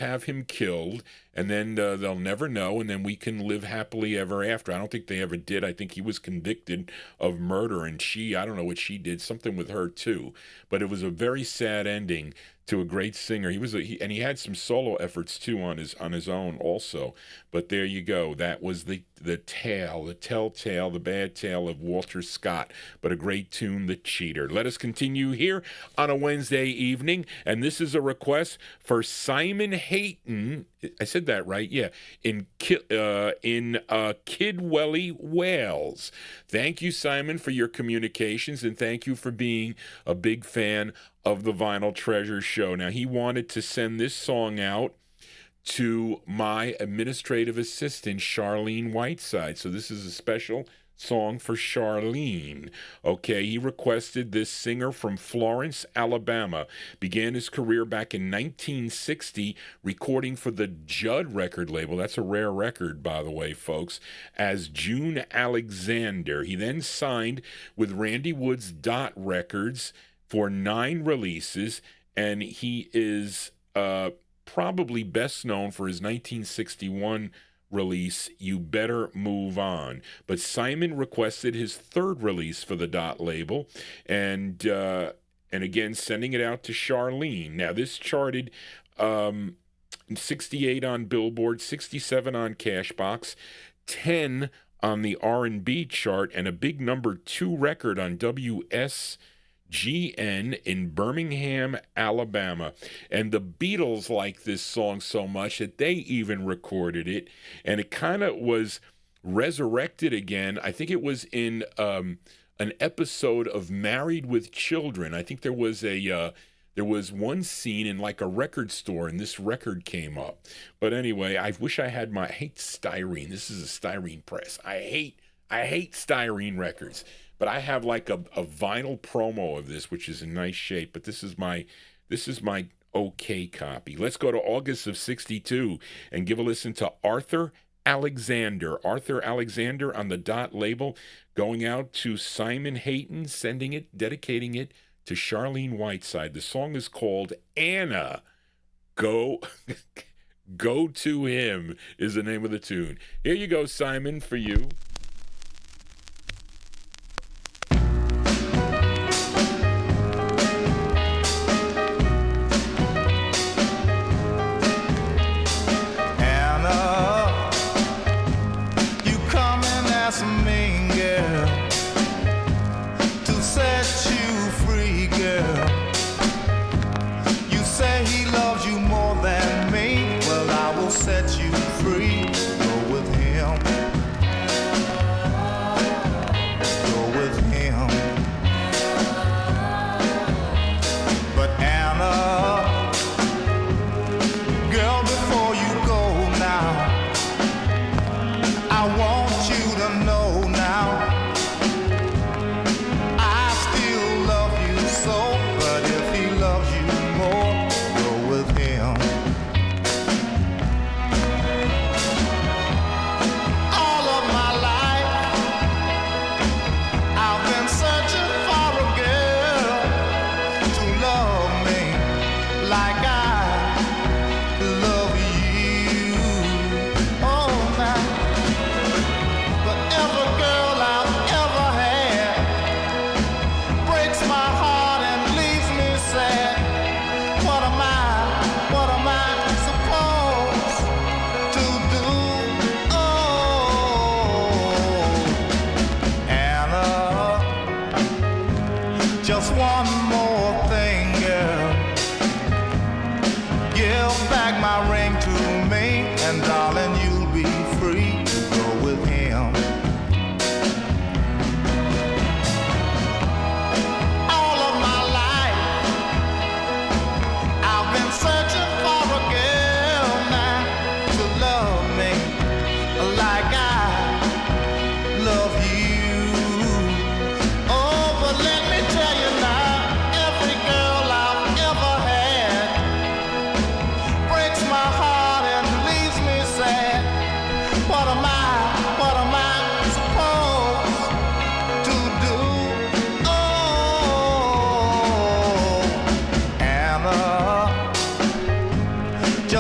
have him killed, and then they'll never know, and then we can live happily ever after. I don't think they ever did. I think he was convicted of murder, and I don't know what she did, something with her too. But it was a very sad ending to a great singer. And he had some solo efforts too on his own also. But there you go. That was the telltale, the bad tale of Walter Scott. But a great tune, The Cheater. Let us continue here on a Wednesday evening, and this is a request for Simon Hayton. I said that right, yeah. In Kidwelly, Wales. Thank you, Simon, for your communications, and thank you for being a big fan of the Vinyltreasure show. Now, he wanted to send this song out to my administrative assistant, Charlene Whiteside. So this is a special song for Charlene. He requested this singer from Florence, Alabama. Began his career back in 1960, recording for the Judd record label. That's a rare record, by the way, folks, as June Alexander. He then signed with Randy Wood's Dot Records for 9 releases, and he is probably best known for his 1961 release, You Better Move On. But Simon requested his 3rd release for the Dot label, and again, sending it out to Charlene. Now, this charted 68 on Billboard, 67 on Cashbox, 10 on the R&B chart, and a big number 2 record on WSGN in Birmingham, Alabama. And the Beatles liked this song so much that they even recorded it, and it kind of was resurrected again. I think it was in an episode of Married with Children. I think there was one scene in like a record store, and this record came up. But anyway, I wish I had I hate styrene. This is a styrene press. I hate styrene records. But I have like a vinyl promo of this, which is in nice shape. But this is my okay copy. Let's go to August of 62 and give a listen to Arthur Alexander. Arthur Alexander on the Dot label, going out to Simon Hayton, dedicating it to Charlene Whiteside. The song is called Anna. Go to Him is the name of the tune. Here you go, Simon, for you.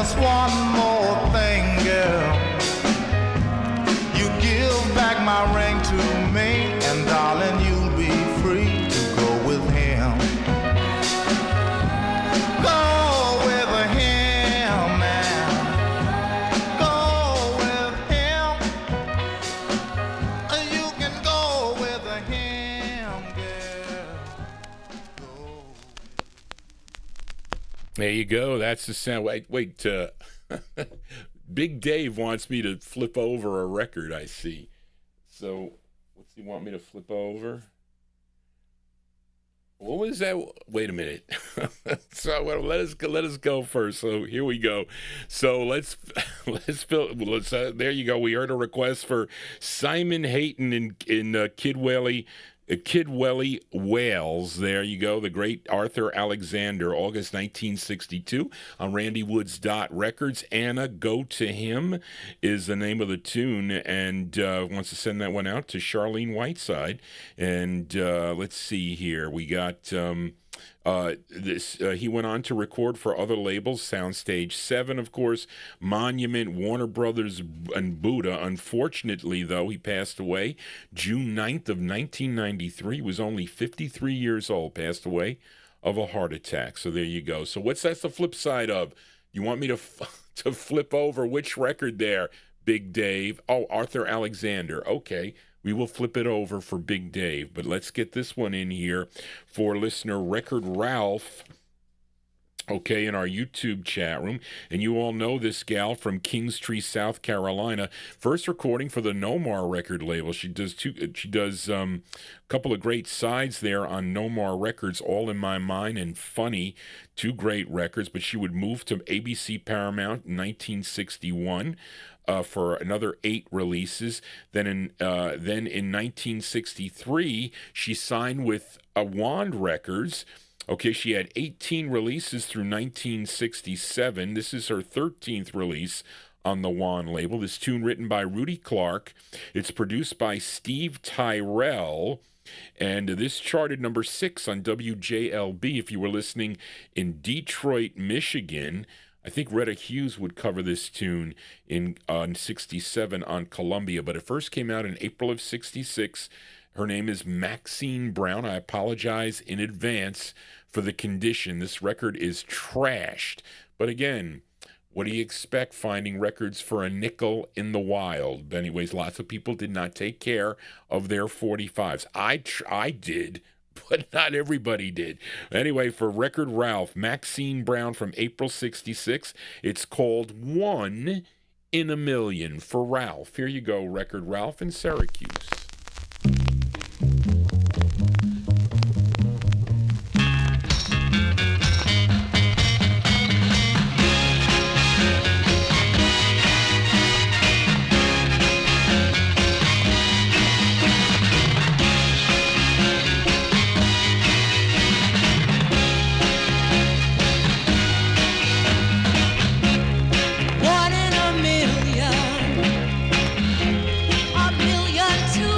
just one more thing, girl. You give back my ring to me, and darling, you'll be free to go with him. Go with him, man. Go with him. You can go with him, girl. Go. There you go. That's the sound. Wait. Big Dave wants me to flip over a record, I see. So, what's he want me to flip over? What was that? Wait a minute. So well, let us go first. So here we go. So let's there you go. We heard a request for Simon Hayton in Kidwelly, Wales. There you go. The great Arthur Alexander, August 1962 on Randy Woods Records. Anna, Go to Him is the name of the tune, and wants to send that one out to Charlene Whiteside. And let's see here. We got he went on to record for other labels, Soundstage 7, of course, Monument, Warner Brothers, and Buddha. Unfortunately, though, he passed away June 9th of 1993. He was only 53 years old, passed away of a heart attack. So there you go. So that's the flip side of? You want me to flip over which record there, Big Dave? Oh, Arthur Alexander. Okay. We will flip it over for Big Dave, but let's get this one in here for listener Record Ralph, okay, in our YouTube chat room. And you all know this gal from Kingstree, South Carolina. First recording for the Nomar record label. She does a couple of great sides there on Nomar Records, All in My Mind and Funny, two great records, but she would move to ABC Paramount in 1961. For another 8 releases. Then in 1963, she signed with Wand Records. Okay, she had 18 releases through 1967. This is her 13th release on the Wand label. This tune written by Rudy Clark. It's produced by Steve Tyrell. And this charted number 6 on WJLB if you were listening in Detroit, Michigan. I think Retta Hughes would cover this tune in 67 on Columbia, but it first came out in April of 66. Her name is Maxine Brown. I apologize in advance for the condition. This record is trashed. But again, what do you expect finding records for a nickel in the wild? But anyways, lots of people did not take care of their 45s. I did. But not everybody did. Anyway, for Record Ralph, Maxine Brown from April 66, it's called 1 in a Million for Ralph. Here you go, Record Ralph in Syracuse. One in a million, a million to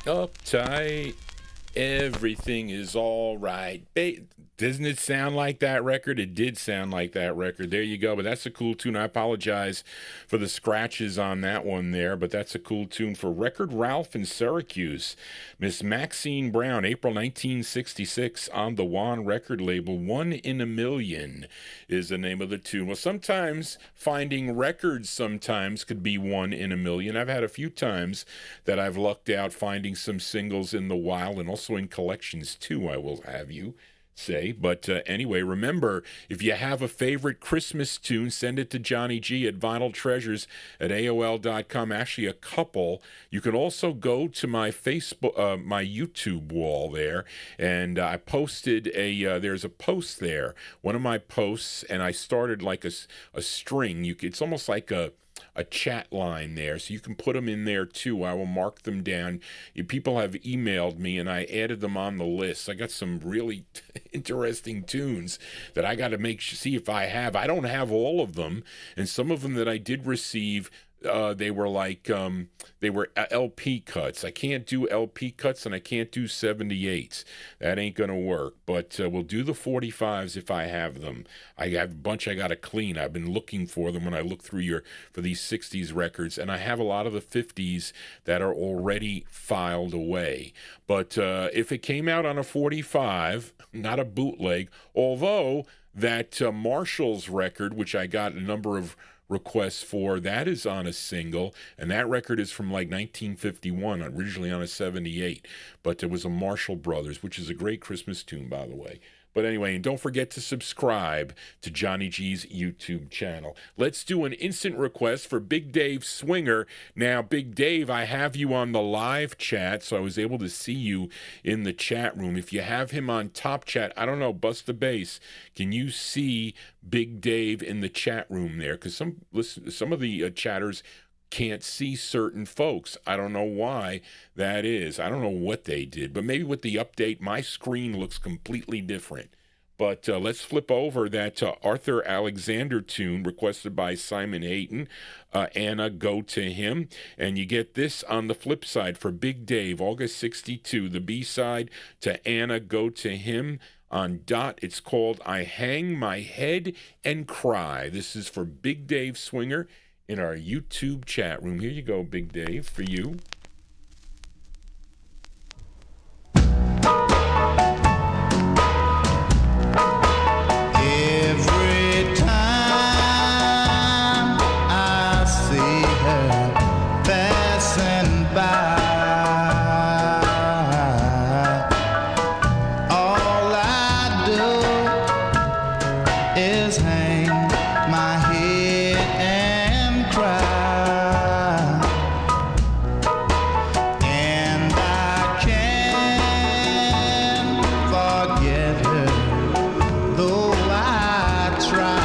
Uptight, everything is all right. Doesn't it sound like that record? It did sound like that record. There you go. But that's a cool tune. I apologize for the scratches on that one there, but that's a cool tune for Record Ralph in Syracuse. Miss Maxine Brown, April 1966, on the Juan record label. 1 in a Million is the name of the tune. Well, sometimes finding records sometimes could be 1 in a million. I've had a few times that I've lucked out finding some singles in the wild and also in collections too, I will have you say. But anyway, remember, if you have a favorite Christmas tune, send it to Johnny G at Vinyltreasures at AOL.com. Actually, a couple. You can also go to my Facebook, my YouTube wall there, and I posted there's a post there, one of my posts, and I started like a string. It's almost like a chat line there, so you can put them in there too. I will mark them down. People have emailed me and I added them on the list. I got some really interesting tunes that I got to see if I have. I don't have all of them, and some of them that I did receive, they were like they were LP cuts. I can't do LP cuts and I can't do 78s. That ain't gonna work. But we'll do the 45s if I have them. I have a bunch I gotta clean. I've been looking for them when I look through for these 60s records, and I have a lot of the 50s that are already filed away. But if it came out on a 45, not a bootleg, although that Marshall's record, which I got a number of requests for, that is on a single, and that record is from like 1951, originally on a 78, but it was a Marshall Brothers, which is a great Christmas tune, by the way. But anyway, and don't forget to subscribe to Johnny G's YouTube channel. Let's do an instant request for Big Dave Swinger. Now, Big Dave, I have you on the live chat, so I was able to see you in the chat room. If you have him on top chat, I don't know, bust the bass. Can you see Big Dave in the chat room there? Because some of the chatters can't see certain folks. I don't know why that is. I don't know what they did, but maybe with the update, my screen looks completely different. But let's flip over that Arthur Alexander tune requested by Simon Hayton, Anna, Go to Him. And you get this on the flip side for Big Dave, August 62, the B-side to Anna, Go to Him. On Dot, it's called I Hang My Head and Cry. This is for Big Dave Swinger in our YouTube chat room. Here you go, Big Dave, for you. Every time I see her passing by, all I do is hang my head and cry, and I can't forget her, though I try.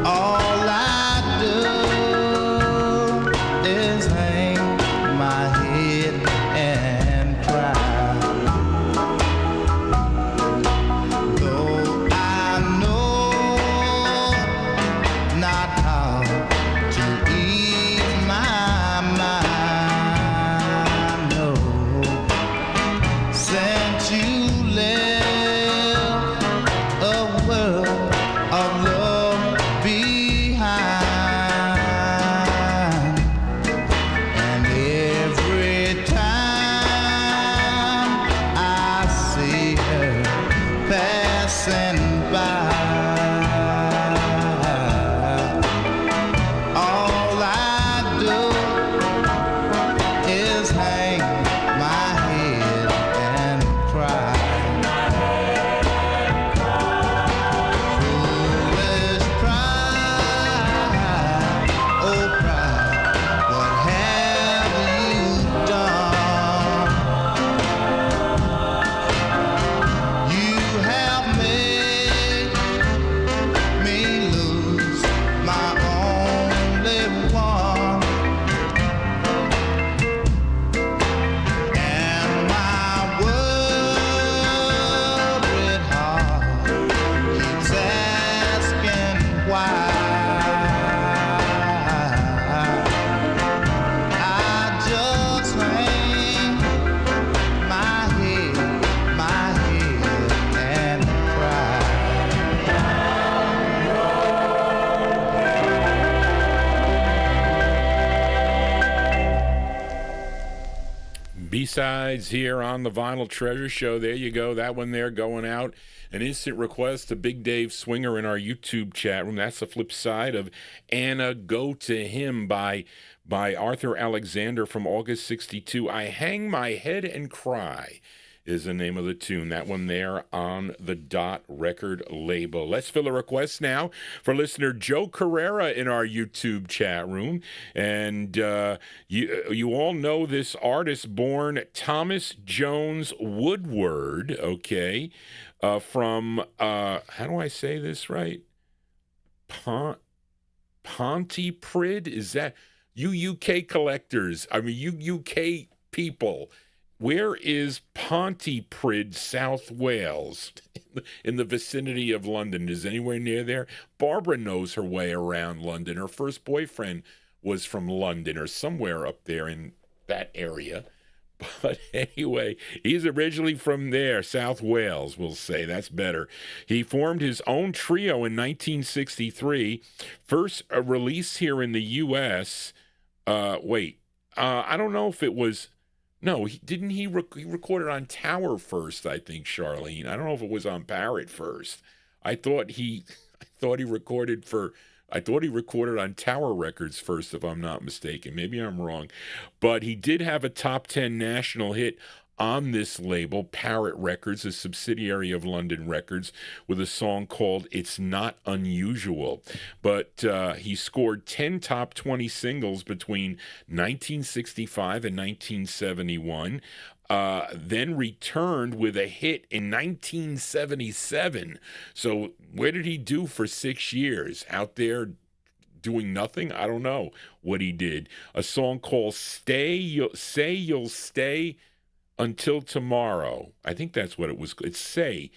All I do B-sides here on the Vinyltreasure Show. There you go. That one there going out. An instant request to Big Dave Swinger in our YouTube chat room. That's the flip side of Anna Go to Him by Arthur Alexander from August 62. I Hang My Head and Cry is the name of the tune. That one there on the Dot record label. Let's fill a request now for listener Joe Carrera in our YouTube chat room. And you all know this artist born Thomas Jones Woodward, okay, from, how do I say this right? Pontypridd? Is that, you UK collectors, I mean, you UK people, where is Pontypridd, South Wales, in the vicinity of London? Is anywhere near there? Barbara knows her way around London. Her first boyfriend was from London or somewhere up there in that area. But anyway, he's originally from there, South Wales, we'll say. That's better. He formed his own trio in 1963. First release here in the U.S. I don't know if it was... No, he recorded on Tower first, I think, Charlene. I don't know if it was on Parrot first. I thought he recorded on Tower Records first, if I'm not mistaken. Maybe I'm wrong. But he did have a top 10 national hit on this label, Parrot Records, a subsidiary of London Records, with a song called It's Not Unusual. But he scored 10 top 20 singles between 1965 and 1971. Then returned with a hit in 1977. So where did he do for 6 years? Out there doing nothing? I don't know what he did. A song called Say You'll Stay Until Tomorrow. I think that's what it was. It's Say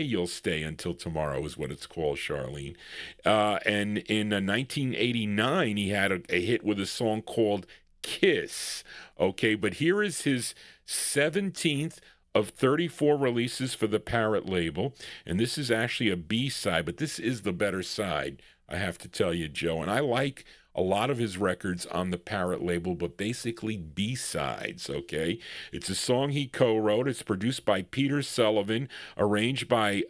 You'll Stay Until Tomorrow is what it's called, Charlene. And in 1989, he had a hit with a song called Kiss. Okay, but here is his 17th of 34 releases for the Parrot label. And this is actually a B-side, but this is the better side, I have to tell you, Joe. And I like a lot of his records on the Parrot label, but basically B-sides, okay? It's a song he co-wrote. It's produced by Peter Sullivan, arranged by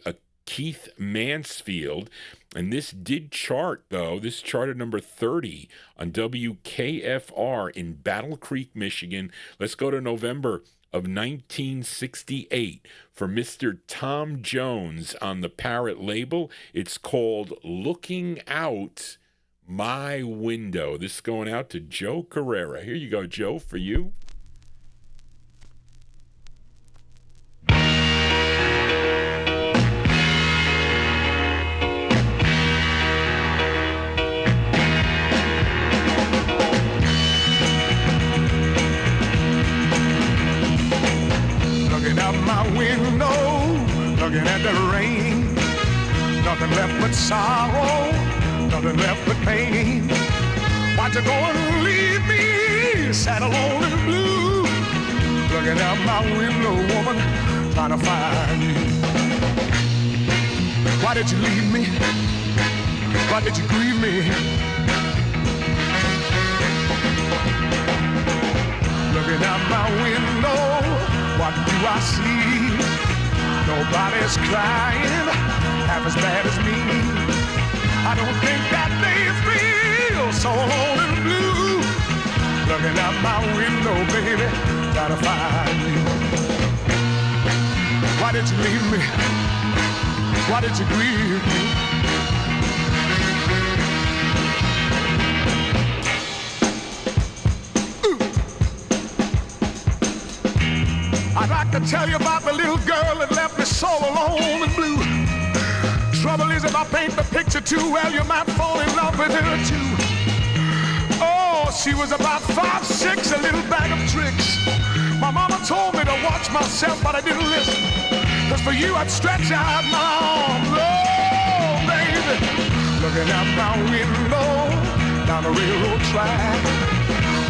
Keith Mansfield. And this did chart, though. This charted number 30 on WKFR in Battle Creek, Michigan. Let's go to November of 1968 for Mr. Tom Jones on the Parrot label. It's called Looking Out My Window. This is going out to Joe Carrera. Here you go, Joe, for you. Looking out my window, looking at the rain, nothing left but sorrow, nothing left but pain. Why'd you go and leave me sad, alone and blue? Looking out my window, woman, trying to find you. Why did you leave me? Why did you grieve me? Looking out my window, what do I see? Nobody's crying half as bad as me. I don't think that they feel so alone and blue. Looking out my window, baby, trying to find you. Why did you leave me? Why did you grieve me? I'd like to tell you about the little girl that left me so alone and blue. Trouble is, if I paint the picture too well, you might fall in love with her too. Oh, she was about 5'6", a little bag of tricks. My mama told me to watch myself, but I didn't listen. 'Cause for you, I'd stretch out my arms. Oh, baby, looking out my window, down the railroad track,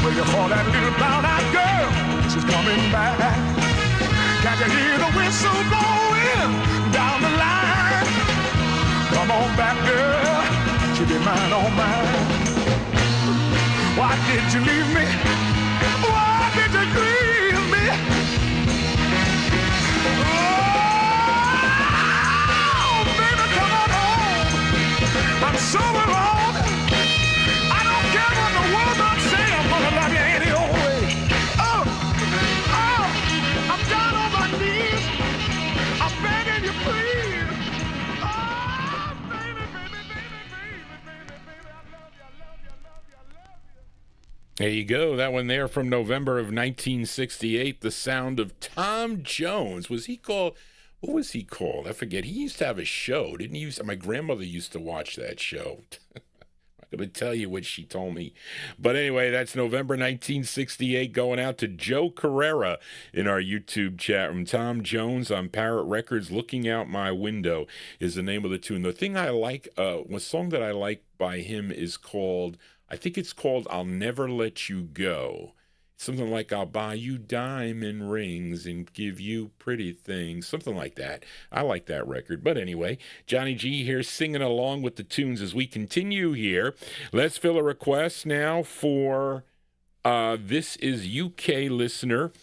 waiting for that little brown-eyed girl. She's coming back. Can't you hear the whistle blowing down the line? Come on back, girl, she'll be mine, all mine. Why did you leave me? Why did you grieve me? There you go. That one there from November of 1968. The sound of Tom Jones. Was he called? What was he called? I forget. He used to have a show, didn't he? My grandmother used to watch that show. I'm going to tell you what she told me. But anyway, that's November 1968 going out to Joe Carrera in our YouTube chat room. Tom Jones on Parrot Records, Looking Out My Window is the name of the tune. The thing I like, one song that I like by him is called, I think it's called I'll Never Let You Go. Something like I'll buy you diamond rings and give you pretty things. Something like that. I like that record. But anyway, Johnny G here singing along with the tunes as we continue here. Let's fill a request now for, this is UK listener,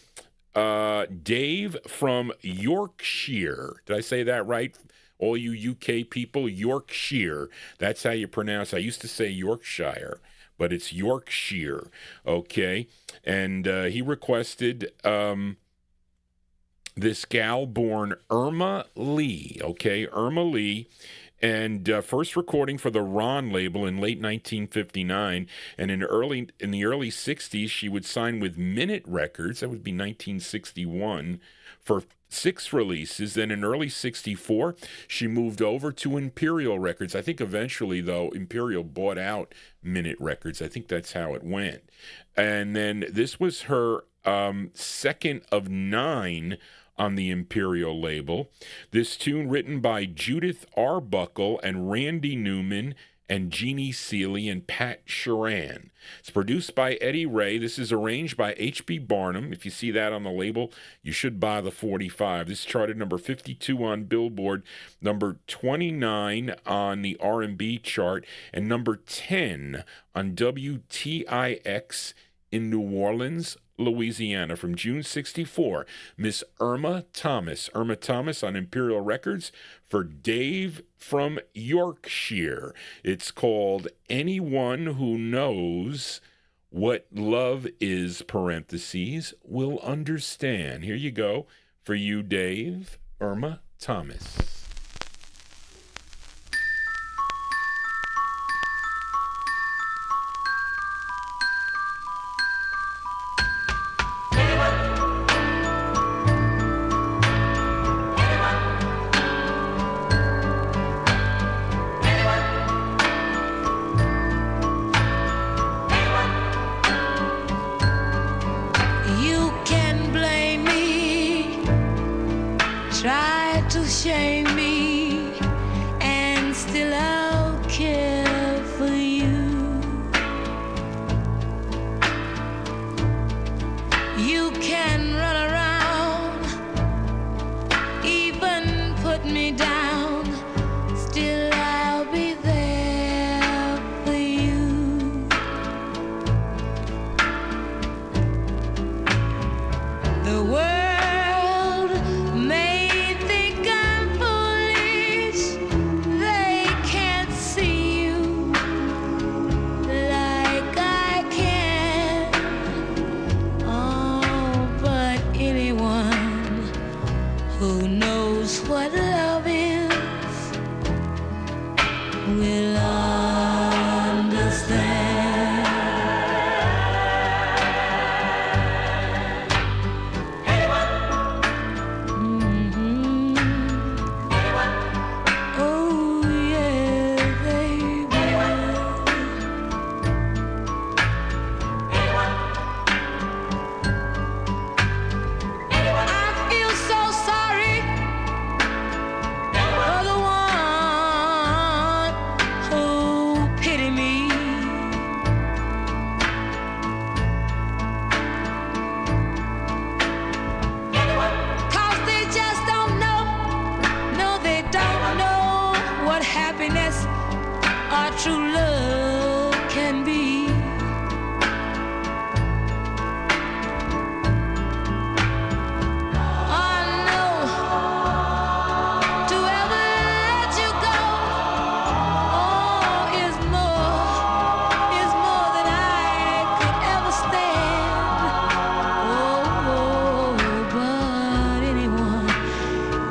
Dave from Yorkshire. Did I say that right? All you UK people, Yorkshire. That's how you pronounce it. I used to say Yorkshire, but it's Yorkshire, okay? And he requested this gal born Irma Lee, okay? Irma Lee, and first recording for the Ron label in late 1959, and in the early 60s, she would sign with Minute Records, that would be 1961, for 6 releases. Then in early 64, she moved over to Imperial Records. I think eventually, though, Imperial bought out Minute Records. I think that's how it went. And then this was her second of 9 on the Imperial label. This tune written by Judith Arbuckle and Randy Newman and Jeannie Seeley and Pat Sharan. It's produced by Eddie Ray. This is arranged by H.B. Barnum. If you see that on the label, you should buy the 45. This charted number 52 on Billboard, number 29 on the R&B chart, and number 10 on WTIX in New Orleans, Louisiana. From June 64, Miss Irma Thomas. Irma Thomas on Imperial Records for Dave from Yorkshire. It's called Anyone Who Knows What Love Is, parentheses, will understand. Here you go for you, Dave. Irma Thomas.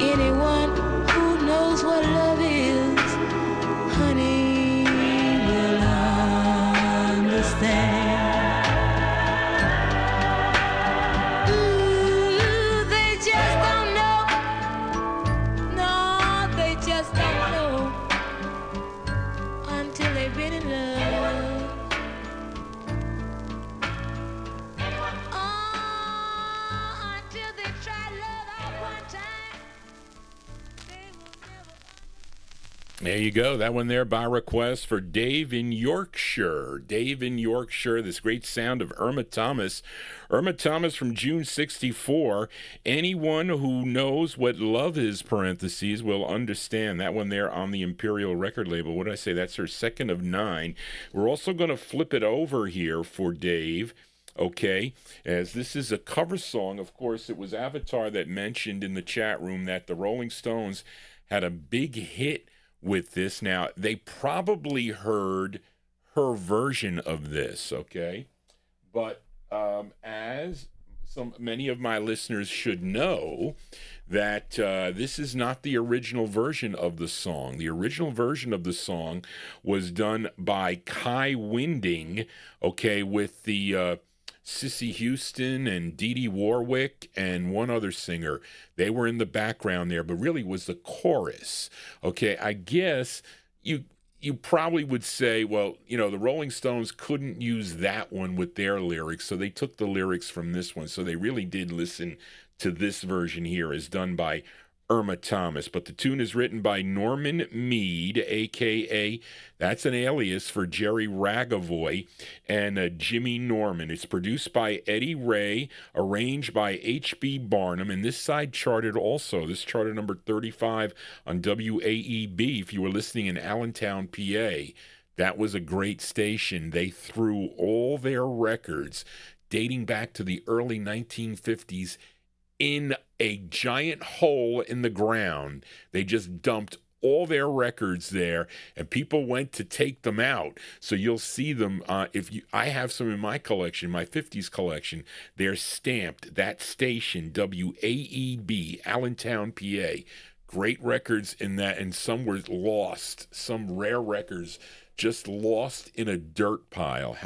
Anyone who knows what love is, honey, There you go. That one there by request for Dave in Yorkshire. Dave in Yorkshire, this great sound of Irma Thomas. Irma Thomas from June 64. Anyone who knows what love is, parentheses, will understand. That one there on the Imperial record label. What did I say? That's her second of 9. We're also going to flip it over here for Dave. Okay, as this is a cover song. Of course, it was Avatar that mentioned in the chat room that the Rolling Stones had a big hit with this. Now, they probably heard her version of this, okay? But as many of my listeners should know, that this is not the original version of the song. The original version of the song was done by Kai Winding, okay, with the Cissy Houston and Dee Dee Warwick and one other singer. They were in the background there, but really was the chorus. Okay, I guess you probably would say, well, you know, the Rolling Stones couldn't use that one with their lyrics, so they took the lyrics from this one. So they really did listen to this version here as done by Irma Thomas. But the tune is written by Norman Mead, a.k.a. that's an alias for Jerry Ragavoy, and Jimmy Norman. It's produced by Eddie Ray, arranged by H.B. Barnum, and this side charted also. This charted number 35 on WAEB if you were listening in Allentown, PA. That was a great station. They threw all their records dating back to the early 1950s in a giant hole in the ground. They just dumped all their records there, and people went to take them out. So you'll see them. I have some in my collection, my 50s collection. They're stamped. That station, WAEB, Allentown, PA. Great records in that, and some were lost. Some rare records just lost in a dirt pile.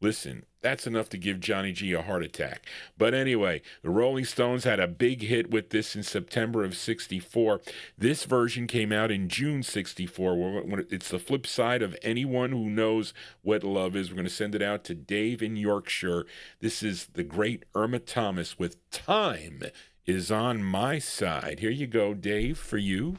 Listen, that's enough to give Johnny G a heart attack. But anyway, the Rolling Stones had a big hit with this in September of 64. This version came out in June 64. It's the flip side of Anyone Who Knows What Love Is. We're going to send it out to Dave in Yorkshire. This is the great Irma Thomas with Time Is On My Side. Here you go, Dave, for you.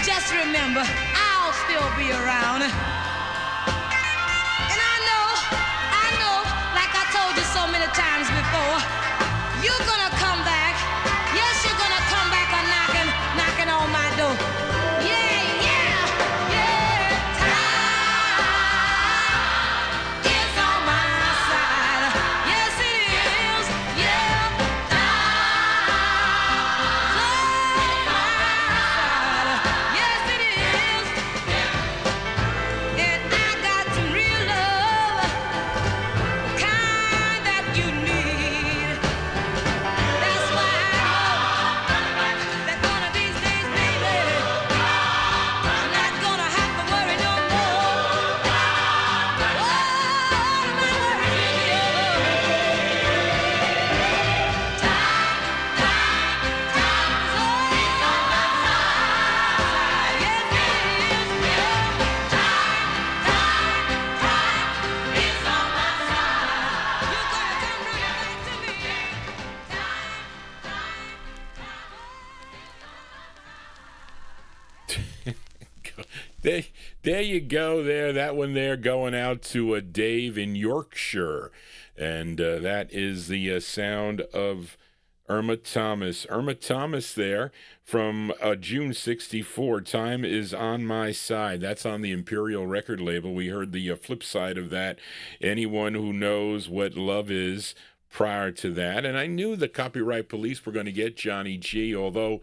Just remember, I'll still be around. And I know, like I told you so many times before, you're gonna come back. Yes, you're gonna come back knocking on my door. Yeah, yeah, yeah. Time is on my side. Yes, it is. Yeah, time is on my side. Yes, it is. And I got some real love, kind that you need. there you go. That one there going out to Dave in Yorkshire, and that is the sound of Irma Thomas. Irma Thomas there from June 64. Time is on my side. That's on the Imperial record label. We heard the flip side of that. Anyone who knows what love is prior to that. And I knew the Copyright Police were going to get Johnny G, although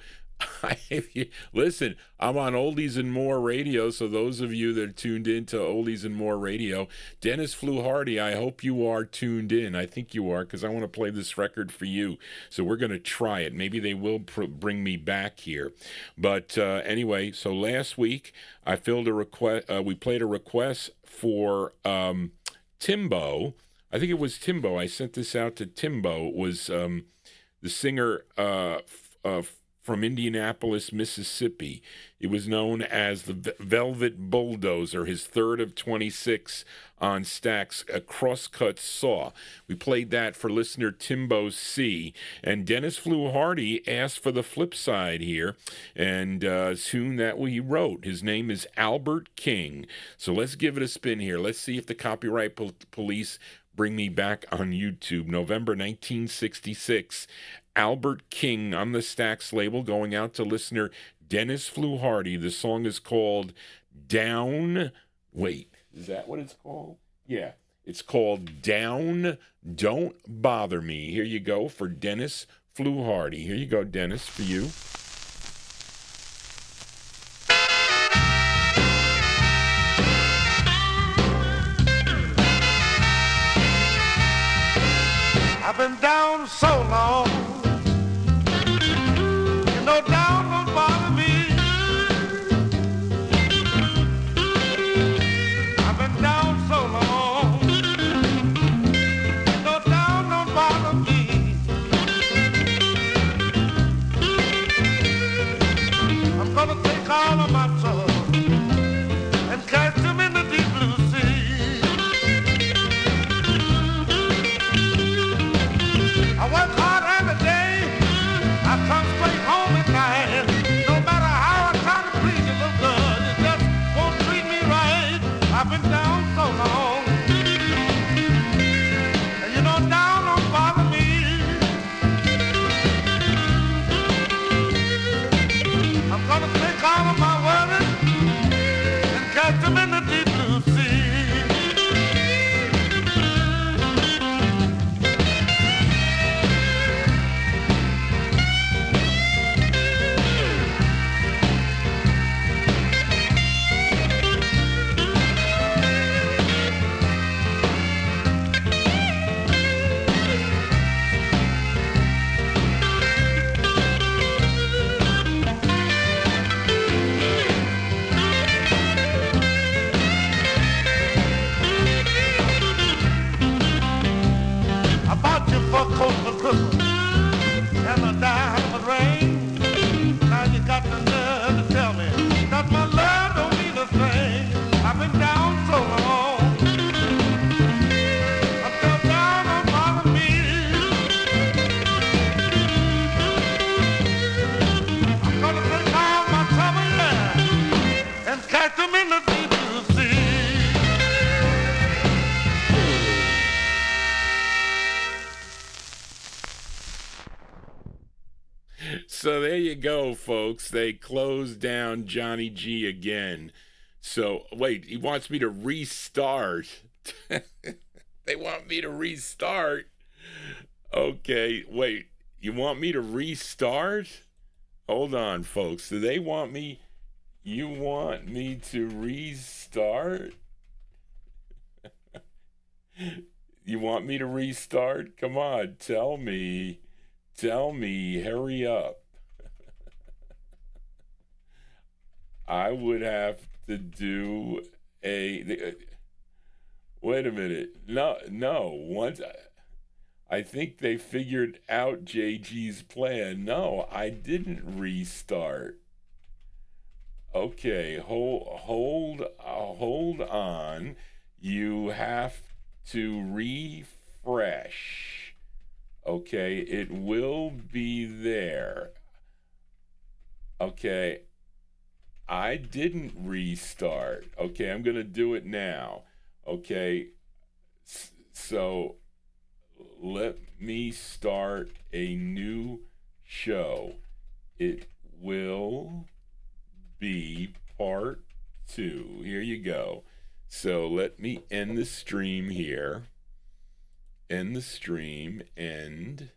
listen, I'm on Oldies and More Radio, so those of you that are tuned in to Oldies and More Radio, Dennis Fluharty, I hope you are tuned in. I think you are, because I want to play this record for you. So we're going to try it. Maybe they will bring me back here. But anyway, so last week I filled a request. We played a request for Timbo. I think it was Timbo. I sent this out to Timbo. It was the singer from Indianapolis, Mississippi. It was known as the Velvet Bulldozer, his third of 26 on Stax, a crosscut saw. We played that for listener Timbo C. And Dennis Fluharty asked for the flip side here, and tune that he wrote. His name is Albert King. So let's give it a spin here. Let's see if the Copyright Police bring me back on YouTube. November 1966. Albert King on the Stax label, going out to listener Dennis Fluharty. The song is called Down. Wait, is that what it's called? Yeah, it's called Down, Don't Bother Me. Here you go for Dennis Fluharty. Here you go, Dennis, for you. I've been down so long, no down won't bother me. I've been down so long, no down won't bother me. I'm gonna take all of my troubles and cast them in the deep blue sea. I work hard every day, I come straight home at night. No matter how I try to please you, little girl, you just won't treat me right. I've been down so long, and you know down don't bother me. I'm gonna take all of my worries and cast them in the deep blue sea. I bought you for coat for Christmas and a diamond ring. Now you got the nerve to tell me that my love don't mean a thing. I've been down so long, until down don't bother me. I'm gonna take all my trouble, yeah, and catch them in the deep blue sea. So there you go, folks. They closed down Johnny G again. So, wait, he wants me to restart. They want me to restart. Okay, wait, you want me to restart? Hold on, folks. Do they want me? You want me to restart? You want me to restart? Come on, tell me. Tell me, hurry up. I would have to do wait a minute. No. Once I think they figured out JG's plan. No, I didn't restart. Okay, hold on. You have to refresh. Okay, it will be there. Okay. I didn't restart. Okay, I'm going to do it now. Okay, so let me start a new show. It will be part 2. Here you go. So let me end the stream here. End the stream. End.